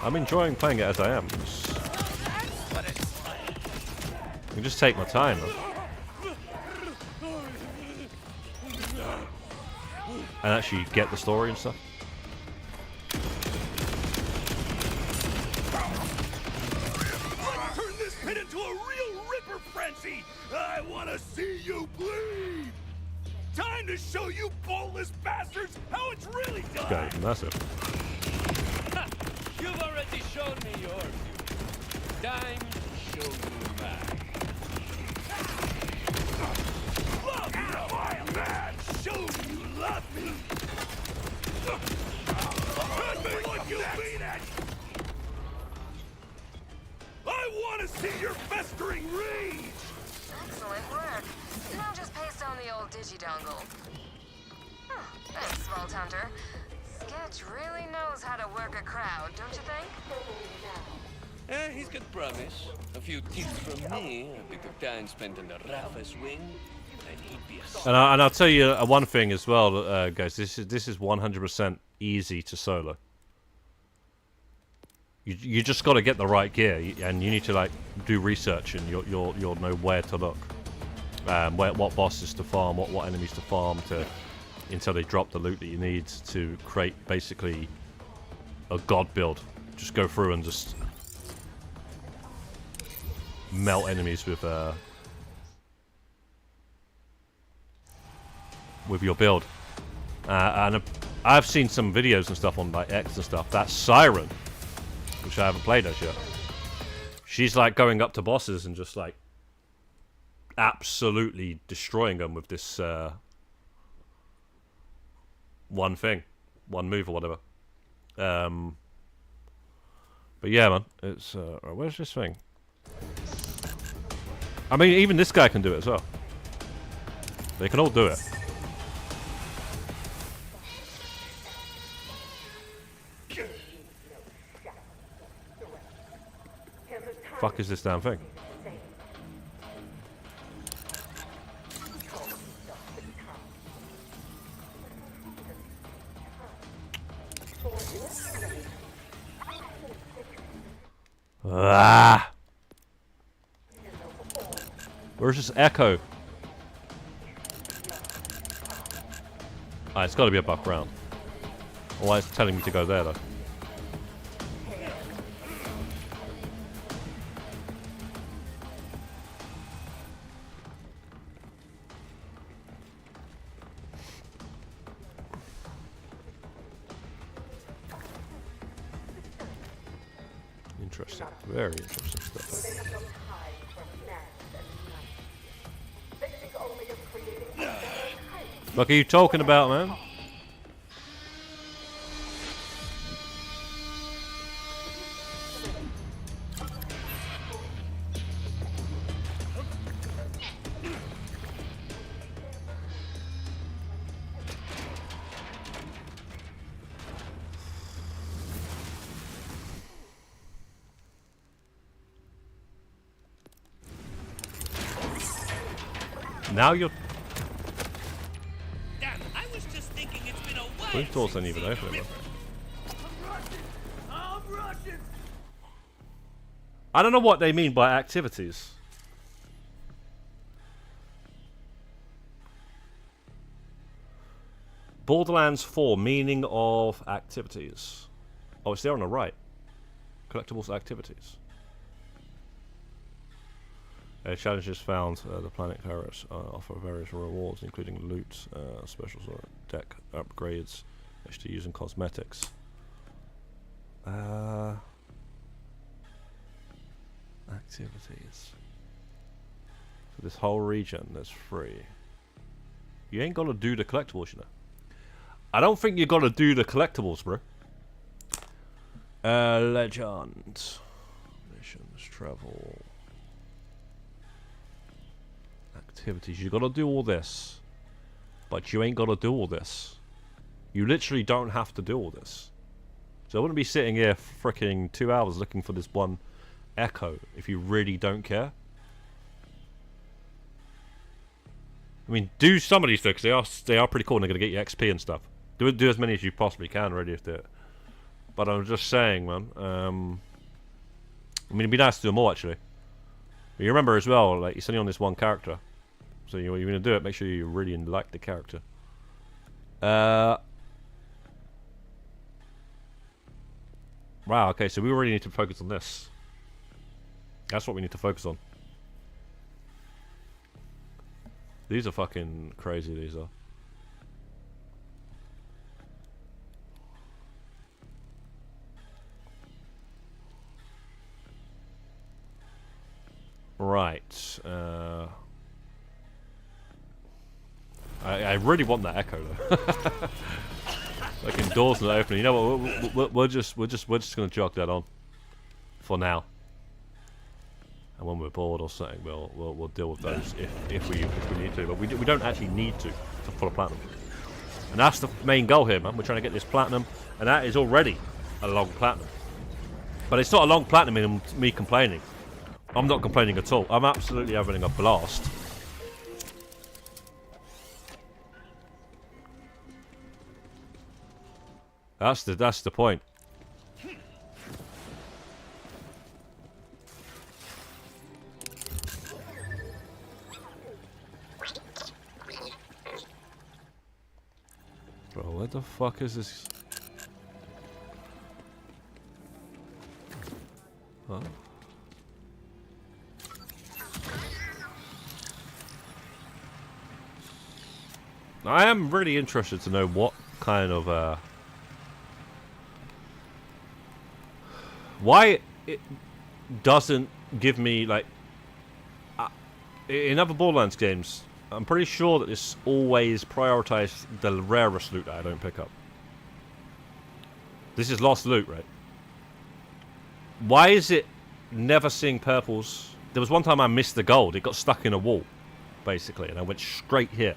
A: I'm enjoying playing it as I am. I can just take my time, man. And actually get the story and stuff.
J: Turn this pit into a real ripper frenzy! I want to see you bleed! Time to show you boneless bastards how it's really done!
A: This guy is massive.
D: You've already shown me yours. Time to show you mine.
I: portable digidongle. Thanks, Vault Hunter. Sketch really knows how to work a crowd, don't you think?
D: He's got promise. A few tips from me, a bit of time spent in the roughest wing, and he'd be a...
A: And I'll tell you one thing as well, guys. This is 100% easy to solo. You just got to get the right gear, and you need to like do research, and you'll know where to look, what bosses to farm, what enemies to farm until they drop the loot that you need to create basically a god build. Just go through and just melt enemies with your build. And I've seen some videos and stuff on like X and stuff. That Siren, which I haven't played as yet, she's like going up to bosses and just like absolutely destroying them with this one move or whatever. But yeah, man, it's where's this thing? I mean, even this guy can do it as well. They can all do it. Fuck is this damn thing? Ah! Where's this echo? Ah, it's got to be above ground. Why is it telling me to go there though? Interesting. Very interesting stuff. What are you talking about, man? Now you're...
J: Damn, I was just thinking it's been a while.
A: These doors ain't even open.
J: I'm rushing.
A: I don't know what they mean by activities. Borderlands 4, meaning of activities. Oh, it's there on the right. Collectibles activities. Challenges found. The planet Paris offer various rewards, including loot, special deck upgrades, actually using cosmetics. Activities. So this whole region that's free. You ain't got to do the collectibles, you know. I don't think you got to do the collectibles, bro. Legend. Missions, travel. Activities. You gotta do all this, but you ain't gotta do all this. You literally don't have to do all this. So I wouldn't be sitting here freaking 2 hours looking for this one echo if you really don't care. I mean, do some of these things. They are pretty cool and they're gonna get you XP and stuff. Do as many as you possibly can, really, if do it. But I'm just saying, man. I mean, it'd be nice to do them all, actually. But you remember as well, like, it's only on this one character. So you're going to do it, make sure you really like the character. Wow, okay, so we really need to focus on this. That's what we need to focus on. These are fucking crazy, these are. Right, I really want that echo though. Like doors not opening. You know what? We're just gonna jog that on for now. And when we're bored or something, we'll deal with those if we need to. But we don't actually need to for a platinum. And that's the main goal here, man. We're trying to get this platinum, and that is already a long platinum. But it's not a long platinum in me complaining. I'm not complaining at all. I'm absolutely having a blast. That's the point. Bro, what the fuck is this? Huh? I am really interested to know what kind of why it doesn't give me like in other Borderlands games. I'm pretty sure that it's always prioritized the rarest loot that I don't pick up. This is lost loot, right? Why is it never seeing purples? There was one time I missed the gold. It got stuck in a wall, basically, and I went straight here.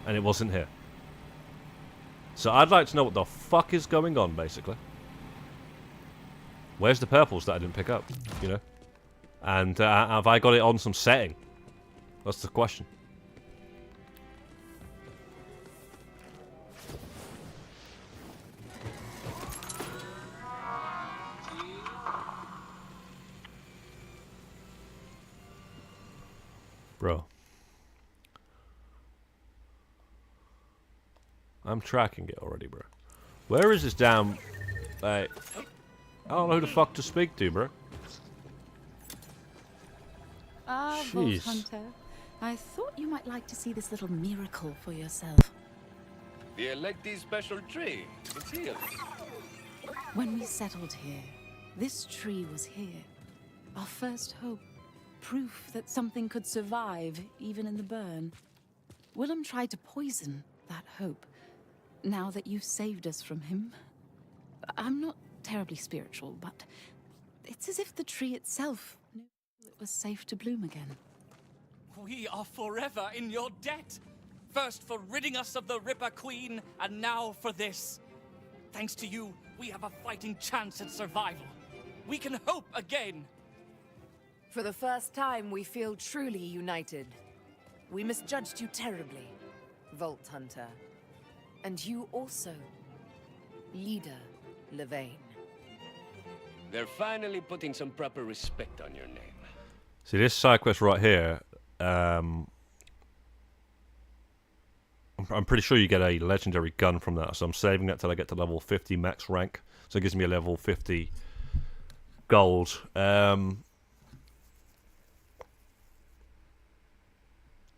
A: And it wasn't here. So I'd like to know what the fuck is going on, basically. Where's the purples that I didn't pick up, you know? And have I got it on some setting? That's the question. Bro. I'm tracking it already, bro. Where is this damn... Like... I don't know who the fuck to speak to, bro.
B: Ah,
A: Jeez.
B: Vault Hunter. I thought you might like to see this little miracle for yourself.
D: The electee special tree. It's here.
B: When we settled here, this tree was here. Our first hope. Proof that something could survive, even in the burn. Willem tried to poison that hope. Now that you've saved us from him, I'm not terribly spiritual, but it's as if the tree itself knew it was safe to bloom again.
L: We are forever in your debt. First for ridding us of the Ripper Queen, and now for this. Thanks to you, we have a fighting chance at survival. We can hope again.
I: For the first time, we feel truly united. We misjudged you terribly, Vault Hunter. And you also, Leader Levain.
D: They're finally putting some proper respect on your name.
A: See, this side quest right here, I'm pretty sure you get a legendary gun from that, so I'm saving that till I get to level 50 max rank. So it gives me a level 50 gold.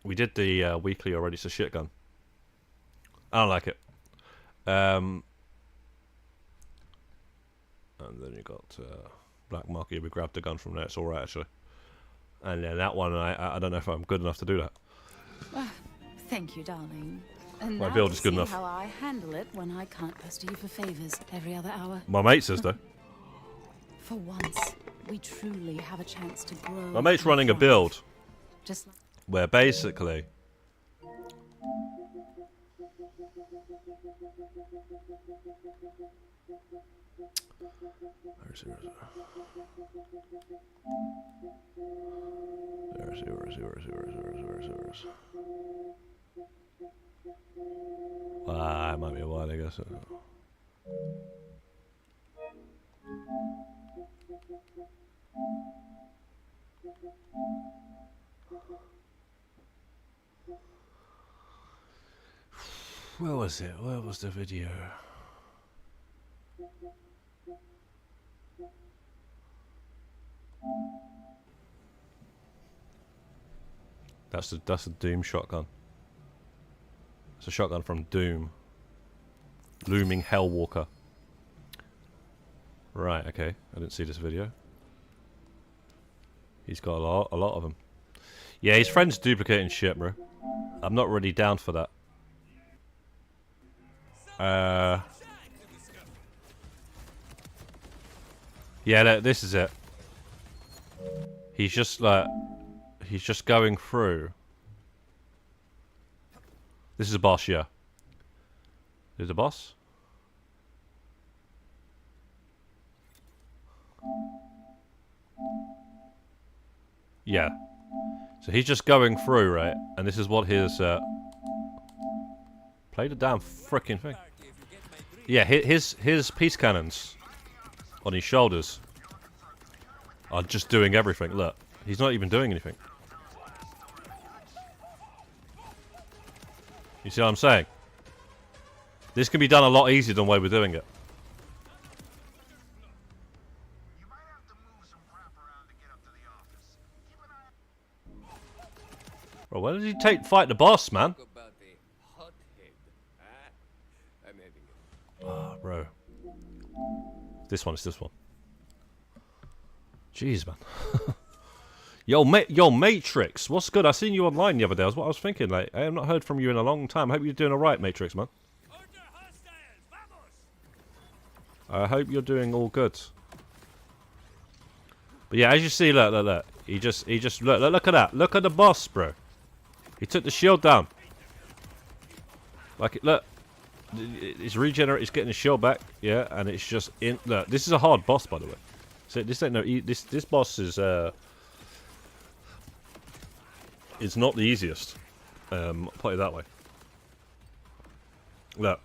A: We did the weekly already, it's a shit gun. I don't like it. And then you got Black Market. We grabbed the gun from there. It's alright, actually. And then that one, I don't know if I'm good enough to do that.
B: Thank you, darling. And
A: My
B: now
A: build
B: to
A: is good
B: see
A: enough.
B: how I handle it when I can't pester you for favors every other hour.
A: My mate says, though.
B: For once, we truly have a chance to grow.
A: My mate's
B: and
A: running a
B: thrive.
A: build
B: Just like
A: where basically... Where is it? It might be a while, I guess. Where was it? Where was the video? That's a Doom shotgun. It's a shotgun from Doom. Looming Hellwalker. Right, okay. I didn't see this video. He's got a lot of them. Yeah, his friend's duplicating shit, bro. I'm not really down for that. Yeah, this is it. He's just like, he's just going through. This is a boss, yeah. Is it a boss? Yeah. So he's just going through, right? And this is what his play the damn frickin' thing. Yeah, his peace cannons on his shoulders are just doing everything. Look, he's not even doing anything. You see what I'm saying? This can be done a lot easier than the way we're doing it. Bro, where did he fight the boss, man? Oh, bro. This one is this one. Jeez, man. Yo, Matrix, what's good? I seen you online the other day. That's what I was thinking. Like, I have not heard from you in a long time. I hope you're doing alright, Matrix, man. I hope you're doing all good. But yeah, as you see, look. He just look at that. Look at the boss, bro. He took the shield down. Like, look. It's regenerate. It's getting the shield back. Yeah, and it's just in. Look, this is a hard boss, by the way. So this ain't no. This boss is it's not the easiest. I'll put it that way. Look.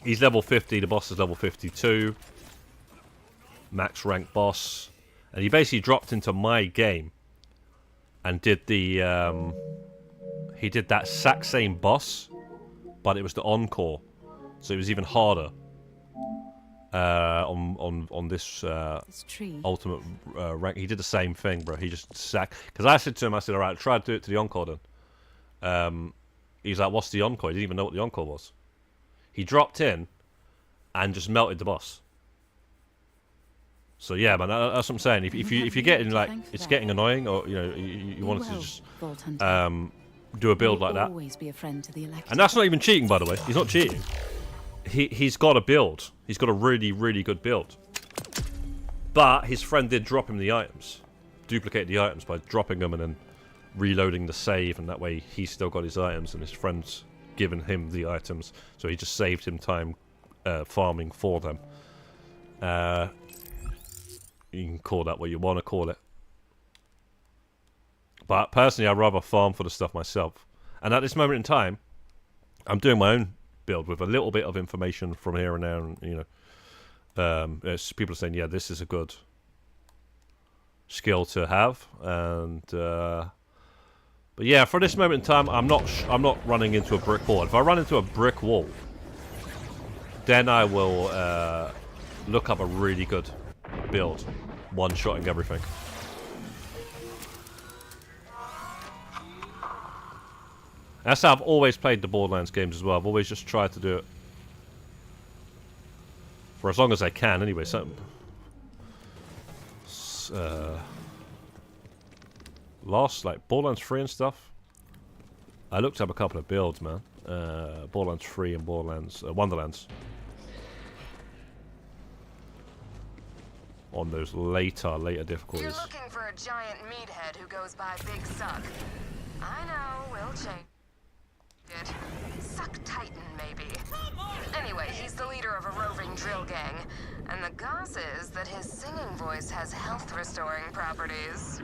A: He's level 50, the boss is level 52. Max rank boss. And he basically dropped into my game and did the he did that exact same boss, but it was the encore. So it was even harder. On this ultimate rank. He did the same thing, bro. He just sacked. Because I said to him, I said, alright, try to do it to the encore then. He's like, what's the encore? He didn't even know what the encore was. He dropped in and just melted the boss. So yeah, man, that's what I'm saying. If you're getting like it's getting annoying, or you know you wanted to just do a build like that, and that's not even cheating, by the way. He's not cheating. He's got a build. He's got a really good build. But his friend did drop him the items, duplicate the items by dropping them and then reloading the save, and that way he's still got his items and his friend's given him the items, so he just saved him time farming for them. You can call that what you want to call it, but personally I'd rather farm for the stuff myself. And at this moment in time I'm doing my own build with a little bit of information from here and there, and you know, people are saying, yeah, this is a good skill to have, and but yeah, for this moment in time, I'm not running into a brick wall. If I run into a brick wall, then I will look up a really good build, one-shotting everything. That's how I've always played the Borderlands games as well. I've always just tried to do it for as long as I can, anyway. Last, like, Borderlands 3 and stuff, I looked up a couple of builds, man. Borderlands 3 and Borderlands... Wonderlands. On those later difficulties.
C: You're looking for a giant meathead who goes by Big Suck. I know, we'll change it. Suck Titan, maybe. Anyway, he's the leader of a roving drill gang, and the goss is that his singing voice has health-restoring properties.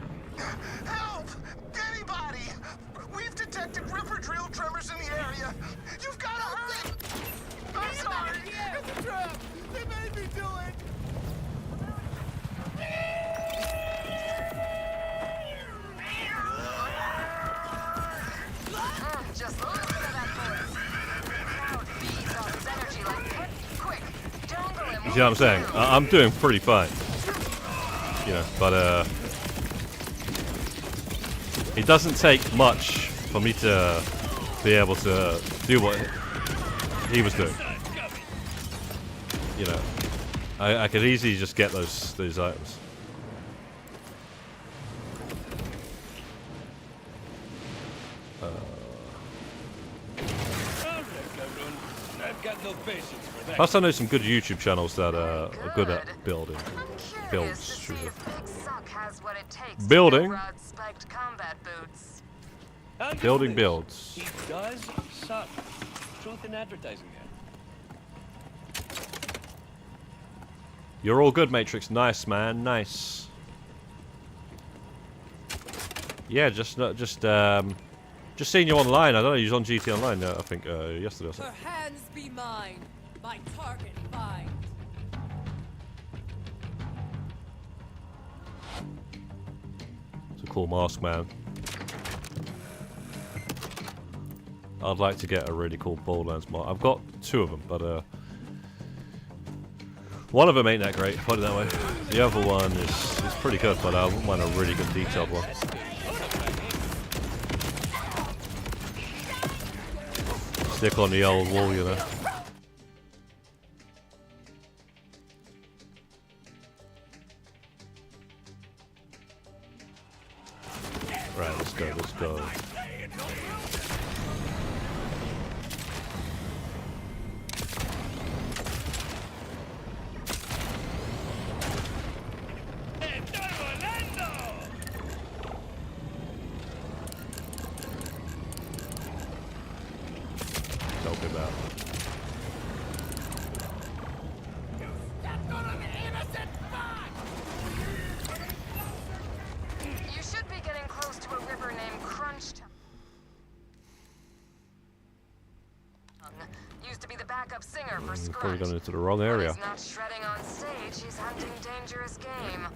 J: Help! Anybody! We've detected Ripper drill tremors in the area. You've got to hurry! I'm sorry! It's a trap! They made me do it!
C: Just listen to that voice. The crowd feeds off his energy like pets. Quick, dangle him.
A: You see what I'm saying? I'm doing pretty fine. You know, but it doesn't take much for me to be able to do what he was doing. You know, I could easily just get those items.
D: got no patience for that.
A: Plus, I know some good YouTube channels that are good at building.
C: I'm
A: Builds,
C: curious to see
A: should
C: if Big Suck has what it takes
A: Building.
C: to rod spiked combat boots.
D: I'll give
A: Building
D: him this.
A: builds.
D: He does suck. Truth in advertising there.
A: You're all good, Matrix. Nice, man. Nice. Yeah, just seeing you online. I don't know. You was on GT Online, I think, yesterday or something.
I: Her hands be mine. My target find.
A: It's a cool mask, man. I'd like to get a really cool Borderlands mask. I've got 2 of them, but one of them ain't that great, put it that way. The other one is pretty good, but I wouldn't mind a really good detailed one. Stick on the old wall, you know. Right, let's go, let's go. Talk about.
C: You should be getting close to a river named Crunchtown. Used to be the backup singer for Scrunch.
A: Probably gone into the wrong area.
C: He's not shredding on stage, he's hunting dangerous game.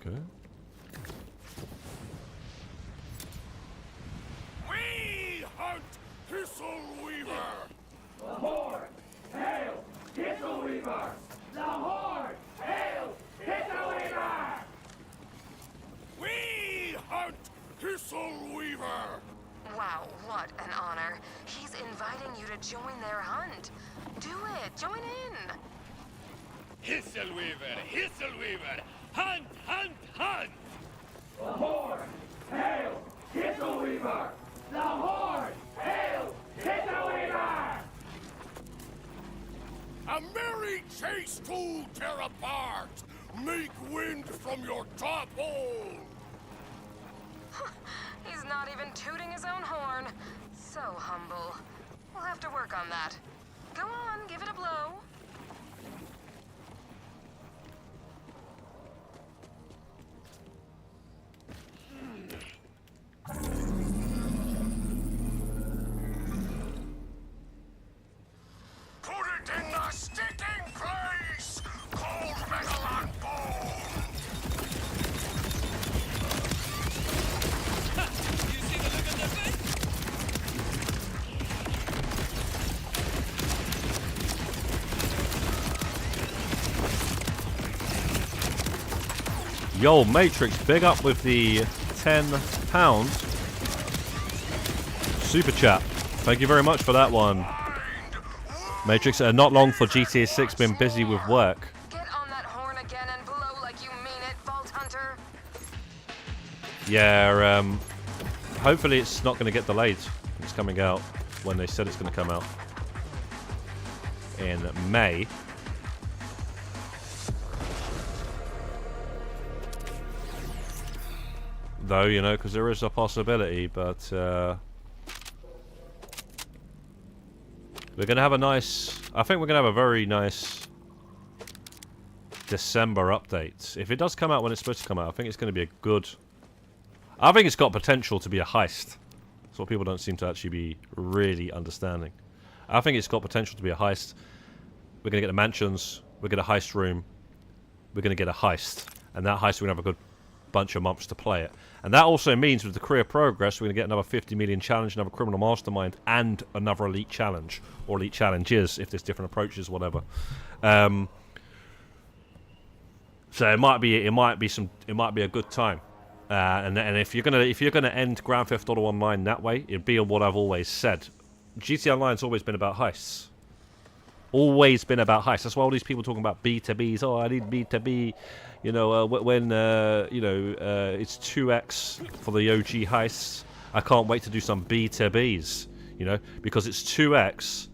A: Okay.
J: We hunt Thistle Weaver!
E: The Horde! Hail! Thistle Weaver! The Horde! Hail! Thistle Weaver!
J: We hunt Thistle Weaver!
C: Wow, what an honor. He's inviting you to join their hunt. Do it, join in.
D: Hisselweaver! Hunt, hunt, hunt!
E: The Horde! Hail! Thistle Weaver! The Horde! Hail! Thistle Weaver!
J: A merry chase to tear apart! Make wind from your top hole!
C: He's not even tooting his own horn. So humble. We'll have to work on that. Go on, give it a blow.
J: Put it in the sticking place! Cold Megalon Bone!
L: You see the look on their face?
A: Yo, Matrix, big up with the £10 super chat. Thank you very much for that one. Matrix, not long for GTA 6, been busy with work.
C: Get on that horn again and blow like you mean it, Vault Hunter.
A: Yeah, hopefully it's not going to get delayed. It's coming out when they said it's going to come out in May. Though, you know, because there is a possibility, but we're going to have a nice... I think we're going to have a very nice December update. If it does come out when it's supposed to come out, I think it's going to be a good... I think it's got potential to be a heist. That's what people don't seem to actually be really understanding. I think it's got potential to be a heist. We're going to get the mansions. We're going to heist room. We're going to get a heist. And that heist, we're going to have a good bunch of months to play it. And that also means with the career progress, we're going to get another 50 million challenge, another criminal mastermind, and another elite challenge. Or elite challenges, if there's different approaches, whatever. So it might be a good time. And if you're gonna end Grand Theft Auto Online that way, it'd be what I've always said. GTA Online's always been about heists. Always been about heists. That's why all these people talking about B2Bs. Oh, I need B2B. You know, when you know it's 2x for the OG heists. I can't wait to do some B2Bs. You know, because it's 2x.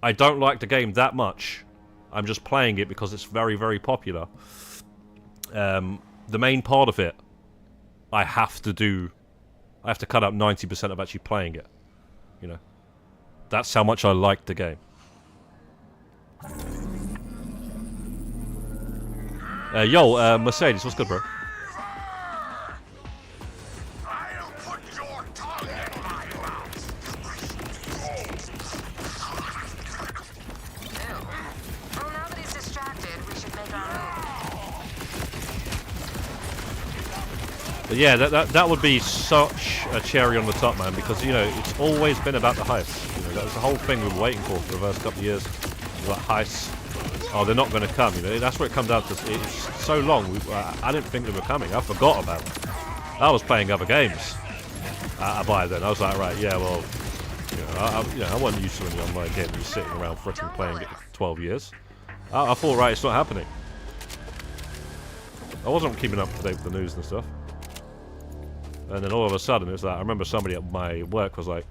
A: I don't like the game that much. I'm just playing it because it's very, very popular. The main part of it, I have to cut out 90% of actually playing it. You know, that's how much I like the game. Yo, Mercedes, what's good, bro? But yeah, that would be such a cherry on the top, man, because, you know, it's always been about the heists. You know, that was the whole thing we were waiting for the first couple of years. Like, heists. Oh, they're not going to come, you know. That's what it comes down to. It's so long. I didn't think they were coming. I forgot about them. I was playing other games by then. I was like, right, yeah, well, you know, I wasn't used to any online game. You're sitting around freaking playing it for 12 years. I thought, right, it's not happening. I wasn't keeping up to date with the news and stuff. And then all of a sudden, it was like, I remember somebody at my work was like,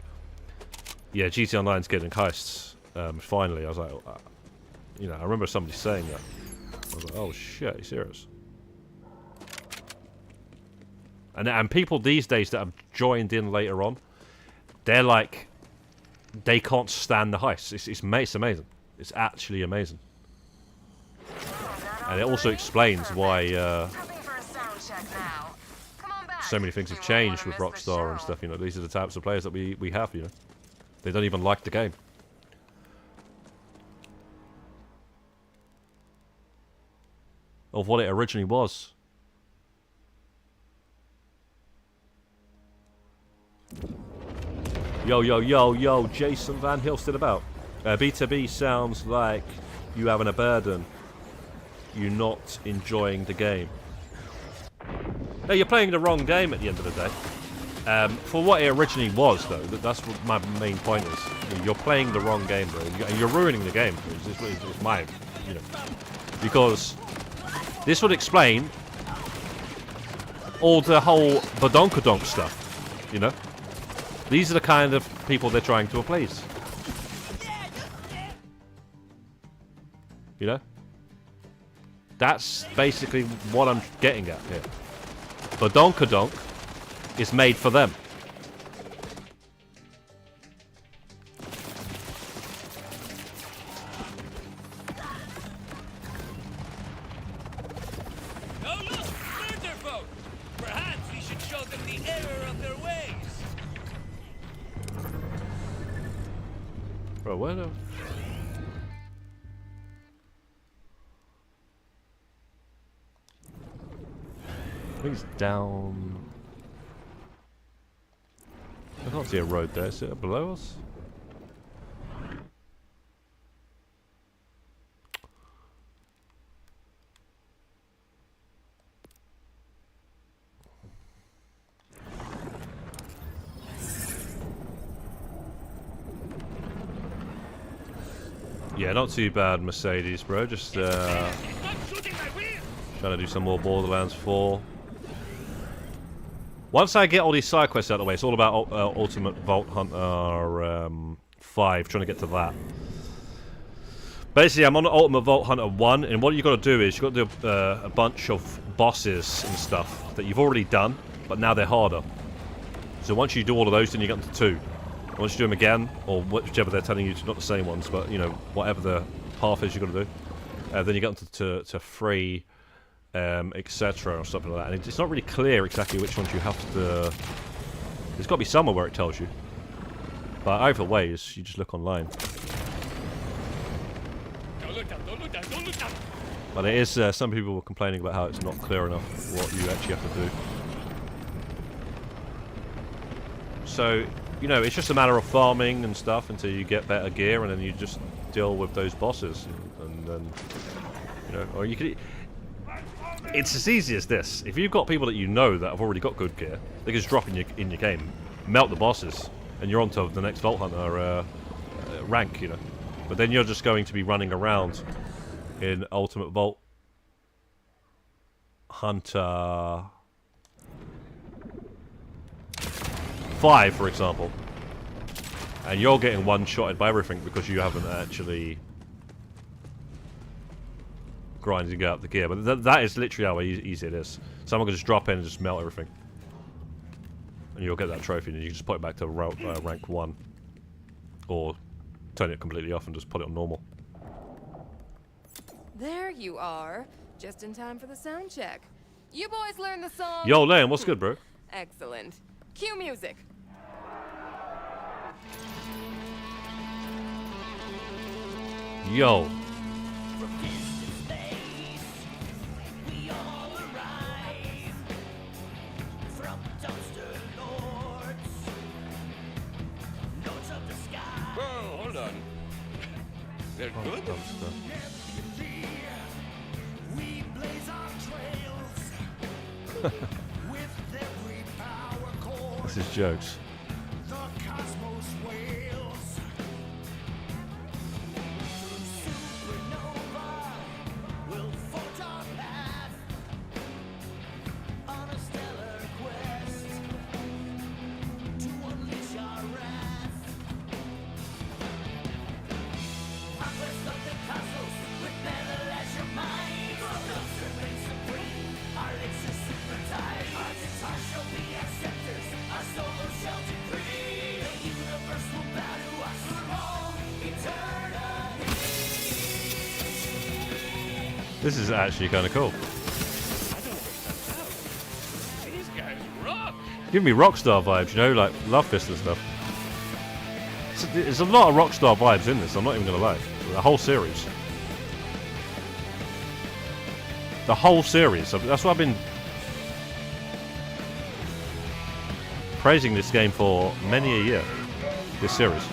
A: yeah, GT Online's getting heists. Finally, I was like, you know, I remember somebody saying that. I was like, oh shit, are you serious? And people these days that have joined in later on, they're like, they can't stand the heists. It's amazing. It's actually amazing. And it also explains why so many things have changed with Rockstar and stuff. You know, these are the types of players that we have. You know, they don't even like the game. Of what it originally was. Yo, Jason Van Hill still about. B2B sounds like you having a burden. You're not enjoying the game. No, you're playing the wrong game at the end of the day. For what it originally was, though, that's what my main point is. You're playing the wrong game, bro. And you're ruining the game. It's my, you know, because this would explain all the whole badonkadonk stuff, you know? These are the kind of people they're trying to appease. You know? That's basically what I'm getting at here. Badonkadonk is made for them.
D: Oh look, murder folk! Perhaps we should show them the error of their ways.
A: Bro, where the... I think it's down... I can't see a road there. Is it below us? Yeah, not too bad, Mercedes, bro. Just trying to do some more Borderlands 4. Once I get all these side quests out of the way, it's all about Ultimate Vault Hunter 5, trying to get to that. Basically, I'm on Ultimate Vault Hunter 1, and what you've got to do is you've got to do a bunch of bosses and stuff that you've already done, but now they're harder. So once you do all of those, then you get into 2. And once you do them again, or whichever they're telling you to, not the same ones, but, you know, whatever the path is you've got to do, then you get into to 3, etc. or something like that. And it's not really clear exactly which ones you have to... There's got to be somewhere where it tells you. But either way, you just look online.
D: Don't look down, don't look down, don't look down!
A: But it is, some people were complaining about how it's not clear enough what you actually have to do. So, you know, it's just a matter of farming and stuff until you get better gear, and then you just deal with those bosses. And then, you know, or you could... It's as easy as this. If you've got people that you know that have already got good gear, they can just drop in your game, melt the bosses, and you're on to the next Vault Hunter rank, you know. But then you're just going to be running around in Ultimate Vault Hunter 5, for example. And you're getting one-shotted by everything because you haven't actually grinding out the gear. But that is literally how easy it is. Someone can just drop in and just melt everything. And you'll get that trophy and you can just put it back to rank 1. Or turn it completely off and just put it on normal.
I: There you are. Just in time for the sound check. You boys learned the song?
A: Yo, Liam, what's good, bro?
I: Excellent. Cue music.
A: Yo.
D: Whoa, hold on. They're good?
A: This is jokes. This is actually kind of cool.
D: These guys rock.
A: Give me Rockstar vibes, you know, like Love Fist and stuff. There's a lot of Rockstar vibes in this, I'm not even going to lie. The whole series. The whole series. That's what I've been praising this game for many a year. This series.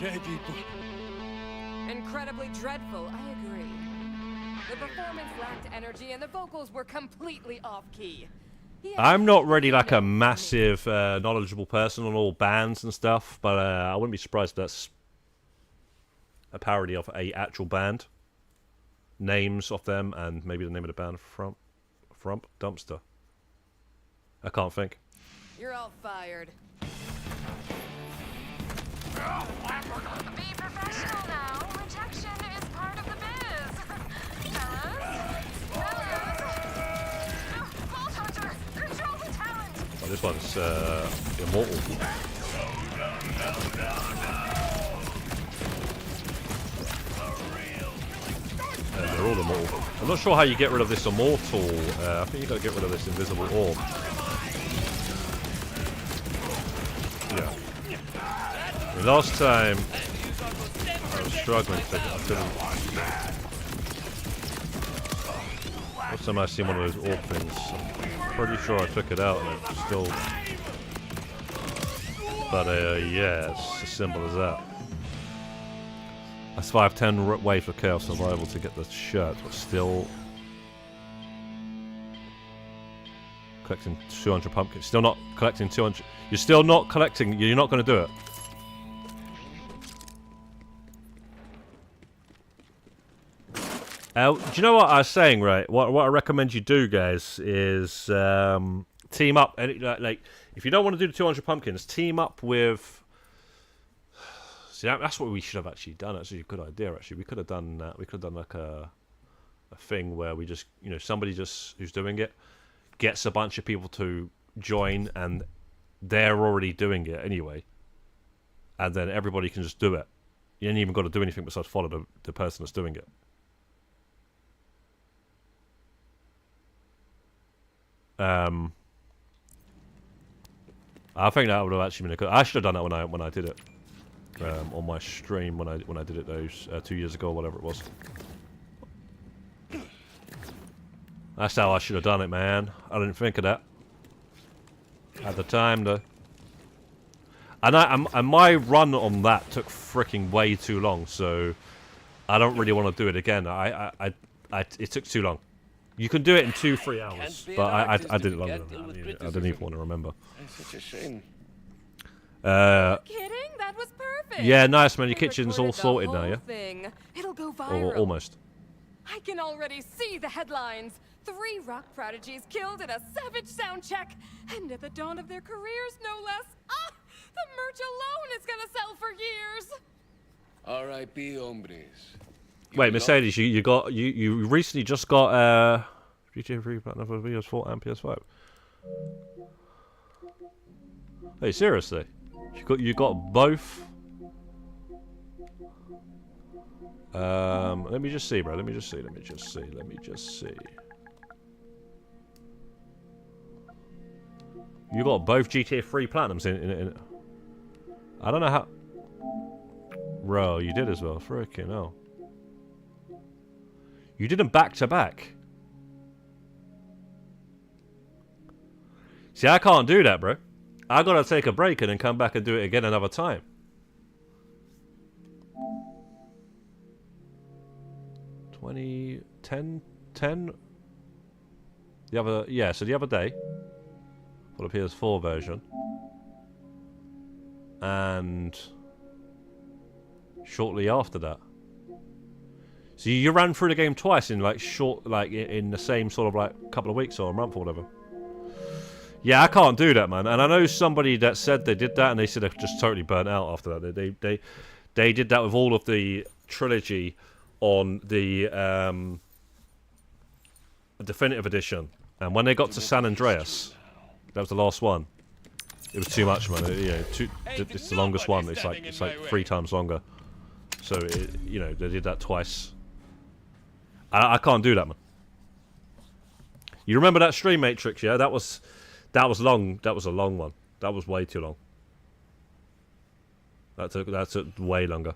D: Incredible.
I: Incredibly dreadful, I agree. The performance lacked energy and the vocals were completely off-key.
A: I'm not really like a massive knowledgeable person on all bands and stuff, but I wouldn't be surprised if that's a parody of a actual band. Names of them and maybe the name of the band. Frump Dumpster. I can't think.
I: You're all fired.
C: Be professional now. Rejection is part of the biz. Fellas? Vault Hunter! Control the talent!
A: Oh, this one's immortal. They're all immortal. I'm not sure how you get rid of this immortal. I think you got to get rid of this invisible orb. Yeah. I mean, last time I was struggling to. Last time I seen one of those orb things, I'm pretty sure I took it out and it still. But yeah, it's as simple as that. I survived 10 waves of Chaos Survival to get the shirt, but still collecting 200 pumpkins. Still not collecting 200. You're still not collecting. You're not going to do it. Do you know what I was saying, right? What I recommend you do, guys, is team up. Like, if you don't want to do the 200 pumpkins, team up with. See, that's what we should have actually done. Actually, a good idea. Actually, we could have done that. We could have done like a thing where we just, you know, somebody just who's doing it gets a bunch of people to join, and they're already doing it anyway, and then everybody can just do it. You ain't even got to do anything besides follow the person that's doing it. I think that would have actually been a good. I should have done that when I did it. On my stream when I did it those 2 years ago or whatever it was. That's how I should have done it, man. I didn't think of that at the time, though. And my run on that took freaking way too long, so I don't really want to do it again. I it took too long. You can do it in 2-3 hours, but I did it longer than that. I didn't even want to remember.
D: Such a shame.
I: Kidding? That was perfect.
A: Yeah, nice man. Your
I: I
A: kitchen's all
I: recorded the
A: sorted now,
I: whole
A: yeah?
I: Thing. It'll go
A: Or
I: viral.
A: almost.
I: I can already see the headlines. 3 rock prodigies killed in a savage sound check, and at the dawn of their careers, no less. Ah, the merch alone is gonna sell for years.
D: R.I.P. hombres.
A: Wait, Mercedes, you recently just got GTA 3 Platinum for PS4 and PS5. Hey, seriously? You got both? Let me just see, bro. Let me just see. You got both GTA 3 Platinums in I don't know how. Bro, you did as well. Freaking hell. You did them back to back. See, I can't do that, bro. I gotta take a break and then come back and do it again another time. $10. The other, yeah. So the other day for the PS4 version, and shortly after that. So you ran through the game twice in like in the same sort of like couple of weeks or a month or whatever. Yeah, I can't do that, man. And I know somebody that said they did that, and they said they're just totally burnt out after that. They did that with all of the trilogy on the definitive edition, and when they got to San Andreas, that was the last one. It was too much, man. It's the longest one. It's like 3 times longer. So they did that twice. I can't do that, man. You remember that Stream Matrix? Yeah, that was long. That was a long one. That was way too long. That took way longer.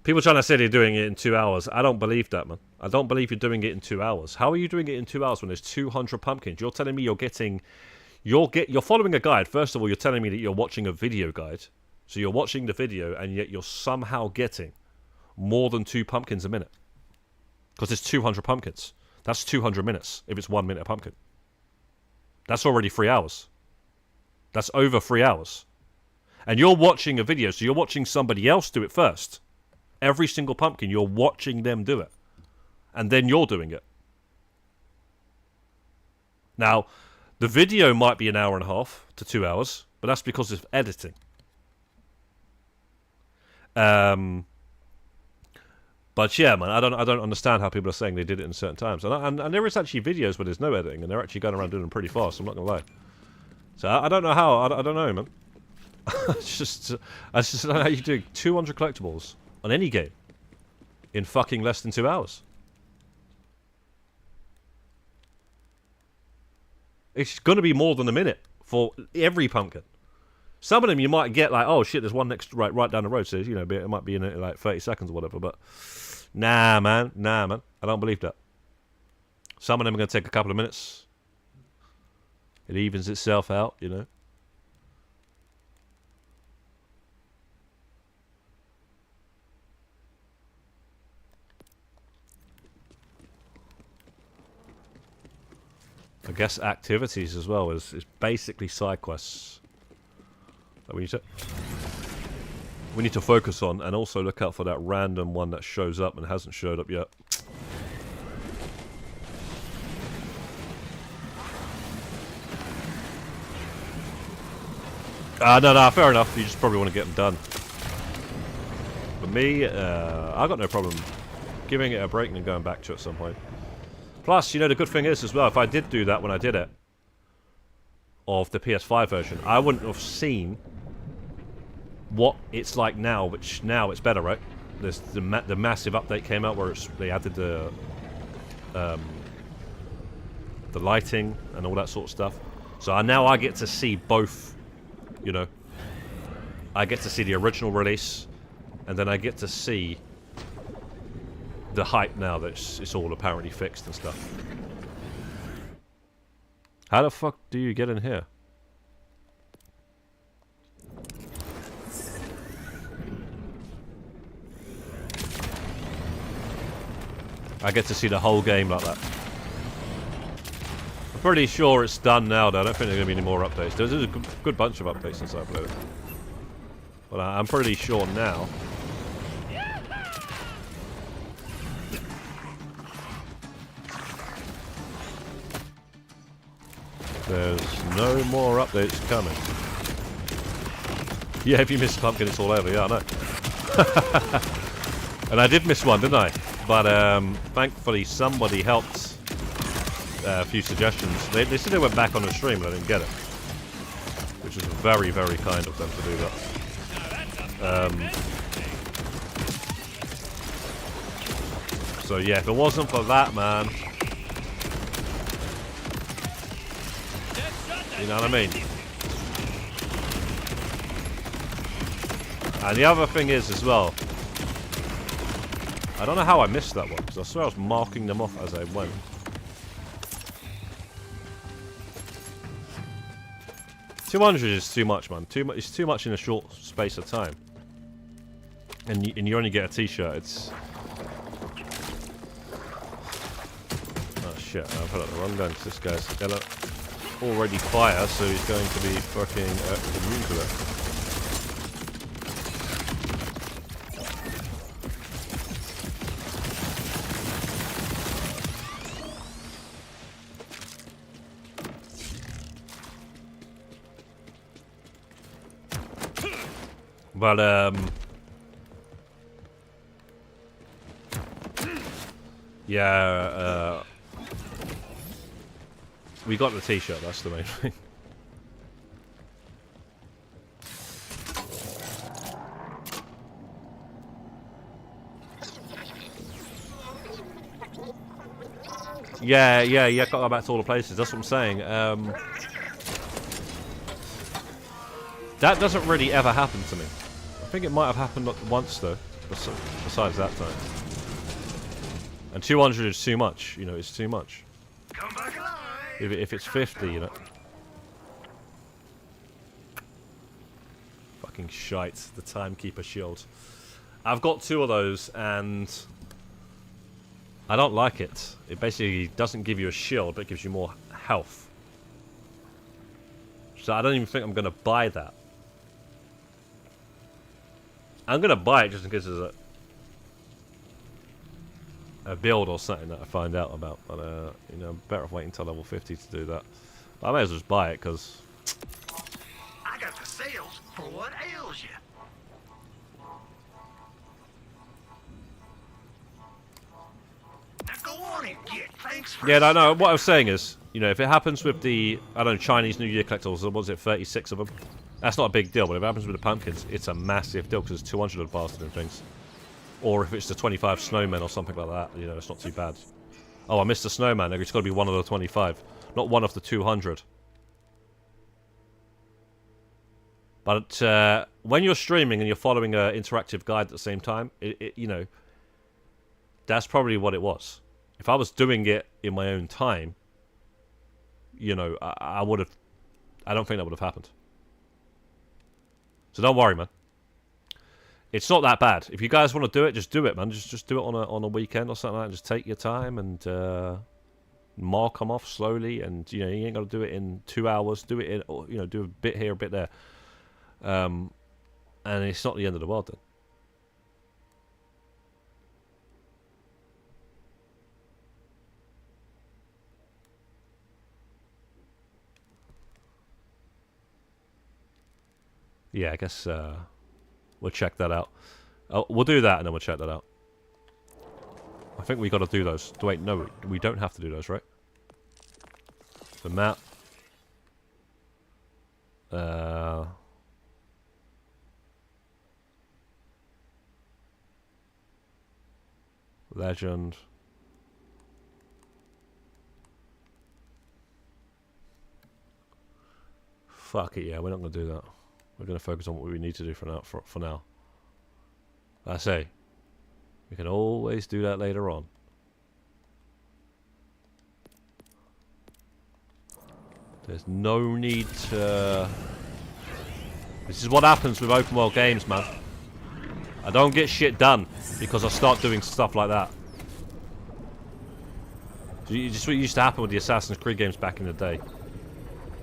A: People trying to say they're doing it in 2 hours. I don't believe that, man. I don't believe you're doing it in 2 hours. How are you doing it in 2 hours when there's 200 pumpkins? You're telling me you're following a guide. First of all, you're telling me that you're watching a video guide. So you're watching the video, and yet you're somehow getting more than 2 pumpkins a minute. Because there's 200 pumpkins. That's 200 minutes if it's 1 minute a pumpkin. That's already 3 hours. That's over 3 hours. And you're watching a video, so you're watching somebody else do it first. Every single pumpkin, you're watching them do it. And then you're doing it. Now, the video might be 1.5 hours to 2 hours, but that's because of editing. But yeah, man, I don't understand how people are saying they did it in certain times. And there is actually videos where there's no editing, and they're actually going around doing them pretty fast. I'm not gonna lie. So I don't know how. I don't know, man. I just don't know how you do 200 collectibles on any game in fucking less than 2 hours. It's gonna be more than a minute for every pumpkin. Some of them you might get like, oh shit, there's one next right down the road, so it might be in like 30 seconds or whatever. But nah, man, I don't believe that. Some of them are gonna take a couple of minutes. It evens itself out, I guess activities as well is basically side quests that we need to focus on, and also look out for that random one that shows up and hasn't showed up yet. No, fair enough. You just probably want to get them done. For me, I got no problem giving it a break and then going back to it at some point. Plus, the good thing is as well, if I did do that when I did it, of the PS5 version, I wouldn't have seen what it's like now, which now it's better, right? There's the massive update came out where they added the lighting and all that sort of stuff. So now I get to see both, I get to see the original release, and then I get to see the hype now that it's all apparently fixed and stuff. How the fuck do you get in here? I get to see the whole game like that. I'm pretty sure it's done now, though. I don't think there's going to be any more updates. There's a good bunch of updates since I uploaded. But I'm pretty sure now. There's no more updates coming. Yeah, if you miss Pumpkin, it's all over. Yeah, I know. And I did miss one, didn't I? But thankfully, somebody helped. A few suggestions. They said they went back on the stream, but I didn't get it, which was very, very kind of them to do that. So yeah, if it wasn't for that, man, you know what I mean? And the other thing is as well, I don't know how I missed that one, because I swear I was marking them off as I went. $200 is too much, man. It's too much in a short space of time. And you only get a t-shirt. It's... Oh shit, I put out the wrong gun because this guy's already fire, so he's going to be fucking immune to that. But, yeah, we got the t-shirt, that's the main thing. Yeah, got to go back to all the places, that's what I'm saying. That doesn't really ever happen to me. I think it might have happened once though, besides that time. And 200 is too much, you know, it's too much.
E: Come back alive.
A: If it's 50, you know. Fucking shite, the Timekeeper shield. I've got 2 of those and I don't like it. It basically doesn't give you a shield, but it gives you more health. So I don't even think I'm going to buy that. I'm going to buy it just in case there's a build or something that I find out about. But, you know, I'm better off waiting until level 50 to do that. But I may as well just buy it, because...
E: I got the sales for what ails you. Now go on and get. Thanks for...
A: Yeah, no, what I was saying is, you know, if it happens with the, I don't know, Chinese New Year collectibles, what was it, 36 of them? That's not a big deal, but if it happens with the pumpkins, it's a massive deal, because there's 200 of the bastard and things. Or if it's the 25 snowmen or something like that, you know, it's not too bad. Oh, I missed the snowman. It's got to be one of the 25, not one of the 200. But when you're streaming and you're following an interactive guide at the same time, you know, that's probably what it was. If I was doing it in my own time, you know, I would have... I don't think that would have happened. So don't worry, man. It's not that bad. If you guys want to do it, just do it, man. Just do it on a weekend or something like that. Just take your time and mark them off slowly. And, you know, you ain't got to do it in 2 hours. Do it in, or, you know, do a bit here, a bit there. And it's not the end of the world then. Yeah, I guess we'll check that out. We'll do that and then we'll check that out. I think we got to do those. Wait, no, we don't have to do those, right? The map. Legend. Fuck it, yeah, we're not going to do that. We're going to focus on what we need to do for now. I say, we can always do that later on. There's no need to... This is what happens with open world games, man. I don't get shit done because I start doing stuff like that. Just what used to happen with the Assassin's Creed games back in the day.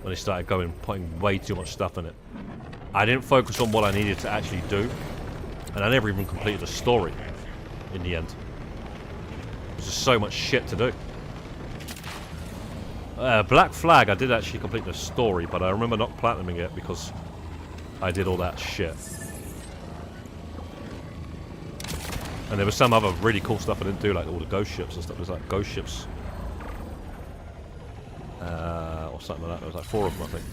A: When they started putting way too much stuff in it. I didn't focus on what I needed to actually do. And I never even completed the story in the end. There's just so much shit to do. Black Flag, I did actually complete the story, but I remember not platinuming it because I did all that shit. And there was some other really cool stuff I didn't do, like all the ghost ships and stuff. There's like ghost ships. Or something like that. There was like 4 of them, I think.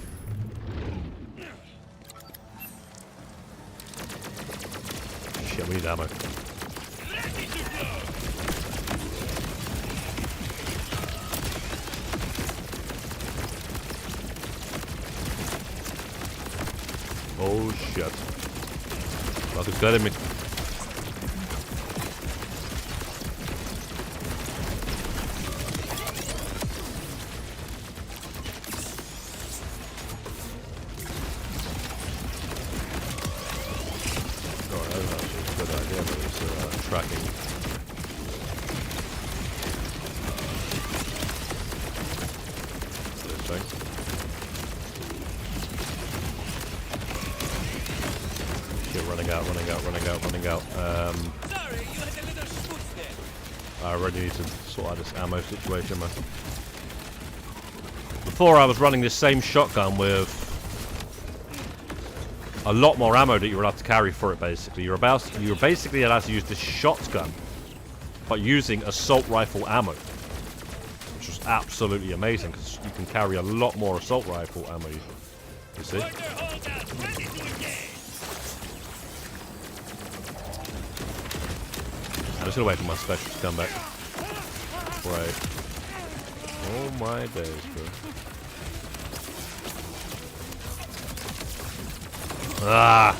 A: Shit, we need ammo. Oh shit. Fuck is getting me. Tracking. Okay, running out.
L: Sorry, you had a little spoof there.
A: I really need to sort out this ammo situation, man. Before I was running this same shotgun with a lot more ammo that you were allowed to carry for it, basically. You were basically allowed to use this shotgun, but using assault rifle ammo. Which was absolutely amazing, because you can carry a lot more assault rifle ammo, you see? I'm just gonna wait for my special to come back. Right. Oh my days, bro. Ah!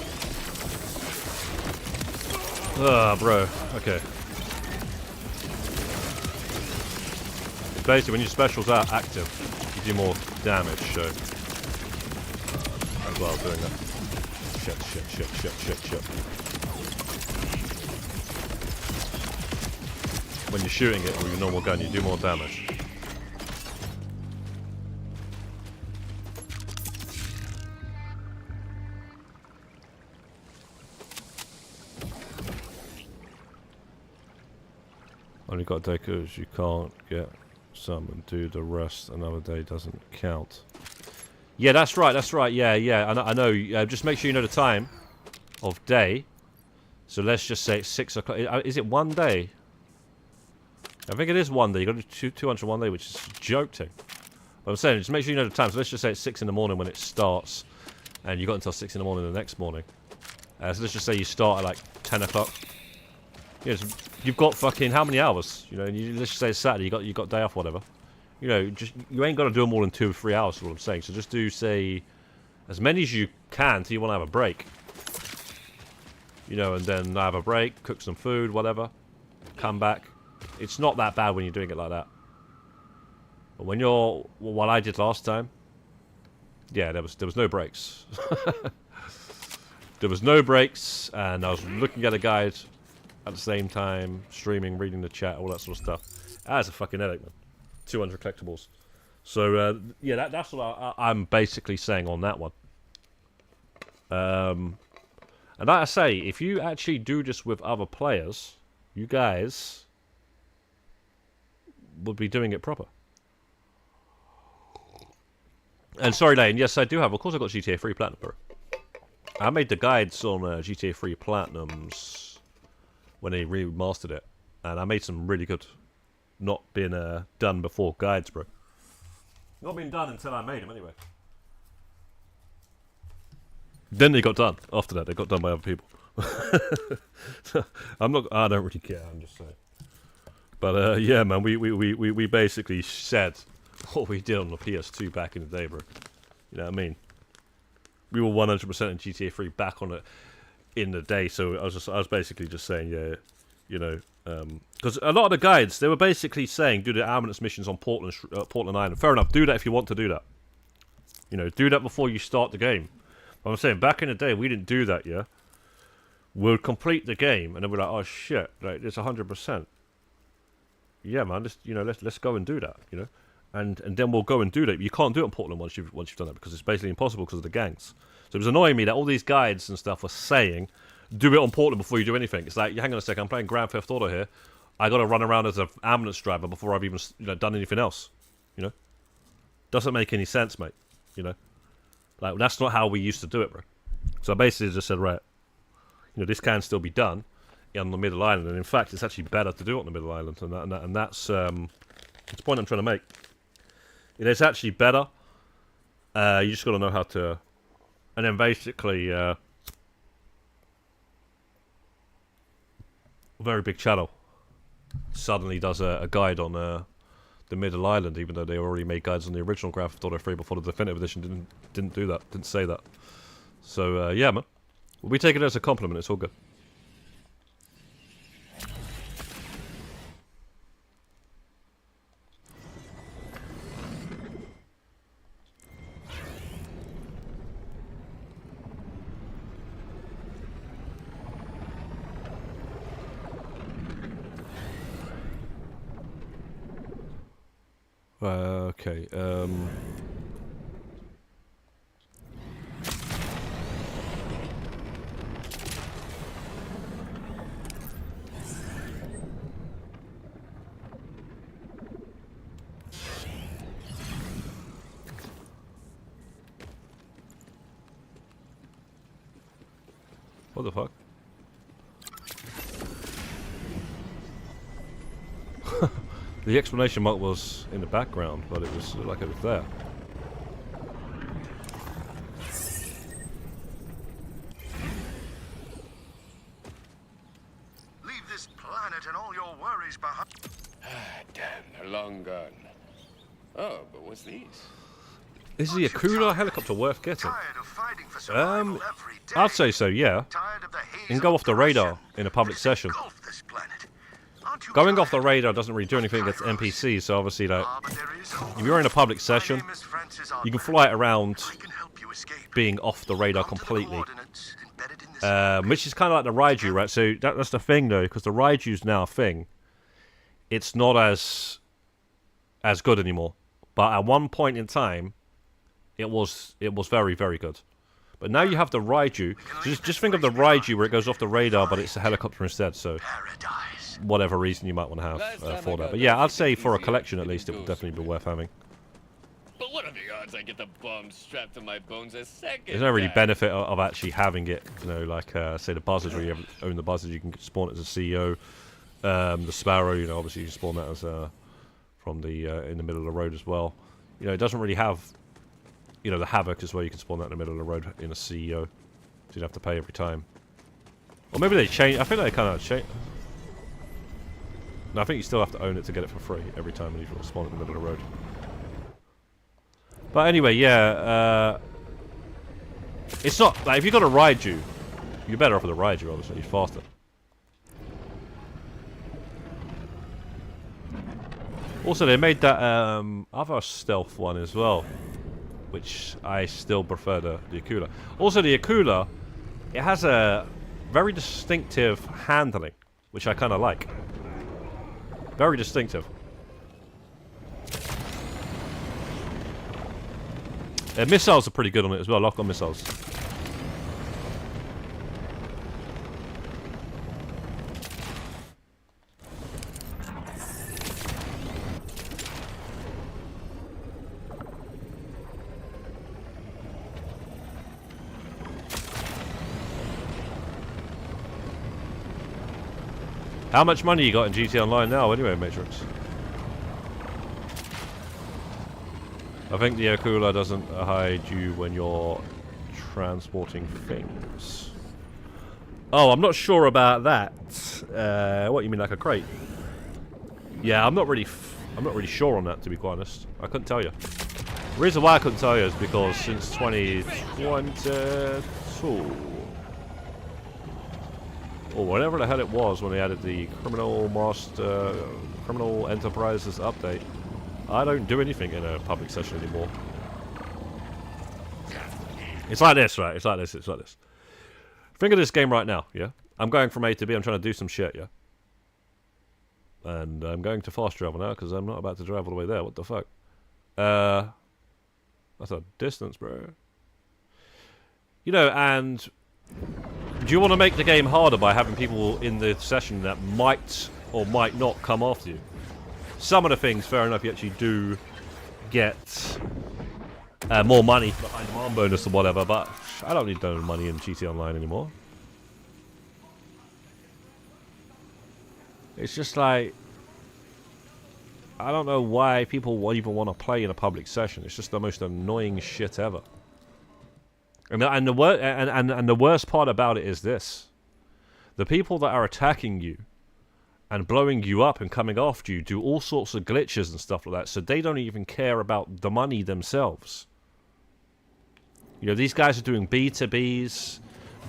A: Ah, bro. Okay. Basically, when your specials are active, you do more damage, so... As well, doing that. Shit. When you're shooting it with your normal gun, you do more damage. Only got a day because you can't get some and do the rest. Another day doesn't count. Yeah, that's right. Yeah. I know. Just make sure you know the time of day. So let's just say it's 6 o'clock. Is it one day? I think it is one day. You got to do 200 one day, which is a joke to. But I'm saying, just make sure you know the time. So let's just say it's 6 in the morning when it starts, and you got until 6 in the morning the next morning. So let's just say you start at like 10 o'clock. Yes, you've got fucking how many hours? You know, and let's just say it's Saturday. You got day off, whatever. You know, you ain't got to do them all in 2 or 3 hours. Is what I'm saying. So just do say as many as you can till you want to have a break. You know, and then have a break, cook some food, whatever. Come back. It's not that bad when you're doing it like that. But when you're what I did last time, yeah, there was no breaks. There was no breaks, and I was looking at a guide at the same time, streaming, reading the chat, all that sort of stuff. That's a fucking headache, man. 200 collectibles. So yeah, that's what I'm basically saying on that one. And like I say, if you actually do this with other players, you guys would be doing it proper. And sorry, Lane, yes, I do have. Of course, I got GTA 3 Platinum, bro. I made the guides on GTA 3 Platinums when they remastered it, and I made some really good, not been done before guides, bro. Not been done until I made them, anyway. Then they got done. After that, they got done by other people. I don't really care. I'm just saying. But yeah, man, we basically said what we did on the PS2 back in the day, bro. You know what I mean? We were 100% in GTA 3 back on it in the day. So I was basically just saying, yeah, you know, because a lot of the guides, they were basically saying do the armaments missions on Portland Island. Fair enough. Do that if you want to do that. You know, do that before you start the game. But I'm saying back in the day, we didn't do that. Yeah, we'll complete the game and then we're like, oh shit, like it's 100%. yeah, man, let's go and do that, and then we'll go and do that. You can't do it in Portland once you've done that because it's basically impossible because of the gangs. So it was annoying me that all these guides and stuff were saying, do it on Portland before you do anything. It's like, hang on a second, I'm playing Grand Theft Auto here. I got to run around as an ambulance driver before I've even done anything else. Doesn't make any sense, mate. Like, that's not how we used to do it, bro. So I basically just said, right, this can still be done on the Middle Island, and in fact, it's actually better to do it on the Middle Island, and that's the point I'm trying to make. It is actually better. You just got to know how to, and then basically, a very big channel suddenly does a guide on the Middle Island, even though they already made guides on the original Grand Theft Auto 3 before the definitive edition didn't do that, didn't say that. So yeah, man, we'll be taking it as a compliment. It's all good. Okay, what the fuck? The explanation mark was in the background, but it was like it was there.
E: Leave this planet and all your worries behind.
D: Damn, they're long gone. Oh, but what's these?
A: Is the Akula helicopter worth getting?
E: Tired of fighting for survival every day.
A: I'd say so, yeah.
E: Tired of the haze
A: And go off the radar in a public session. Going off the radar doesn't really do anything against NPCs, so obviously, like, if you're in a public session, you can fly it around being off the radar completely. Which is kind of like the Raiju, right? So that's the thing, though, because the Raiju's now a thing. It's not as good anymore. But at one point in time, it was very, very good. But now you have the Raiju. So just think of the Raiju where it goes off the radar, but it's a helicopter instead, so whatever reason you might want to have for that. But yeah, I'd say for a collection at least, it would definitely be worth having.
D: But what are the odds I get the bomb strapped to my bones a second?
A: There's no really benefit of actually having it, like, say the buzzards, where you own the buzzards, you can spawn it as a CEO. The Sparrow, obviously you can spawn that as from the in the middle of the road as well. It doesn't really have, the Havoc as well, you can spawn that in the middle of the road in a CEO. So you'd have to pay every time. Or maybe they change, I think they kind of change. No, I think you still have to own it to get it for free every time when you spawn it in the middle of the road. But anyway, yeah, it's not, like, if you've got a Raiju, you're better off with a Raiju, obviously, it's faster. Also, they made that other stealth one as well, which I still prefer the Akula. Also, the Akula, it has a very distinctive handling, which I kind of like. Very distinctive. Missiles are pretty good on it as well, lock-on missiles. How much money you got in GTA Online now, anyway, Matrix? I think the Akula doesn't hide you when you're transporting things. Oh, I'm not sure about that. What, you mean like a crate? Yeah, I'm not really sure on that, to be quite honest. I couldn't tell you. The reason why I couldn't tell you is because since 2022. Or whatever the hell it was when they added the Criminal Enterprises update, I don't do anything in a public session anymore. It's like this, right? It's like this. Think of this game right now, yeah? I'm going from A to B, I'm trying to do some shit, yeah? And I'm going to fast travel now because I'm not about to drive all the way there. What the fuck? That's a distance, bro. You know, and do you want to make the game harder by having people in the session that might or might not come after you? Some of the things, fair enough, you actually do get more money behind the arm bonus or whatever, but I don't need no money in GT Online anymore. It's just like, I don't know why people even want to play in a public session. It's just the most annoying shit ever. And the worst part about it is this: the people that are attacking you and blowing you up and coming after you do all sorts of glitches and stuff like that, so they don't even care about the money themselves. You know, these guys are doing B2Bs,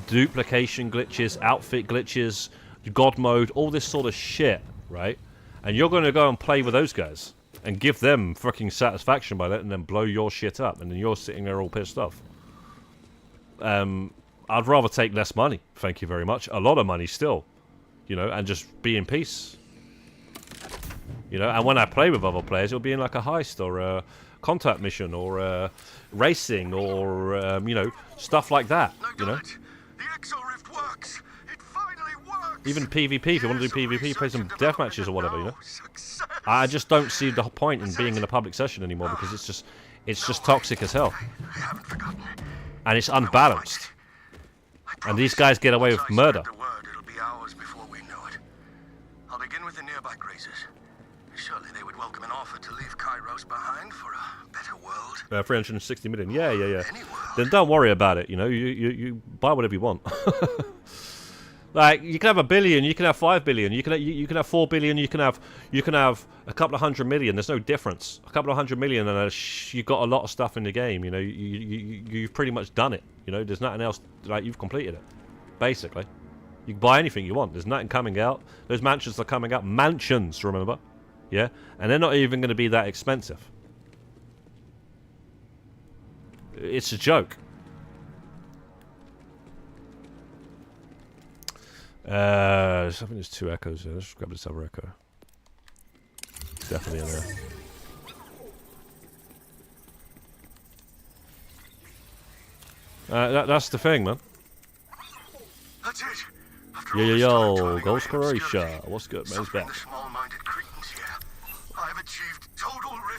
A: duplication glitches, outfit glitches, God mode, all this sort of shit, right? And you're going to go and play with those guys and give them fucking satisfaction by that, and then blow your shit up, and then you're sitting there all pissed off. I'd rather take less money, thank you very much. A lot of money still, you know, and just be in peace. You know, and when I play with other players, it'll be in like a heist or a contact mission or racing or, you know, stuff like that, you know.
J: The Exo Rift works. It finally works.
A: Even PvP, if you want to do PvP, play some death matches or whatever, you know. I just don't see the point in being in a public session anymore because it's just toxic as hell. And it's unbalanced. And these guys get away with murder.
J: It'll be hours before we know it. I'll begin with the nearby grazers. Surely they would welcome an offer to leave Kairos behind for a better world.
A: 360 million. Yeah. Then don't worry about it. You know, you buy whatever you want. Like, you can have 1 billion, you can have 5 billion, you can have 4 billion, you can have a couple of 100 million. There's no difference. A couple of 100 million, and you've got a lot of stuff in the game. You know, you've pretty much done it. You know, there's nothing else. Like, you've completed it, basically. You can buy anything you want. There's nothing coming out. Those mansions are coming out. Mansions, remember? Yeah, and they're not even going to be that expensive. It's a joke. I think there's 2 echoes there. Let's grab this other echo. Definitely in there. That's the thing, man.
J: That's it.
A: Yo, Ghost Croatia. What's good, man? It's back.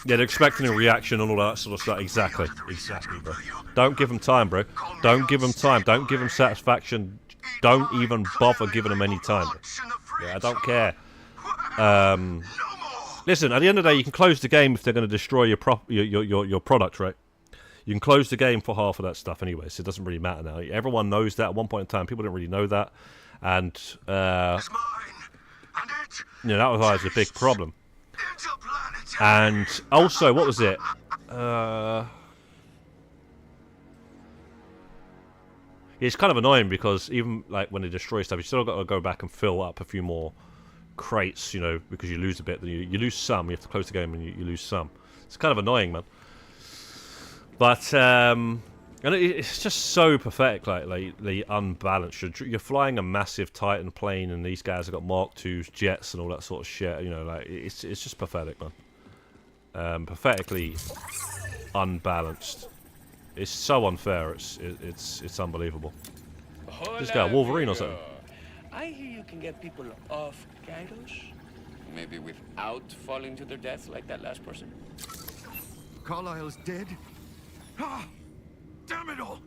A: Yeah, they're expecting a reaction and all that sort of stuff. Exactly, bro. Don't give them time, bro. Don't give them time. Don't give them satisfaction. Don't even bother giving them any time. Yeah, I don't care. Listen, at the end of the day, you can close the game if they're going to destroy your product, right? You can close the game for half of that stuff anyway, so it doesn't really matter now. Everyone knows that at one point in time. People didn't really know that. And, that was always a big problem. And also, what was it? It's kind of annoying because even like when they destroy stuff, you still got to go back and fill up a few more crates, you know, because you lose a bit. Then you lose some. You have to close the game and you lose some. It's kind of annoying, man. But and it's just so pathetic, like the unbalanced. You're flying a massive Titan plane, and these guys have got Mark II's jets and all that sort of shit. You know, like it's just pathetic, man. Pathetically unbalanced. It's so unfair. It's unbelievable. This guy, Wolverine or something.
D: I hear you can get people off Kairos, maybe without falling to their death like that last person.
J: Carlisle's dead? Ah! Damn it all!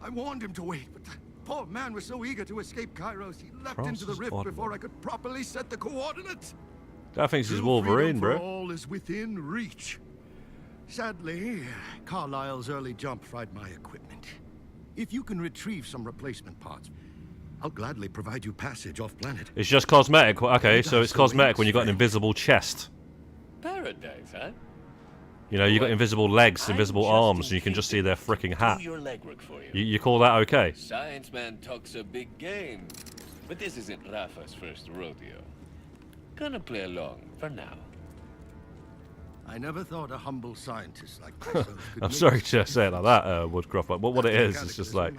J: I warned him to wait, but the poor man was so eager to escape Kairos, he leapt into the rift before I could properly set the coordinates.
A: I think this is Wolverine, bro.
J: All is within reach. Sadly, Carlisle's early jump fried my equipment. If you can retrieve some replacement parts, I'll gladly provide you passage off-planet.
A: It's just cosmetic. Okay, so it's cosmetic when you got an invisible chest.
D: Paradise, huh?
A: You know, you got invisible legs, invisible arms, and you can just see their freaking hat.
D: Your legwork for you.
A: You call that okay?
D: Science man talks a big game, but this isn't Rafa's first rodeo. Gonna play along for now.
J: I never thought a humble scientist like myself could
A: I'm sorry to say it like that, Woodcroft, but what it is, it's just like,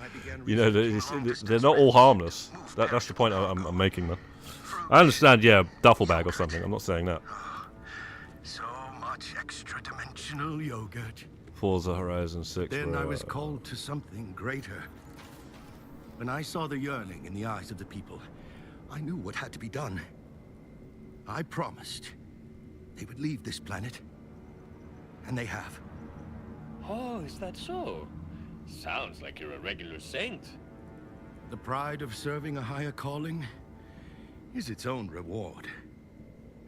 A: you know, they're not all harmless. That's the point I'm making, man.
J: For
A: I understand, yeah, duffel bag or something. I'm not saying that.
J: So much extra-dimensional yogurt.
A: Forza Horizon 6.
J: Then I was called to something greater. When I saw the yearning in the eyes of the people, I knew what had to be done. I promised they would leave this planet. And they have.
D: Oh, is that so? Sounds like you're a regular saint.
J: The pride of serving a higher calling is its own reward.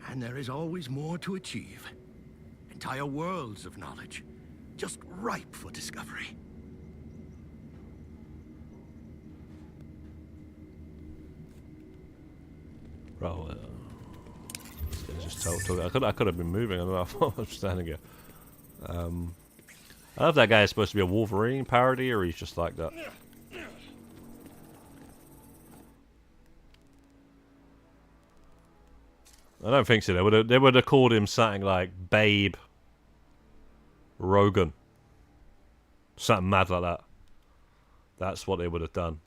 J: And there is always more to achieve. Entire worlds of knowledge, just ripe for discovery.
A: Bro, just talk. I could have been moving. I don't know. I thought I was standing here. I don't know if that guy is supposed to be a Wolverine parody or he's just like that. I don't think so. They would have called him something like Babe Rogan. Something mad like that. That's what they would have done.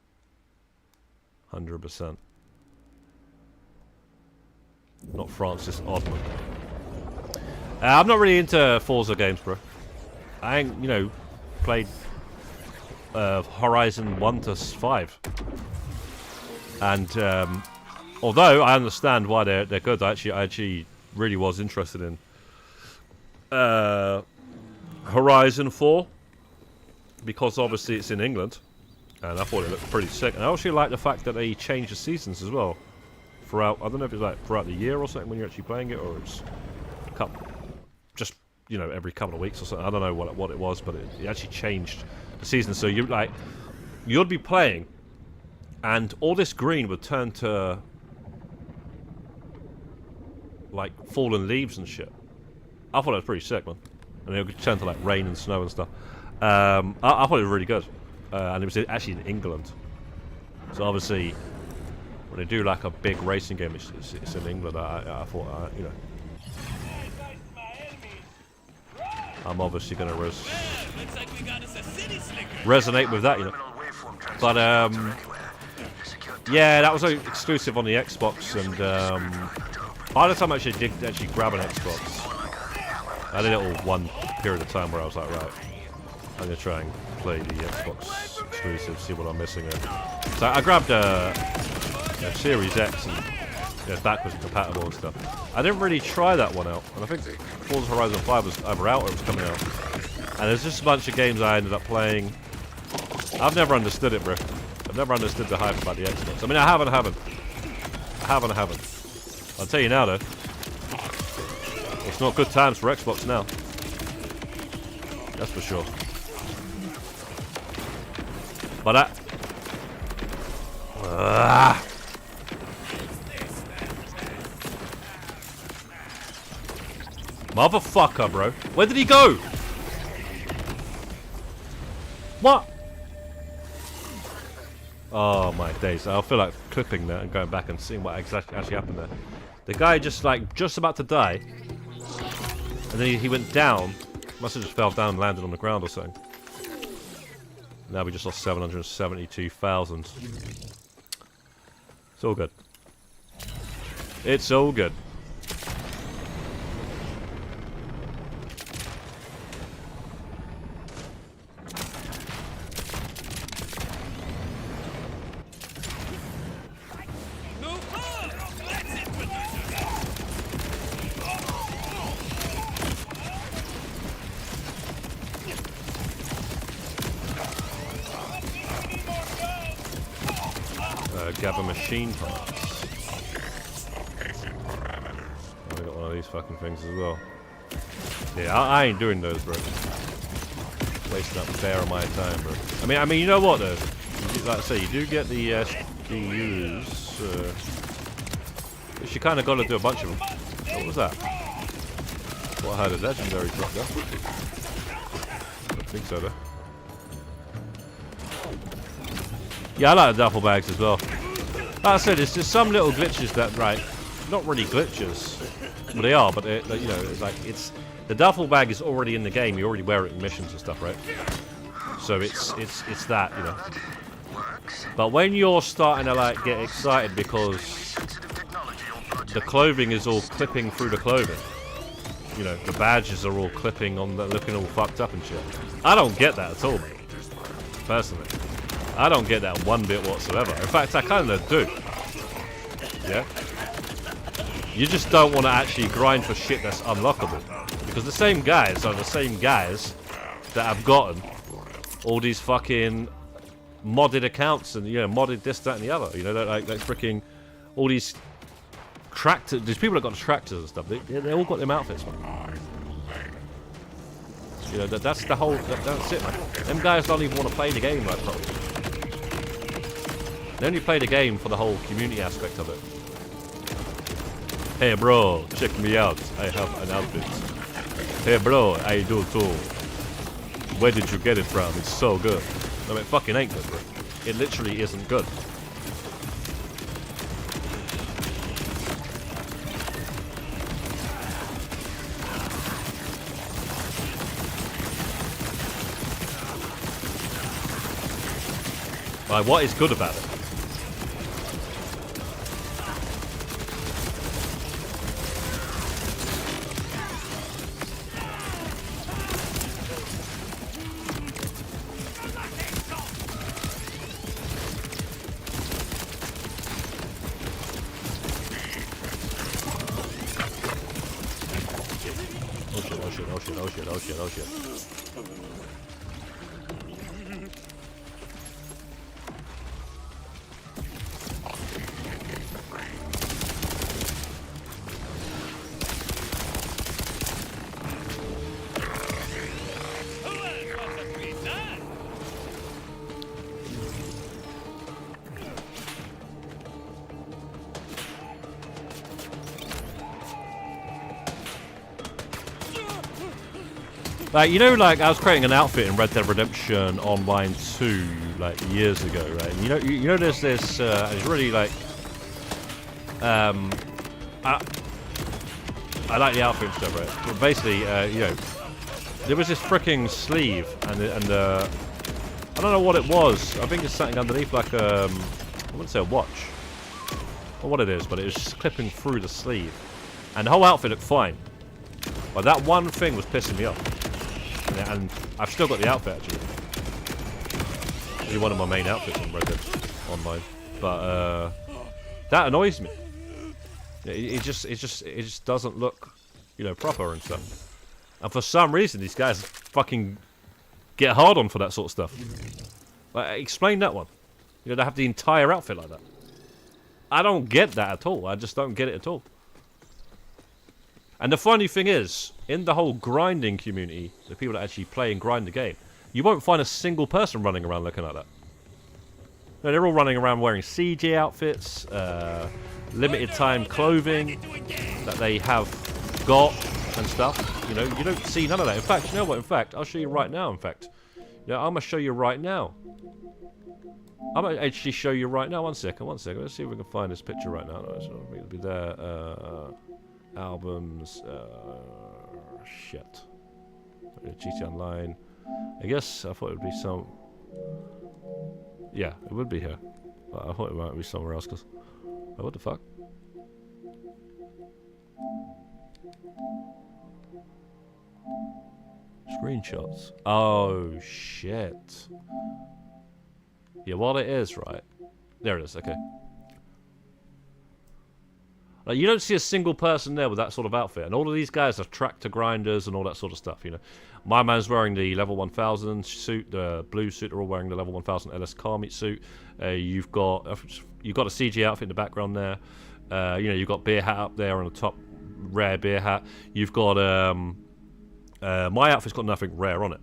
A: 100%. Not Francis Osmond. I'm not really into Forza games, bro. I ain't, you know, played Horizon 1 to 5. And although I understand why they're good, I actually really was interested in Horizon 4 because obviously it's in England, and I thought it looked pretty sick. And I actually like the fact that they changed the seasons as well throughout. I don't know if it's like throughout the year or something when you're actually playing it, or it's just, you know, every couple of weeks or something. I don't know what it was, but it actually changed the season. So you'd be playing, and all this green would turn to like fallen leaves and shit. I thought it was pretty sick, man. And it would turn to like rain and snow and stuff. I thought it was really good, and it was actually in England. So obviously, when they do like a big racing game, it's in England. I thought, you know, I'm obviously gonna resonate with that, you know. But yeah, that was exclusive on the Xbox, and by the time I actually did grab an Xbox, I had a little one period of time where I was like, right, I'm gonna try and play the Xbox exclusive, see what I'm missing here. So I grabbed a Series X, and it's backwards compatible and stuff. I didn't really try that one out, and I think Forza Horizon 5 was either out or it was coming out. And there's just a bunch of games I ended up playing. I've never understood it, bro. I've never understood the hype about the Xbox. I mean, I haven't. I'll tell you now, though. It's not good times for Xbox now. That's for sure. But that... Motherfucker, bro. Where did he go? What? Oh my days. I feel like clipping that and going back and seeing what exactly actually happened there. The guy just about to die. And then he went down. Must have just fell down and landed on the ground or something. Now we just lost 772,000. It's all good. It's all good. Gather machine parts. Oh, I got one of these fucking things as well. Yeah, I ain't doing those, bro. Wasting up a fair of my time, bro. I mean, you know what though? Like I say, you do get the SKUs. But you kind of got to do a bunch of them. What was that? What I heard a legendary drop there. I don't think so though. Yeah, I like the duffel bags as well. Like I said, there's just some little glitches that, right, not really glitches. Well, they are, but you know, it's the duffel bag is already in the game. You already wear it in missions and stuff, right? So it's that, you know. But when you're starting to like get excited because the clothing is all clipping through the clothing. You know, the badges are all clipping on, looking all fucked up and shit. I don't get that at all, mate. Personally, I don't get that one bit whatsoever. In fact, I kind of do. Yeah. You just don't want to actually grind for shit that's unlockable, because the same guys are the same guys that have gotten all these fucking modded accounts and, you know, modded this, that, and the other. You know, like freaking all these tractors. These people that got the tractors and stuff. They all got them outfits, man. You know, that's the whole. That's it, man. Them guys don't even want to play the game like properly. They only play the game for the whole community aspect of it. Hey bro, check me out. I have an outfit. Hey bro, I do too. Where did you get it from? It's so good. No, it fucking ain't good, bro. It literally isn't good. Like, what is good about it? Oh shit. Like, you know, like, I was creating an outfit in Red Dead Redemption Online 2, like, years ago, right? And you know there's this, it's really, like, I like the outfit and stuff, right? But basically, you know, there was this freaking sleeve, and I don't know what it was. I think it's something underneath, like, I wouldn't say a watch, or what it is, but it was just clipping through the sleeve. And the whole outfit looked fine. But that one thing was pissing me off. And I've still got the outfit, actually. It's one of my main outfits in Red Dead Online. But that annoys me. It just doesn't look, you know, proper and stuff. And for some reason, these guys fucking get hard on for that sort of stuff. Like, explain that one. You know, they have the entire outfit like that. I don't get that at all. I just don't get it at all. And the funny thing is, in the whole grinding community, the people that actually play and grind the game, you won't find a single person running around looking like that. No, they're all running around wearing CG outfits, limited time clothing that they have got and stuff. You know, you don't see none of that. In fact, you know what? In fact, I'll show you right now. In fact, yeah, I'm gonna show you right now. I'm gonna actually show you right now. One second. Let's see if we can find this picture right now. No, it'll be there. Albums, shit. GT Online. I guess I thought it would be some. Yeah, it would be here. But I thought it might be somewhere else. Cause what the fuck? Screenshots. Oh shit. Yeah, what it is, right? There it is. Okay. Like, you don't see a single person there with that sort of outfit, and all of these guys are tractor grinders and all that sort of stuff, you know. My man's wearing the level 1000 suit, the blue suit, they're all wearing the level 1000 LS car meet suit. You've got a CG outfit in the background there. You know, you've got beer hat up there on the top, rare beer hat. You've got, my outfit's got nothing rare on it.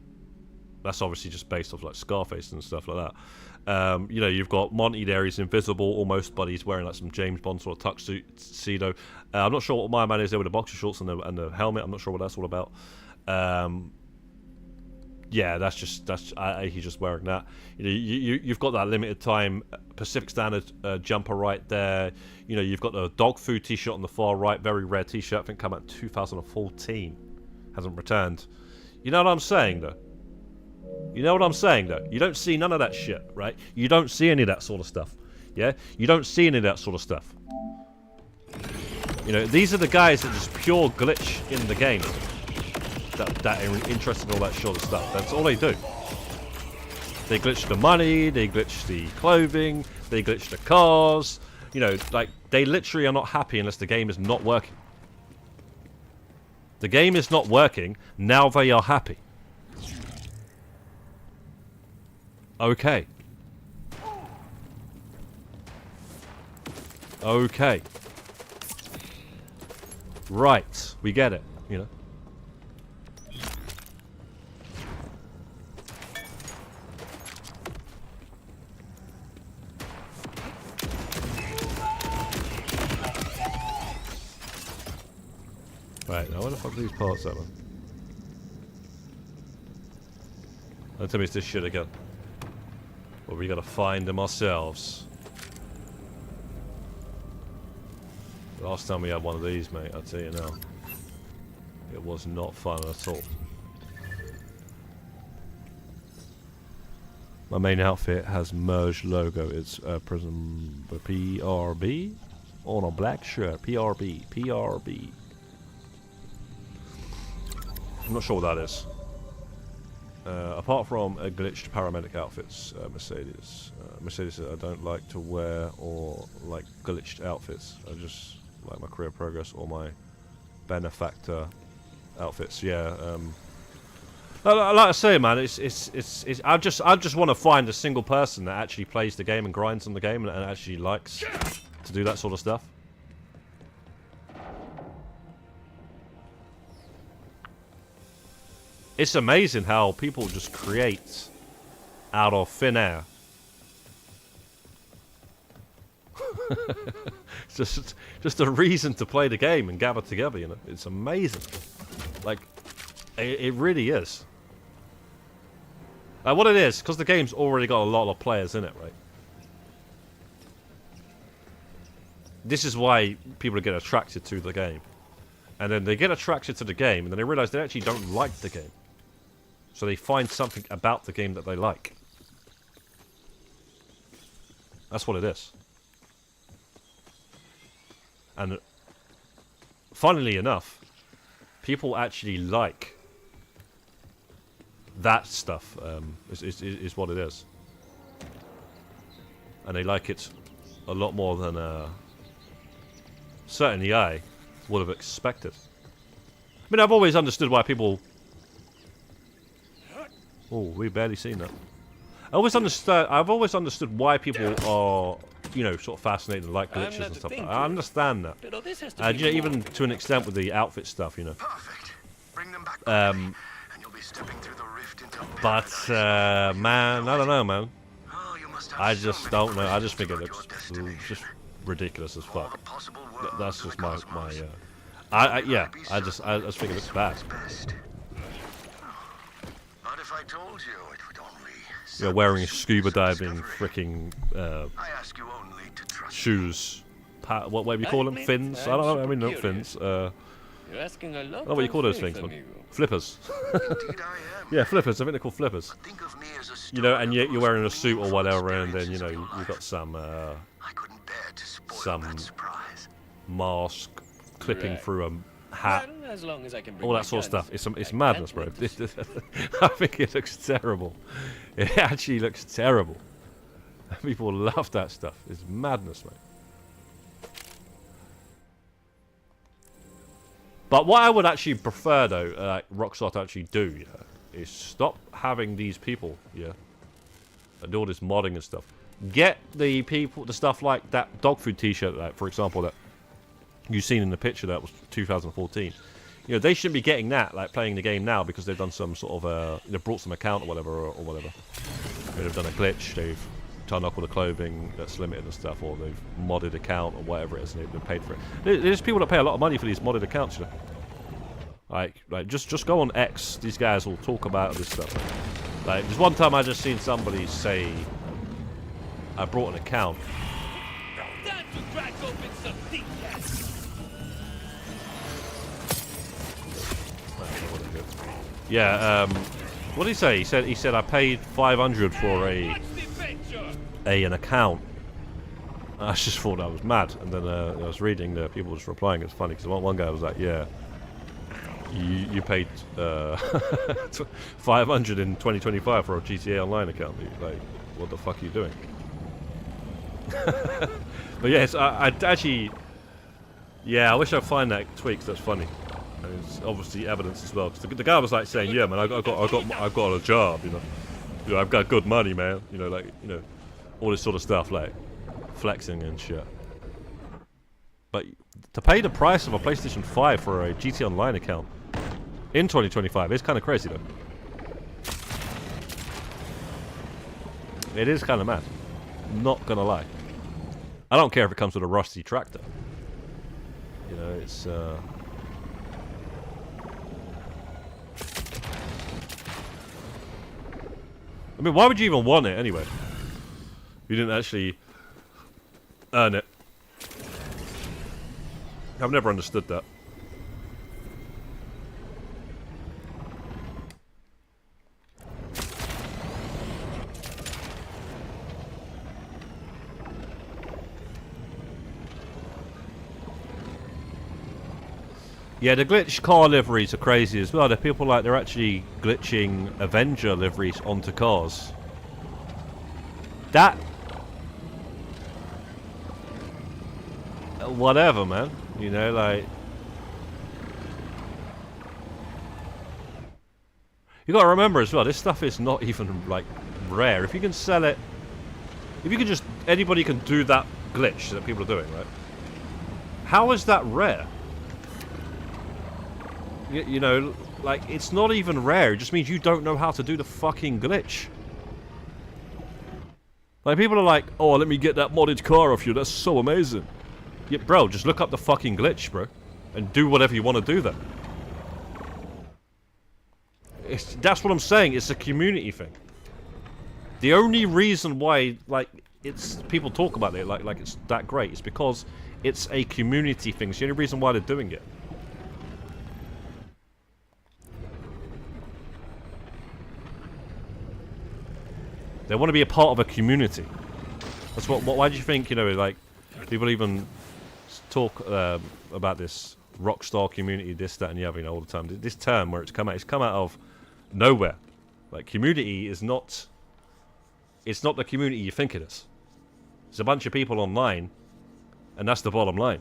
A: That's obviously just based off, like, Scarface and stuff like that. You know, you've got Monty there, he's invisible almost, but he's wearing like some James Bond sort of tuxedo. I'm not sure what my man is there with the boxer shorts and the helmet. I'm not sure what that's all about. Yeah, he's just wearing that. You know, you've got that limited time Pacific Standard jumper right there. You know, you've got the dog food t-shirt on the far right, very rare t-shirt. I think came out in 2014, hasn't returned. You know what I'm saying though? You know what I'm saying, though? You don't see none of that shit, right? You don't see any of that sort of stuff. Yeah? You don't see any of that sort of stuff. You know, these are the guys that just pure glitch in the game. That are interested in all that sort of stuff. That's all they do. They glitch the money, they glitch the clothing, they glitch the cars. You know, like, they literally are not happy unless the game is not working. The game is not working, now they are happy. Okay. Okay. Right, we get it, you know. Right, now where the fuck are these parts at, man? Don't tell me it's this shit again. Or we gotta find them ourselves. Last time we had one of these, mate, I'll tell you now. It was not fun at all. My main outfit has merged logo. It's Prism PRB on a black shirt. PRB. PRB. I'm not sure what that is. Apart from glitched paramedic outfits, Mercedes. Mercedes said I don't like to wear or like glitched outfits. I just like my career progress or my benefactor outfits. Yeah. Like I say, man, it's I just want to find a single person that actually plays the game and grinds on the game and actually likes to do that sort of stuff. It's amazing how people just create out of thin air. It's just a reason to play the game and gather together, you know. It's amazing. Like, it really is. What it is, because the game's already got a lot of players in it, right? This is why people get attracted to the game. And then they get attracted to the game, and then they realize they actually don't like the game. So they find something about the game that they like. That's what it is. And funnily enough, people actually like that stuff, is what it is. And they like it a lot more than certainly I would have expected. I mean, I've always understood why people... Oh, we've barely seen that. I've always understood why people are, you know, sort of fascinated and like glitches and stuff. I understand that. And you know, even to an extent with the outfit stuff, you know. But man, I don't know, man. I just don't know. I just think it looks just ridiculous as fuck. That's just my I just think it looks bad. You're wearing scuba diving freaking shoes. What do you call them? Fins? I don't know. I mean, not fins. I don't know what you call those things, man. Flippers. Yeah, flippers. I think they're called flippers. You know, and you're wearing a suit or whatever, and then you know you've got some mask clipping through a hat. As long as I can bring all that sort of stuff. It's madness, bro. I think it looks terrible. It actually looks terrible. People love that stuff. It's madness, mate. But what I would actually prefer, though, Rockstar to actually do, yeah, is stop having these people, yeah, and do all this modding and stuff. Get the people, the stuff like that dog food T-shirt, like, for example, that you've seen in the picture that was 2014. You know, they shouldn't be getting that, like, playing the game now because they've done some sort of, they've brought some account or whatever, or whatever. They've done a glitch, they've turned up all the clothing that's limited and stuff, or they've modded account or whatever it is, and they've been paid for it. There's people that pay a lot of money for these modded accounts, you know. Like just go on X, these guys will talk about this stuff. Like, just one time I just seen somebody say, I brought an account. Yeah, what did he say? He said I paid 500 for an account. I just thought I was mad, and then I was reading the people just replying. It's funny because one guy was like, "Yeah, you paid 500 in 2025 for a GTA Online account. Like, what the fuck are you doing?" But yes, I actually, yeah, I wish I'd find that tweet 'cause that's funny. And it's obviously evidence as well. Because the guy was like saying, "Yeah, man, I've got a job, you know, I've got good money, man, you know, like, you know, all this sort of stuff, like flexing and shit." But to pay the price of a PlayStation 5 for a GTA Online account in 2025 is kind of crazy, though. It is kind of mad. Not gonna lie. I don't care if it comes with a rusty tractor. You know, it's I mean, why would you even want it anyway? If you didn't actually earn it. I've never understood that. Yeah, the glitch car liveries are crazy as well. There are people like they're actually glitching Avenger liveries onto cars. That... whatever, man. You know, like... You gotta remember as well, this stuff is not even, like, rare. If you can sell it... If you can just... Anybody can do that glitch that people are doing, right? How is that rare? You know, like, it's not even rare. It just means you don't know how to do the fucking glitch. Like, people are like, "Oh, let me get that modded car off you. That's so amazing." Yeah, bro, just look up the fucking glitch, bro. And do whatever you want to do then. That's what I'm saying. It's a community thing. The only reason why, like, it's people talk about it like it's that great is because it's a community thing. It's the only reason why they're doing it. They want to be a part of a community. That's what why do you think, you know, like, people even talk about this rockstar community, this, that, and the other, you know, all the time. This term where it's come out of nowhere. Like, community is not... It's not the community you think it is. It's a bunch of people online, and that's the bottom line.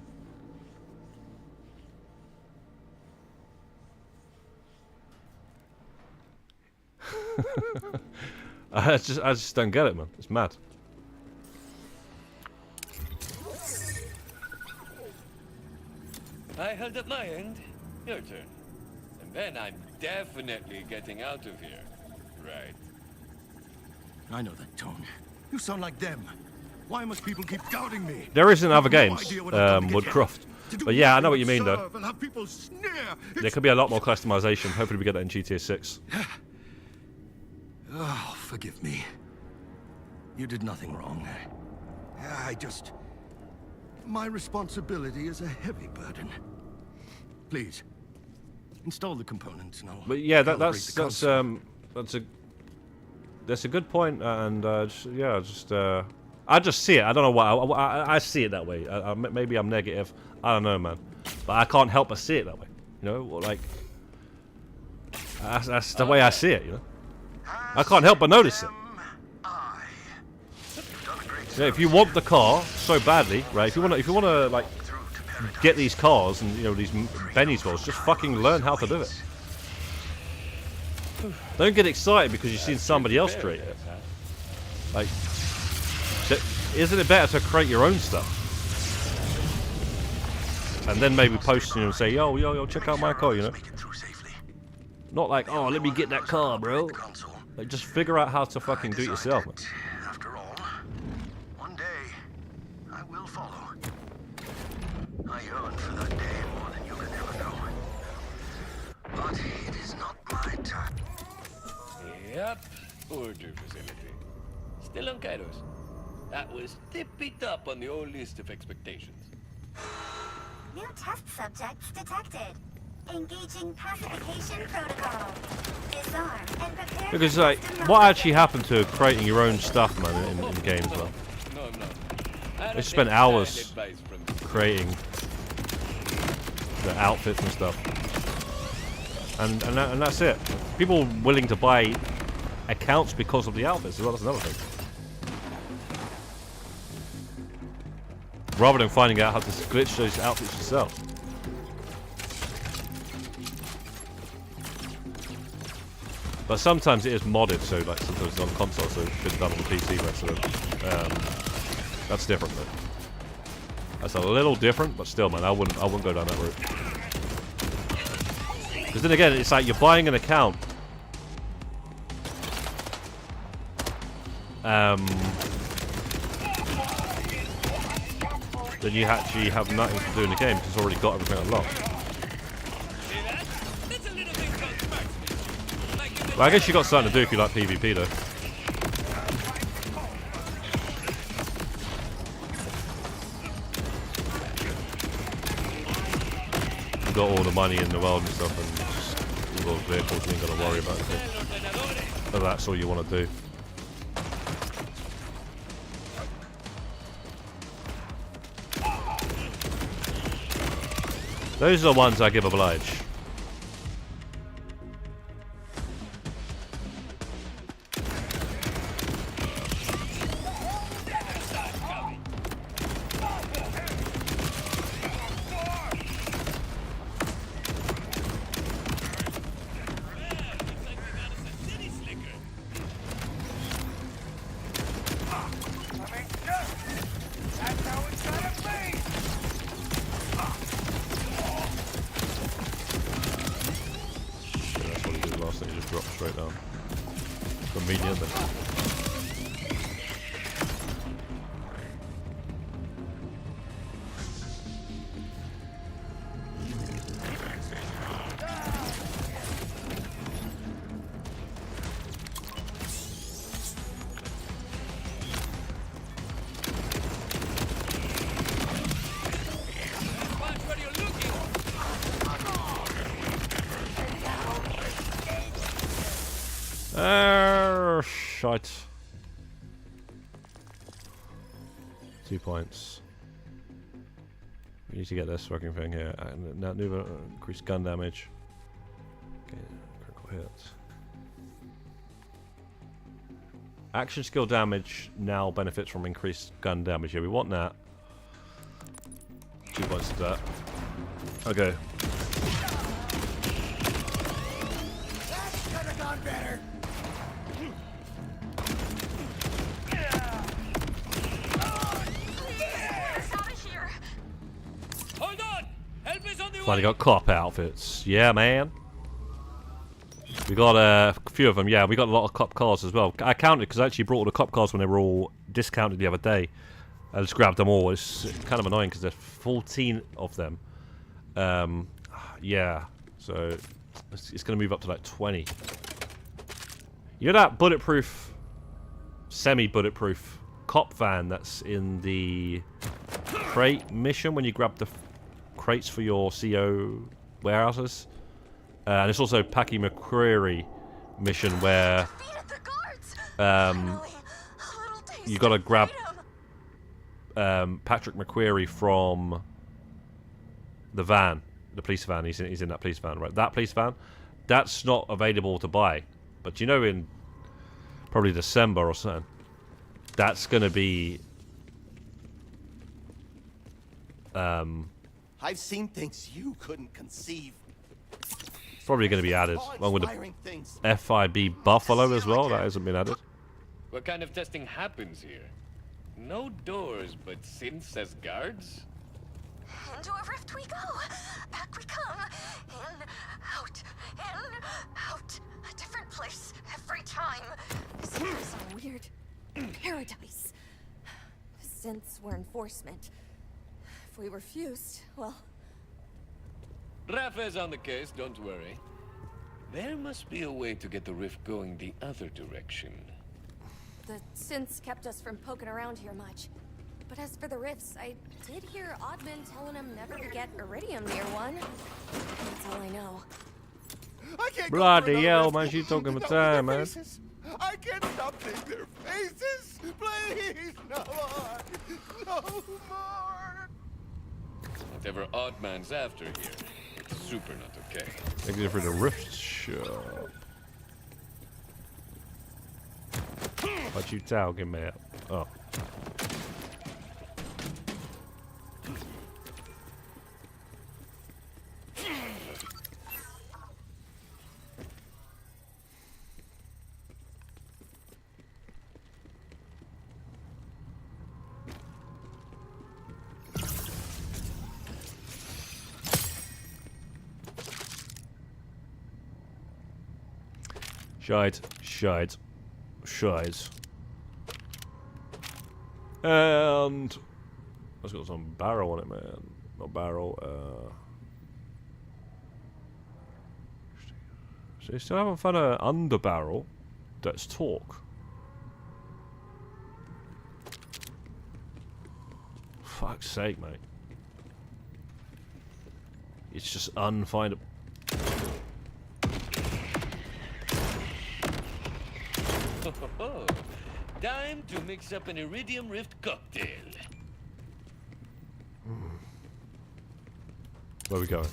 A: I just don't get it, man. It's mad.
D: I held up my end. Your turn. And then I'm definitely getting out of here. Right.
J: I know that tone. You sound like them. Why must people keep doubting me?
A: There is in other games, Woodcroft. But yeah, I know what you mean, though. There could be a lot more customization. Hopefully we get that in GTA 6.
J: Oh, forgive me. You did nothing wrong. I just... My responsibility is a heavy burden. Please, install the components and I'll...
A: But yeah, that's a good point, and yeah, I just see it. I don't know why. I see it that way. Maybe I'm negative. I don't know, man. But I can't help but see it that way. You know, like that's the way I see it. You know, I can't help but notice it. Yeah, if you want the car so badly, right? If you wanna like get these cars and, you know, these Benny's wells, just fucking learn how to do it. Don't get excited because you've seen somebody else create it. Like, isn't it better to create your own stuff? And then maybe post, you know, and say, yo, check out my car, you know? Not like, oh, let me get that car, bro. Like, just figure out how to fucking do it yourself, man.
E: After all, one day, I will follow. I yearn for that day more than you can ever know. But it is not my time.
D: Yep, order facility. Still on Kairos. That was tippy-top on the old list of expectations.
C: New test subjects detected. Engaging pacification protocol. Disarm and prepare.
A: Because, like, what actually happened to creating your own stuff, man, in games, man?
D: No, I'm not.
A: They spent hours creating the outfits and stuff, and that's it. People willing to buy accounts because of the outfits as well. That's another thing. Rather than finding out how to glitch those outfits yourself. But sometimes it is modded, so like sometimes it's on console, so it should be done on the PC. That's different though. That's a little different, but still, man, I wouldn't go down that route. Because then again, it's like you're buying an account. Then you actually have nothing to do in the game because it's already got everything unlocked. Well, I guess you got something to do if you like PvP though. You've got all the money in the world and stuff, and just all those vehicles, you ain't got to worry about anything. But that's all you want to do. Those are the ones I give oblige. Straight down. Conveniently. Shite. 2 points. We need to get this fucking thing here. Now, new increased gun damage. Okay, critical hits. Action skill damage now benefits from increased gun damage. Yeah, we want that. 2 points to that. Okay.
M: That's could have gone better.
A: Finally got cop outfits. Yeah, man. We got a few of them. Yeah, we got a lot of cop cars as well. I counted because I actually brought all the cop cars when they were all discounted the other day. I just grabbed them all. It's kind of annoying because there's 14 of them. Yeah, so it's going to move up to like 20. You know that bulletproof, semi-bulletproof cop van that's in the crate mission when you grab the crates for your CO warehouses? And it's also Packy McCreary mission where you got to grab Patrick McCreary from the van, the police van. He's in that police van, right? That police van, that's not available to buy. But you know, in probably December or something, that's going to be
M: I've seen things you couldn't conceive.
A: probably going to be added along with the FIB Buffalo as well. That hasn't been added.
D: What kind of testing happens here? No doors, but synths as guards?
C: Into a rift we go. Back we come. In, out, a different place every time.
N: This is a weird paradise. Since we're enforcement, if we refused, well...
D: Rafa's on the case, don't worry. There must be a way to get the rift going the other direction.
N: The synths kept us from poking around here much. But as for the rifts, I did hear Oddman telling him never to get iridium near one. That's all I know.
A: Bloody hell, man, she's talking about time, man.
M: I can't stop seeing their faces. Please, no more. No more.
D: Whatever odd man's after here, it's super not okay.
A: Thank you for the rift shop. What you tell, give me it. Oh. Shite. And it's got some barrel on it, man. Not barrel. So you still haven't found an underbarrel that's torque. Fuck's sake, mate. It's just unfindable.
D: Time to mix up an Iridium Rift cocktail.
A: Where are we going?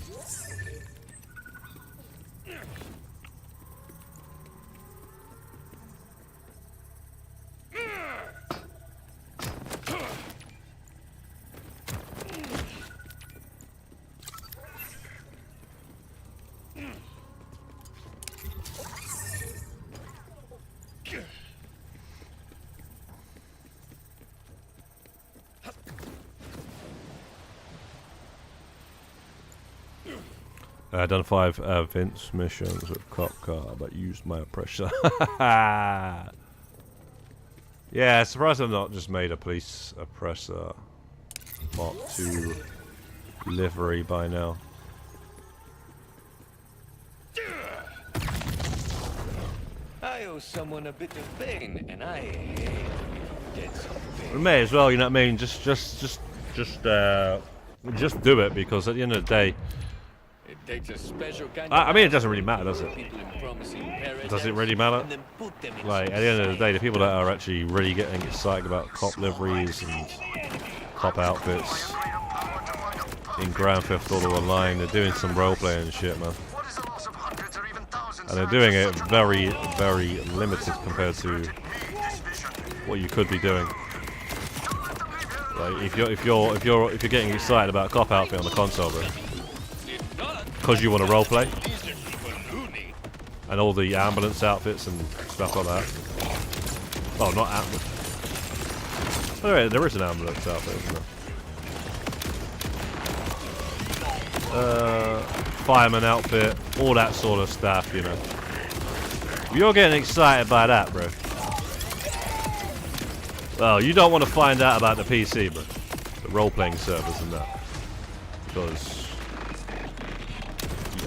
A: Done 5 Vince missions with cop car, but used my oppressor. Yeah, surprised I've not just made a police oppressor Mark II livery by now.
D: I owe someone a bit of pain, and I hate to get some pain.
A: We may as well, you know what I mean? Just do it, because at the end of the day,
D: It takes a special kind
A: I mean, it
D: of
A: doesn't really matter, does it?
D: people in promising
A: Does it
D: paradise
A: really matter?
D: and then put them in
A: Like, at the end of the day, the people that are actually really getting excited about cop liveries and cop outfits in Grand Theft Auto Online, they're doing some roleplay and shit, man. And they're doing it very, very limited compared to what you could be doing. Like, if you're getting excited about a cop outfit on the console, bro, because you want to roleplay, and all the ambulance outfits and stuff like that. Oh, not ambulance. Oh, there is an ambulance outfit, isn't there? Fireman outfit, all that sort of stuff, you know. You're getting excited by that, bro. Well, you don't want to find out about the PC, bro. The role-playing servers and that. Because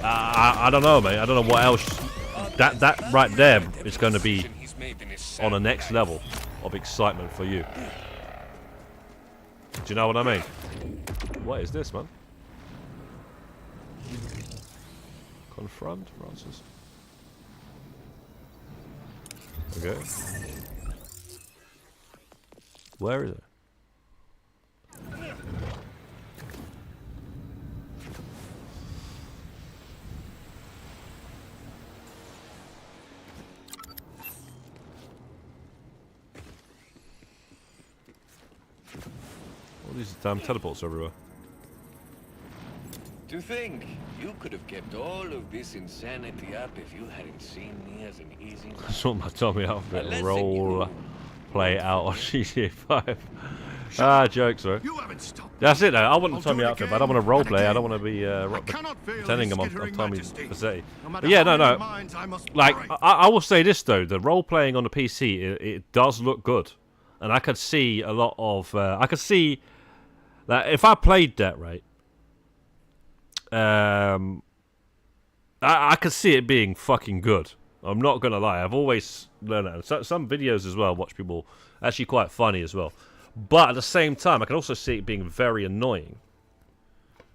A: I don't know, mate. I don't know what else. That right there is going to be on a next level of excitement for you. Do you know what I mean? What is this, man? Confront Francis. Okay. Where is it? All these damn teleports everywhere.
D: To think, you could have kept all of this insanity up if you hadn't seen me as an easy.
A: Sort my Tommy outfit.
D: Unless
A: Roll play out on GTA 5. Ah, jokes, bro. That's it, though. I want the Tommy outfit, but I don't want to roleplay. I don't want to be pretending I'm Tommy Facsetti. But yeah, no. Like, I will say this, though. The role-playing on the PC, it does look good. And I could see a lot of... I could see that if I played that, right... I could see it being fucking good. I'm not gonna lie. I've always learned that. So, some videos as well, watch people actually quite funny as well. But at the same time, I can also see it being very annoying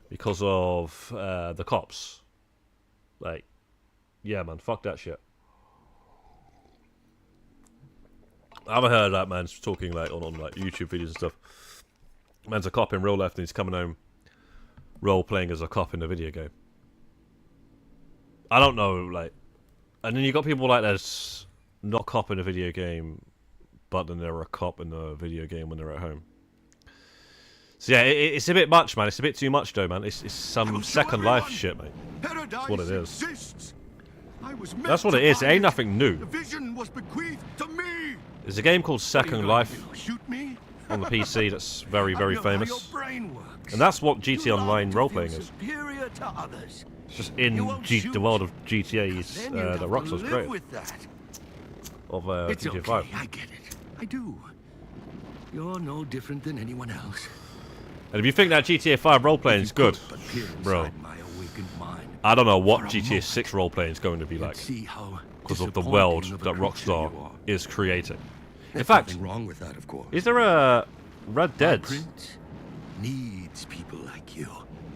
A: because of the cops. Like, yeah, man, fuck that shit. I've heard that man's talking like on like YouTube videos and stuff. Man's a cop in real life and he's coming home role playing as a cop in a video game. I don't know, like, and then you got people like that's not cop in a video game, but then they're a cop in a video game when they're at home. So yeah, it's a bit much, man. It's a bit too much, though, man. It's some Second Life shit, mate. That's what it is. That's what it is. It ain't nothing new.
J: The vision was bequeathed to me.
A: There's a game called Second Life on the PC that's very, very famous. And that's what GTA Online role-playing is. It's just in the world of GTA's that Rockstar's created. Of GTA 5.
J: I get it. I do. You're no different than anyone else.
A: And if you think that GTA 5 role-playing is good, bro, I don't know what GTA 6 role-playing is going to be like. Because of the world that Rockstar is creating. In fact,
J: wrong with that, of course.
A: Is there a Red Dead?
J: Needs people like you.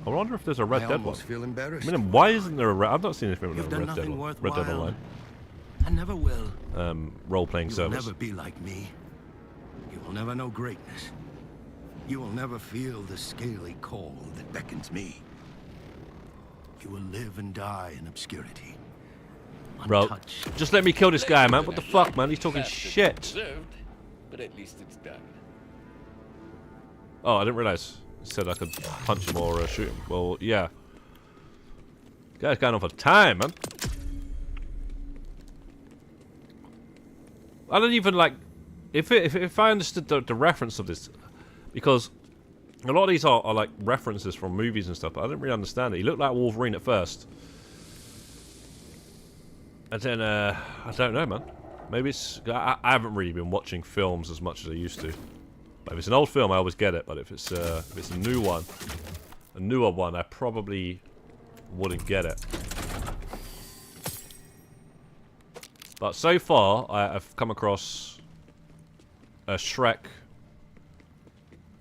A: I wonder if there's a Red Dead one.
J: Feel embarrassed.
A: I mean, why isn't there a Red? I've not seen anything with a Red Dead Online.
J: I never will.
A: Role-playing
J: You'll
A: service.
J: never be like me. You will never know greatness. You will never feel the scaly call that beckons me. You will live and die in obscurity.
A: Bro,
J: Untouched.
A: just let me kill this guy, man. What the fuck, man? He's talking shit.
D: Deserved, but at least it's done.
A: Oh, I didn't realize. It said I could punch him or shoot him. Well, yeah. Guy's going on for time, man. I don't even like. If I understood the reference of this, because a lot of these are like references from movies and stuff, but I didn't really understand it. He looked like Wolverine at first. And then, I don't know, man. Maybe it's... I haven't really been watching films as much as I used to. But if it's an old film, I always get it. But if it's a new one, a newer one, I probably wouldn't get it. But so far, I've come across a Shrek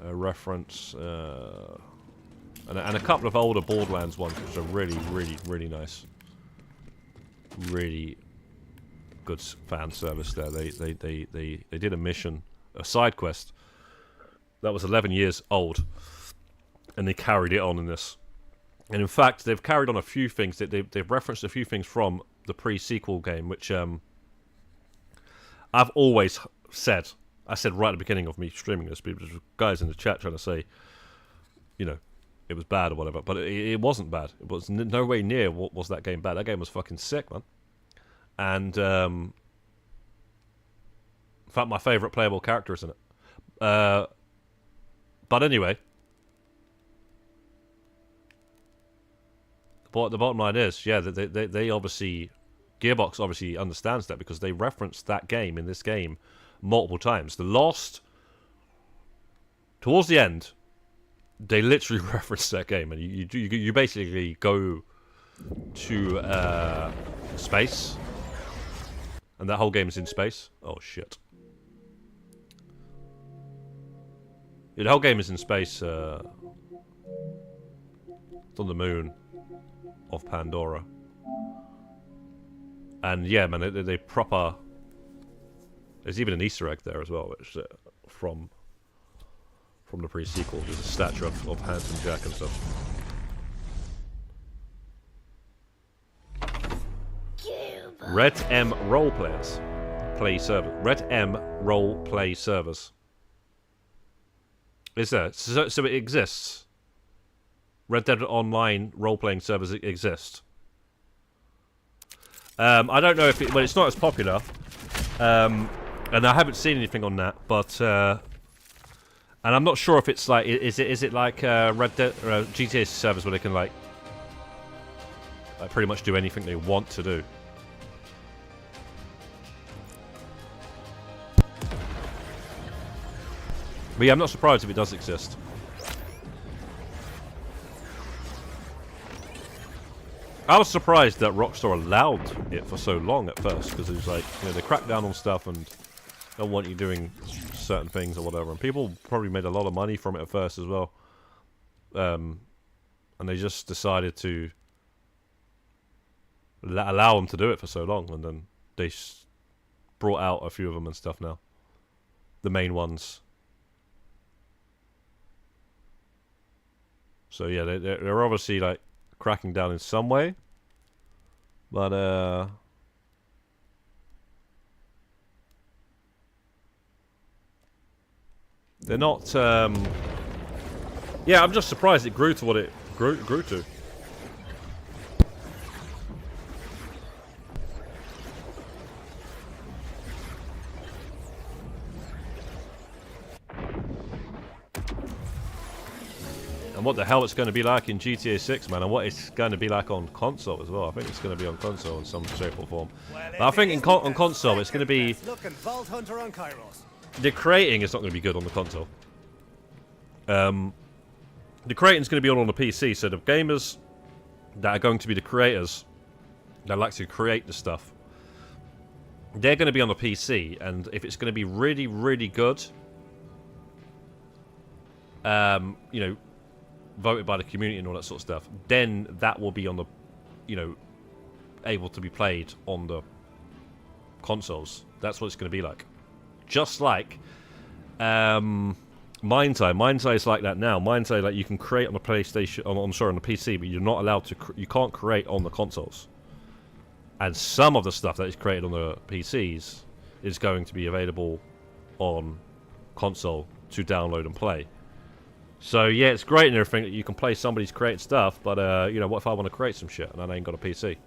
A: reference, and a couple of older Borderlands ones, which are really, really, really nice. Really good fan service there. They did a mission, a side quest that was 11 years old, and they carried it on in this. And in fact, they've carried on a few things. They've referenced a few things from the pre-sequel game, which I've always said. I said right at the beginning of me streaming this, but there were guys in the chat trying to say, you know, it was bad or whatever, but it wasn't bad. It was no way near what was that game bad. That game was fucking sick, man. And in fact, my favourite playable character is in it. But anyway, the bottom line is, yeah, they obviously, Gearbox obviously understands that, because they referenced that game in this game multiple times. Towards the end, they literally reference that game, and you basically go to space, and that whole game is in space. Oh shit! Yeah, the whole game is in space. It's on the moon of Pandora, and yeah, man, they proper. There's even an Easter egg there as well, which from the pre-sequel. There's a statue of Handsome Jack and stuff. Red M role players play server. Red M role play servers. Is there? So it exists. Red Dead Online role playing servers exist. I don't know if it's not as popular. And I haven't seen anything on that, but and I'm not sure if it's like is it like Red Dead GTA servers where they can like pretty much do anything they want to do. But yeah, I'm not surprised if it does exist. I was surprised that Rockstar allowed it for so long at first, because it was like, you know, they cracked down on stuff and don't want you doing certain things or whatever, and people probably made a lot of money from it at first as well, and they just decided to allow them to do it for so long, and then they brought out a few of them and stuff now. the main ones. So yeah, they're obviously like cracking down in some way, but they're not. Yeah, I'm just surprised it grew to what it grew to. And what the hell it's going to be like in GTA 6, man, and what it's going to be like on console as well. I think it's going to be on console in some shape or form. But I think on console it's going to be... The creating is not going to be good on the console. The creating is going to be on the PC, so the gamers that are going to be the creators that like to create the stuff, they're going to be on the PC, and if it's going to be really, really good, you know, voted by the community and all that sort of stuff, then that will be on the, you know, able to be played on the consoles. That's what it's going to be like. Just like Mind's Eye is like that now. Mind's Eye, like, you can create on the PlayStation, on the PC, but you're not allowed to. You can't create on the consoles. And some of the stuff that is created on the PCs is going to be available on console to download and play. So yeah, it's great and everything that you can play somebody's created stuff, but you know, what if I want to create some shit and I ain't got a PC?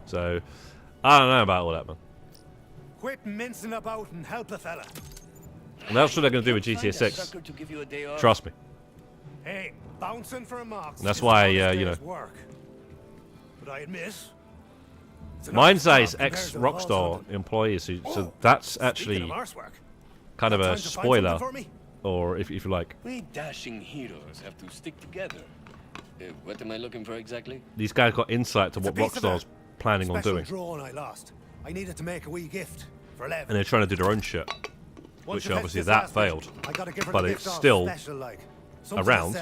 A: So I don't know about all that, man.
M: Quit mincing about and help a fella.
A: And that's what they're going to do with GTA 6. Trust me.
M: Hey, bouncing for a mark.
A: And that's why, you know.
M: Work. But I admit,
A: Mind's Eye's ex-Rockstar employees, so that's actually kind of a spoiler, or if you like.
D: We dashing heroes have to stick together. What am I looking for exactly?
A: These guys got insight to what Rockstar's planning on doing.
M: I lost. I needed to make a wee gift for Lev.
A: And they're trying to do their own shit. Which obviously that failed. But it's still around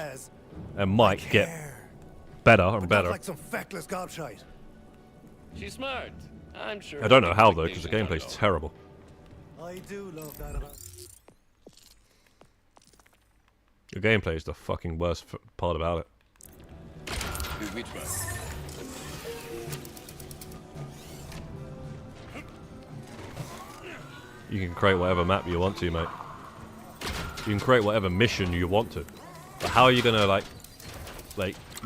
A: and might get better and better.
M: Like some feckless gobshite.
D: She's smart. I'm sure.
A: I don't know how though, because the gameplay's terrible.
M: I do love that about.
A: The gameplay is the fucking worst part about it.
D: Which one?
A: You can create whatever map you want to, mate. You can create whatever mission you want to. But how are you gonna like,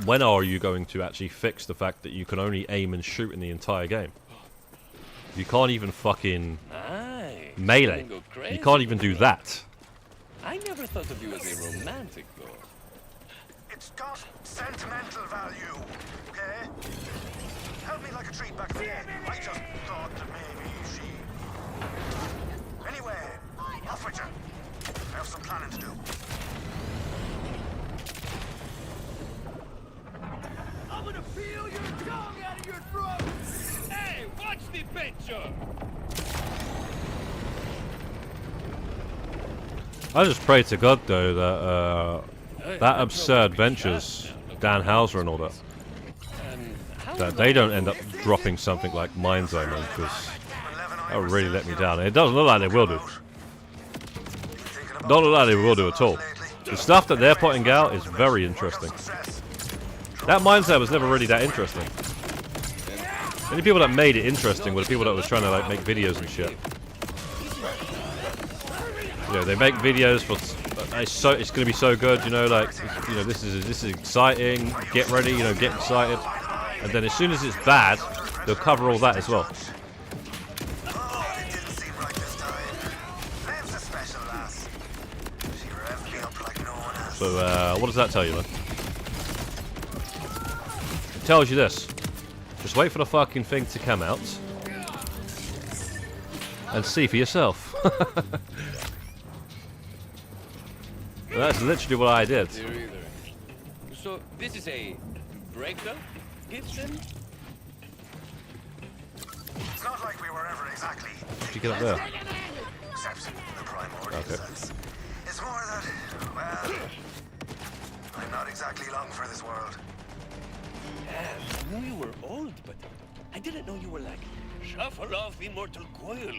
A: when are you going to actually fix the fact that you can only aim and shoot in the entire game? You can't even fucking melee. You can't even do that.
D: I never thought of you as a romantic, though.
E: It's got sentimental value, okay? Held me like a treat back then. I just thought that maybe she... Anyway, off with you. I have some planning to do.
D: I'm gonna feel your tongue out of your throat! Hey, watch the picture!
A: I just pray to God though that that Absurd Ventures, Dan Houser and all that, that they don't end up dropping something like Mind's Eye, man, because that would really let me down. And it doesn't look like they will do. Don't look like they will do at all. The stuff that they're putting out is very interesting. That Mind's Eye was never really that interesting. The only people that made it interesting were the people that was trying to like make videos and shit. You know, they make videos for it's going to be so good, you know, like, you know, this is exciting, get ready, you know, get excited, and then as soon as it's bad, they'll cover all that as well. So what does that tell you, man? It tells you this: just wait for the fucking thing to come out and see for yourself. That's literally what I did.
D: So this is a breakup, Gibson?
E: It's not like we were ever exactly.
A: Did you get up there?
E: Except the primordial sense. It's more that, well, I'm not exactly long for this world.
D: I knew you were old, but I didn't know you were like Shuffle off, immortal coil.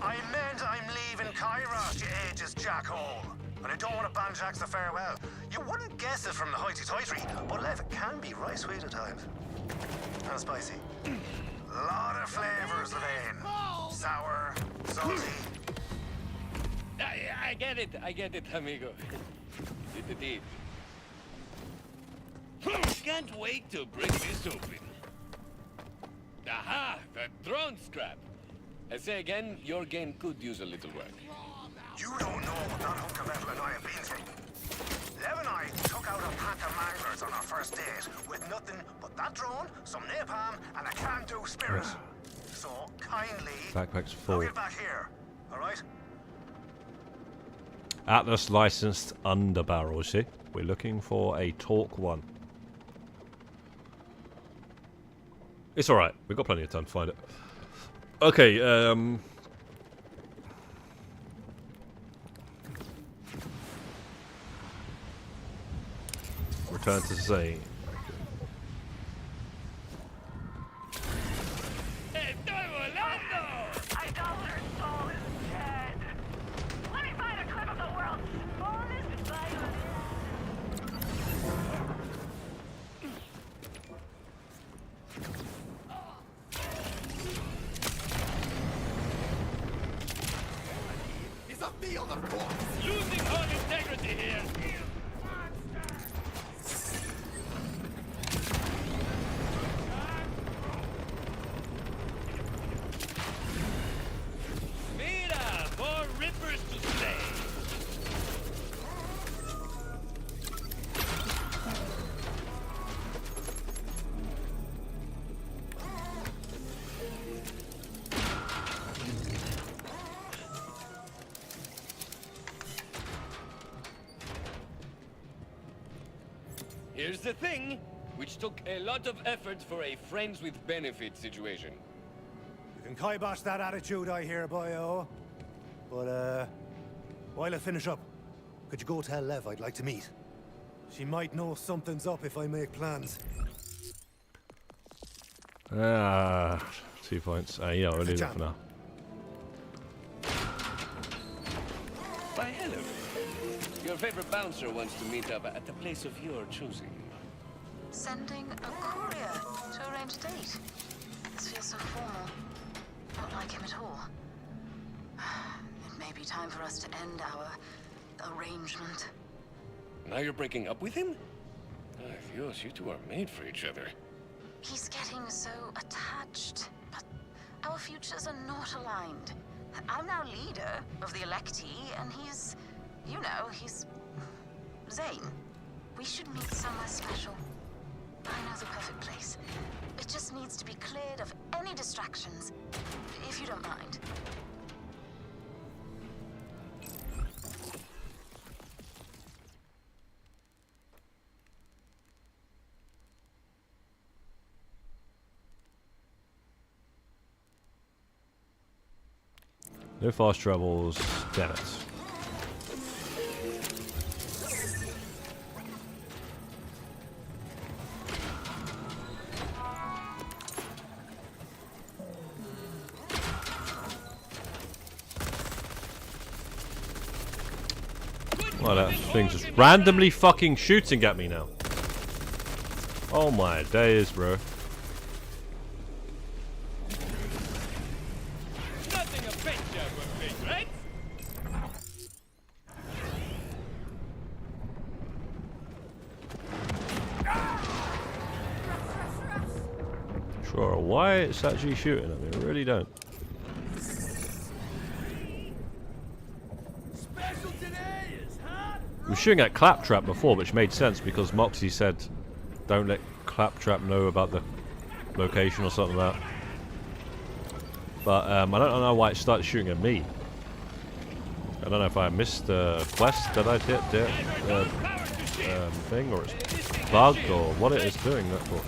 E: I meant I'm leaving pretentious jackhole. And I don't want to banjax the farewell. You wouldn't guess it from the hoity-toity, but Lev, it can be right sweet at times. And spicy. Lot of flavors, Levine. Sour, salty.
D: I get it, amigo. Indeed. Can't wait to break this open. Aha, the drone scrap. I say again, your game could use a little work.
E: You don't know what that hunk of metal and I have been through. Lev and I took out a pack of manglers on our first date with nothing but that drone, some napalm, and a can-do spirit. So kindly
A: Backpack's full.
E: look it back here, all right?
A: Atlas licensed underbarrel, see? We're looking for a Torque 1. It's alright, we've got plenty of time to find it. Okay, return to Zane.
D: Losing all integrity here. Mira, more rippers to slay. Here's the thing, which took a lot of effort for a friends with benefits situation.
O: You can kibosh that attitude I hear, boyo. But, while I finish up, could you go tell Lev I'd like to meet? She might know something's up if I make plans.
A: 2 points. Yeah, we'll leave that for now.
D: Why, hello. Your favorite bouncer wants to meet up at the place of your choosing.
C: Sending a courier to arrange a date. This feels so formal. Not like him at all. It may be time for us to end our arrangement.
D: Now you're breaking up with him? Oh, Dios, you two are made for each other.
C: He's getting so attached, but our futures are not aligned. I'm now leader of the electee, and he's, you know, he's Zane. We should meet somewhere special. I know the perfect place. It just needs to be cleared of any distractions, if you don't mind.
A: No fast travels, damn it. Oh, that thing's just randomly fucking shooting at me now. Oh my days, bro.
D: Nothing a picture would be, right?
A: Sure, why it's actually shooting at me, I really don't. We were shooting at Claptrap before, which made sense because Moxie said don't let Claptrap know about the location or something like that. But I don't know why it started shooting at me. I don't know if I missed the quest that I did thing, or it's bugged, or what it is doing that for.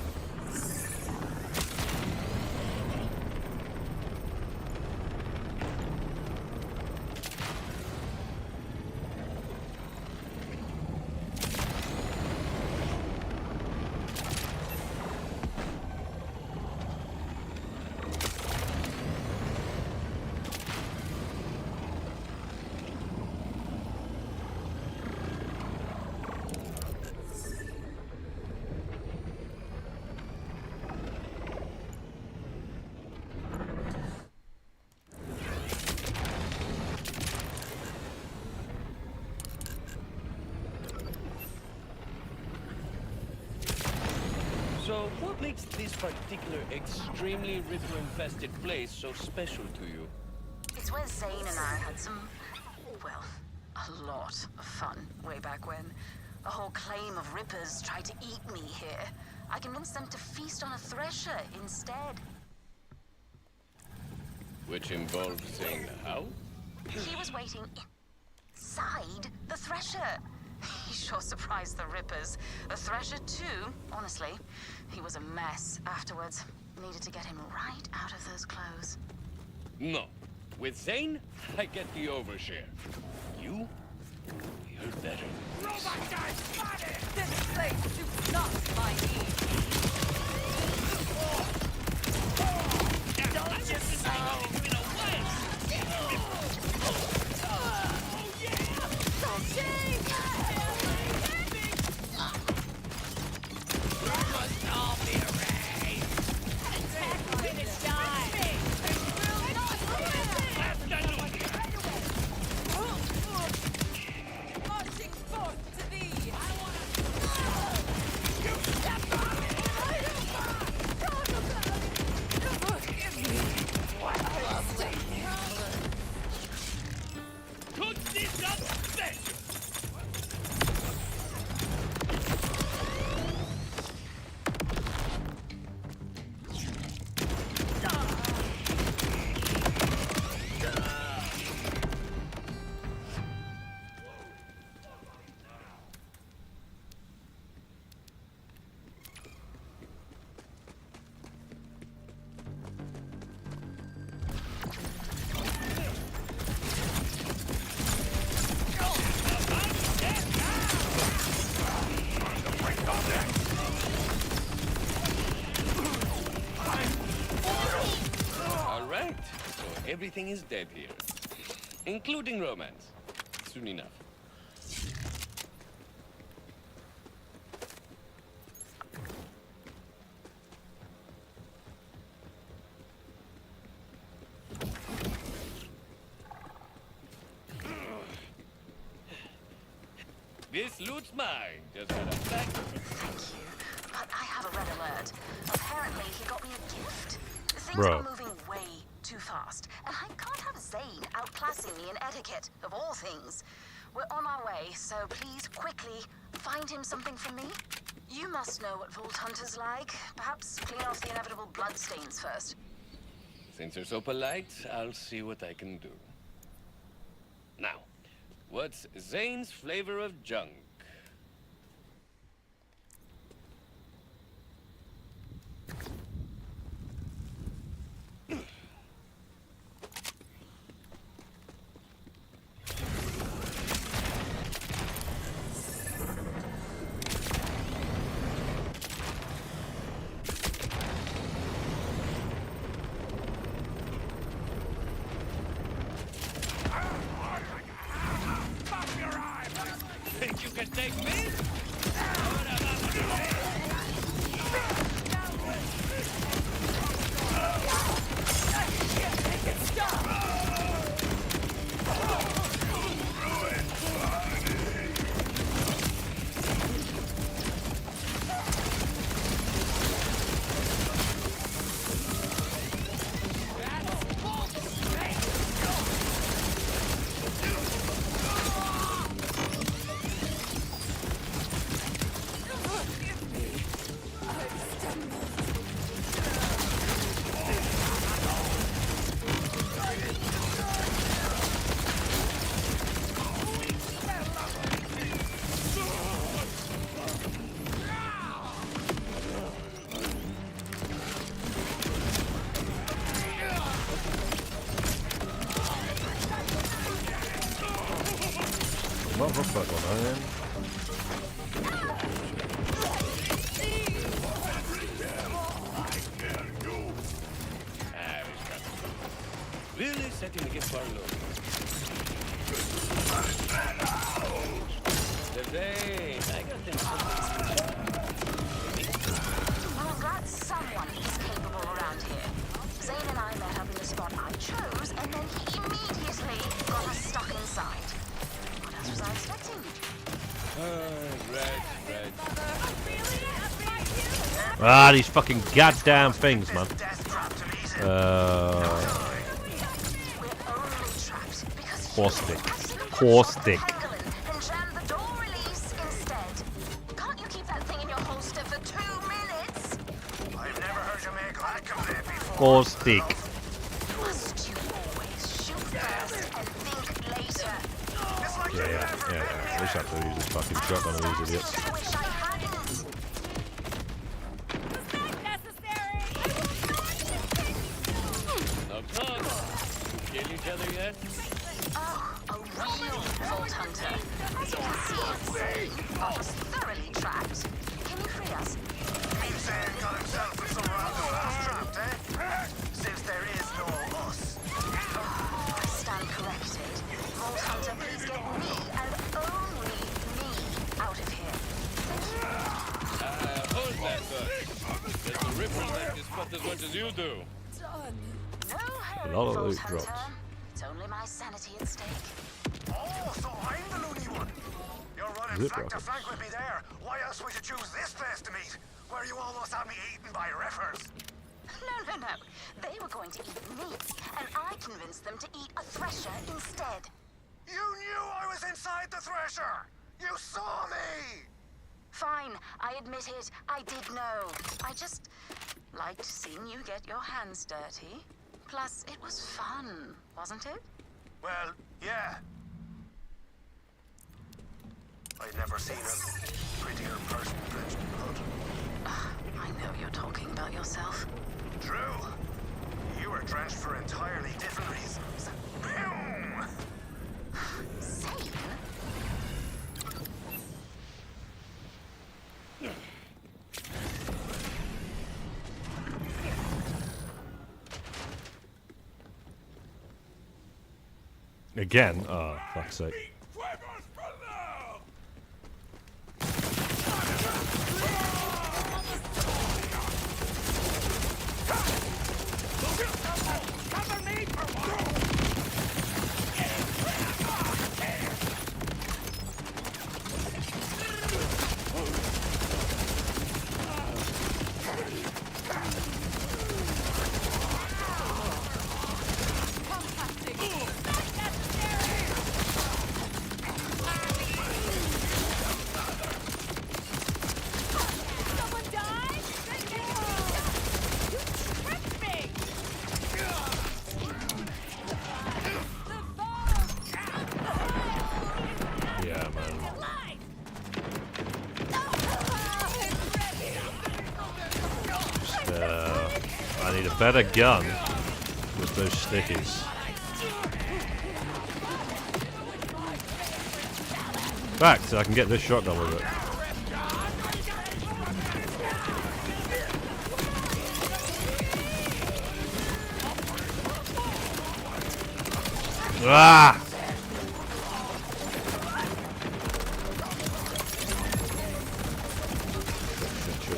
D: What makes this particular extremely Ripper-infested place so special to you?
C: It's where Zane and I had some, well, a lot of fun way back when. A whole claim of Rippers tried to eat me here. I convinced them to feast on a thresher instead.
D: Which involves Zane how?
C: He was waiting inside the thresher. He sure surprised the Rippers. The thresher too, honestly. He was a mess afterwards. Needed to get him right out of those clothes.
D: No. With Zane, I get the overshare. You? You're better.
I: Robot guy spotted! This place suits not my needs. Don't just say it away! Oh yeah! Don't change! You must all be erased! Attack when it's done! Marching forth to thee! I wanna... You step on me! Forgive me! What a lovely
D: Cook this up special! Everything is dead here, including romance. Soon enough. This loot's mine. Just got a fact.
C: Thank you, but I have a red alert. Apparently, he got me a gift. Things
A: Bro.
C: are moving way too fast, and I can't have Zane outclassing me in etiquette, of all things. We're on our way, so please quickly find him something for me. You must know what Vault Hunter's like. Perhaps clean off the inevitable bloodstains first.
D: Since you're so polite, I'll see what I can do. Now, what's Zane's flavor of junk? Think you can take me?
A: What the fuck going on?
D: Really setting to get far low. The vein. I got them.
C: Well, I'm glad someone is capable around here. Zane and I met up in the spot I chose, and then he immediately got us stuck inside. What else was I expecting?
D: Right.
C: That
A: Ah, these fucking goddamn things, man. Horse stick. Horse stick.
C: Can't you keep that thing in your holster for 2 minutes?
E: I've never heard you make that complaint before.
A: Horse stick.
C: Must you always shoot first and think later?
A: Yeah. At least I have to use this fucking shotgun on these idiots.
C: I wish I hadn't.
D: Kill each other yet?
C: Oh, a real Vault Hunter. As you can see, it's safe, but was thoroughly trapped. Can you free us?
E: Insane got himself in some random last trapped, eh? Since there is no us.
C: I stand corrected. Vault Hunter, please get me and only me out of here. Thank you.
D: Hold that thought. There's a ripper like this spot as much as you do.
C: No hurry,
A: A lot of
C: Vault
A: loot
C: Hunter.
A: drops.
C: It's only my sanity at stake.
E: Oh, so I'm the loony one. You're running
A: Zip
E: flank to
A: rockets.
E: flank with me there. Why else would you choose this place to meet? Where you almost had me eaten by riffers.
C: No. They were going to eat me, and I convinced them to eat a thresher instead.
E: You knew I was inside the thresher. You saw me.
C: Fine, I admit it. I did know. I just liked seeing you get your hands dirty. Plus, it was fun, wasn't it?
E: Well, yeah. I'd never seen a prettier person drenched in blood.
C: I know you're talking about yourself.
E: True. You were drenched for entirely different reasons. Boom!
C: Sane?
A: Again? Oh, fuck's sake. Yeah, man. I need a better gun with those stickies. In fact, I can get this shotgun with it. Ah!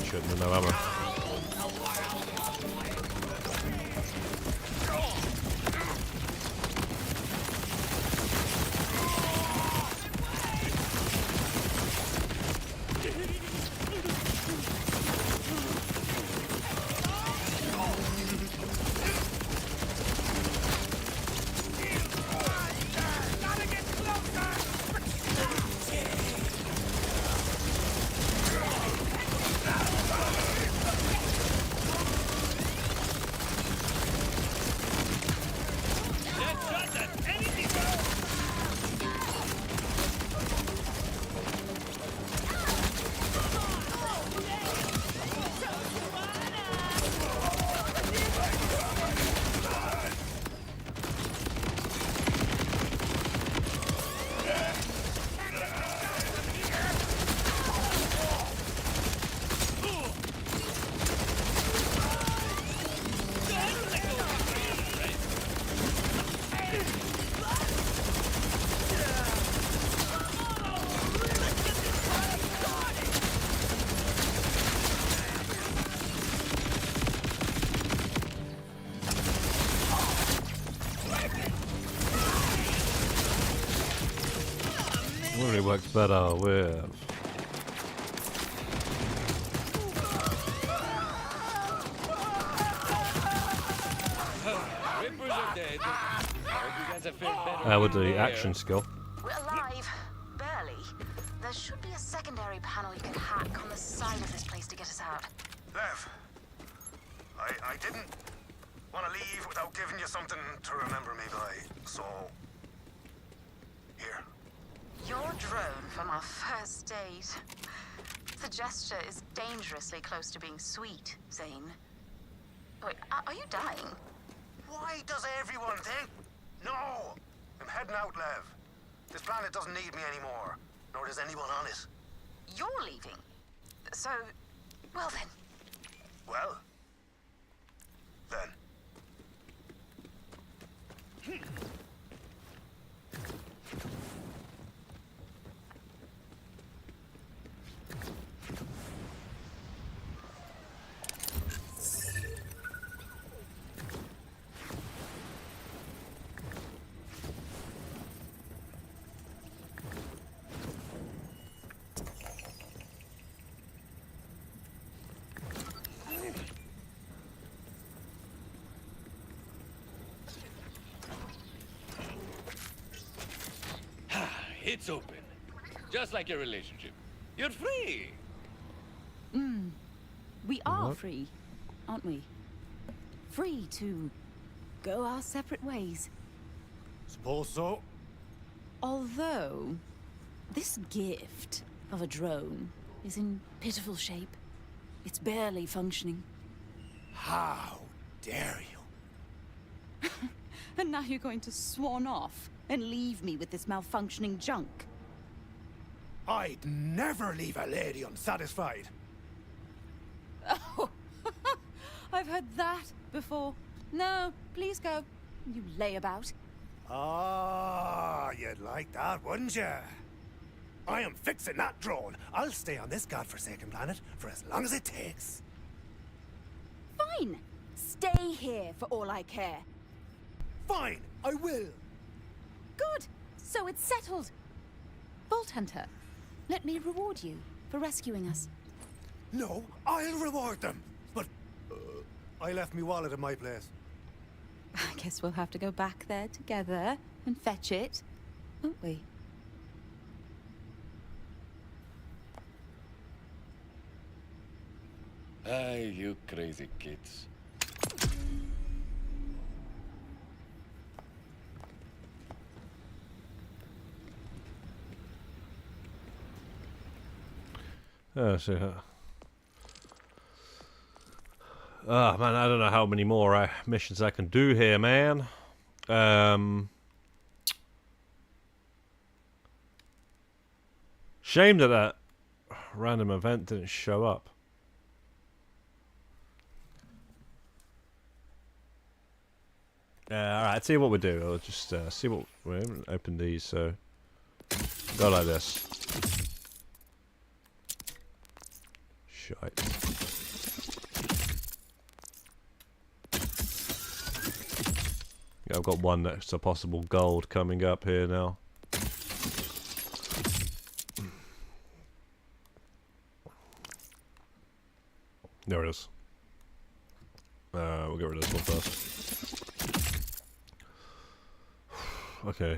A: Shit, no ammo. Really works better with
D: dead. I hope you guys have fared better.
A: With the action skill.
C: We're alive. Barely. There should be a secondary panel you can hack on the side of this place to get us out.
E: Lev, I didn't want to leave without giving you something to remember me by, so... Here.
C: Your drone from our first date. The gesture is dangerously close to being sweet, Zane. Wait, are you dying?
E: Why does everyone think? No! I'm heading out, Lev. This planet doesn't need me anymore, nor does anyone on it.
C: You're leaving. So, well then.
E: Well, then.
D: It's open. Just like your relationship. You're free.
B: We are free, aren't we? Free to go our separate ways.
O: Suppose so.
B: Although, this gift of a drone is in pitiful shape. It's barely functioning.
O: How dare you?
B: And now you're going to swan off and leave me with this malfunctioning junk.
O: I'd never leave a lady unsatisfied.
B: Oh, I've heard that before. No, please go. You layabout.
O: Ah, you'd like that, wouldn't you? I am fixing that drone. I'll stay on this godforsaken planet for as long as it takes.
B: Fine. Stay here for all I care.
O: Fine, I will.
B: Good. So it's settled. Vault Hunter, let me reward you for rescuing us.
O: No, I'll reward them. But I left me wallet at my place.
B: I guess we'll have to go back there together and fetch it, won't we?
D: Ah, you crazy kids.
A: So, man, I don't know how many more missions I can do here, man. Shame that that random event didn't show up. Alright, see what we do. I'll just see what... We haven't opened these, so... Go like this. Shite. Yeah, I've got one that's a possible gold coming up here now. There it is. We'll get rid of this one first. Okay.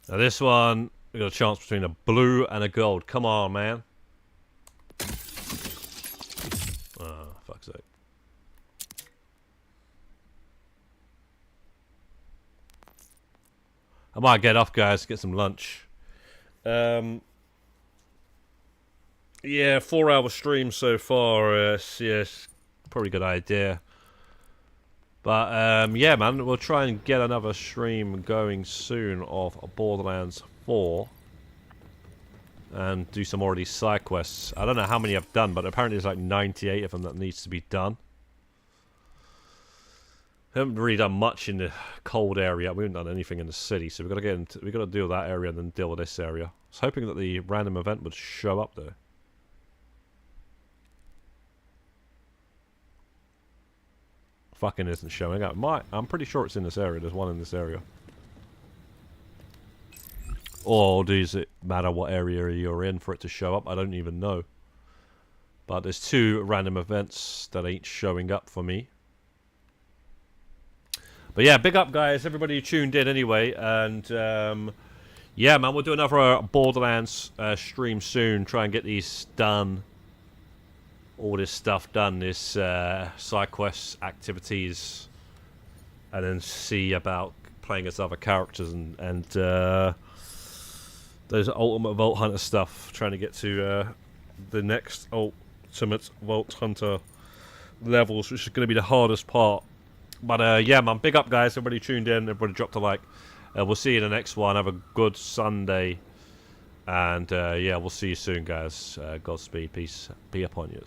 A: Now this one, we got a chance between a blue and a gold. Come on, man. Fuck's sake. I might get off, guys, get some lunch. Yeah, 4-hour stream so far. Yes, probably a good idea. But yeah, man, we'll try and get another stream going soon of Borderlands 4. And do some more of these side quests. I don't know how many I've done, but apparently there's like 98 of them that needs to be done. Haven't really done much in the cold area. We haven't done anything in the city, so we've got to get into, we've got to deal with that area and then deal with this area. I was hoping that the random event would show up though. Fucking isn't showing up. I'm pretty sure it's in this area. There's one in this area. Or does it matter what area you're in for it to show up? I don't even know. But there's 2 random events that ain't showing up for me. But yeah, big up, guys. Everybody who tuned in anyway. And yeah, man, we'll do another Borderlands stream soon. Try and get these done. All this stuff done. This side quests, activities. And then see about playing as other characters. And those Ultimate Vault Hunter stuff. Trying to get to the next Ultimate Vault Hunter levels, which is going to be the hardest part. But yeah, man, big up, guys. Everybody tuned in. Everybody dropped a like. We'll see you in the next one. Have a good Sunday. And yeah, we'll see you soon, guys. Godspeed. Peace be upon you.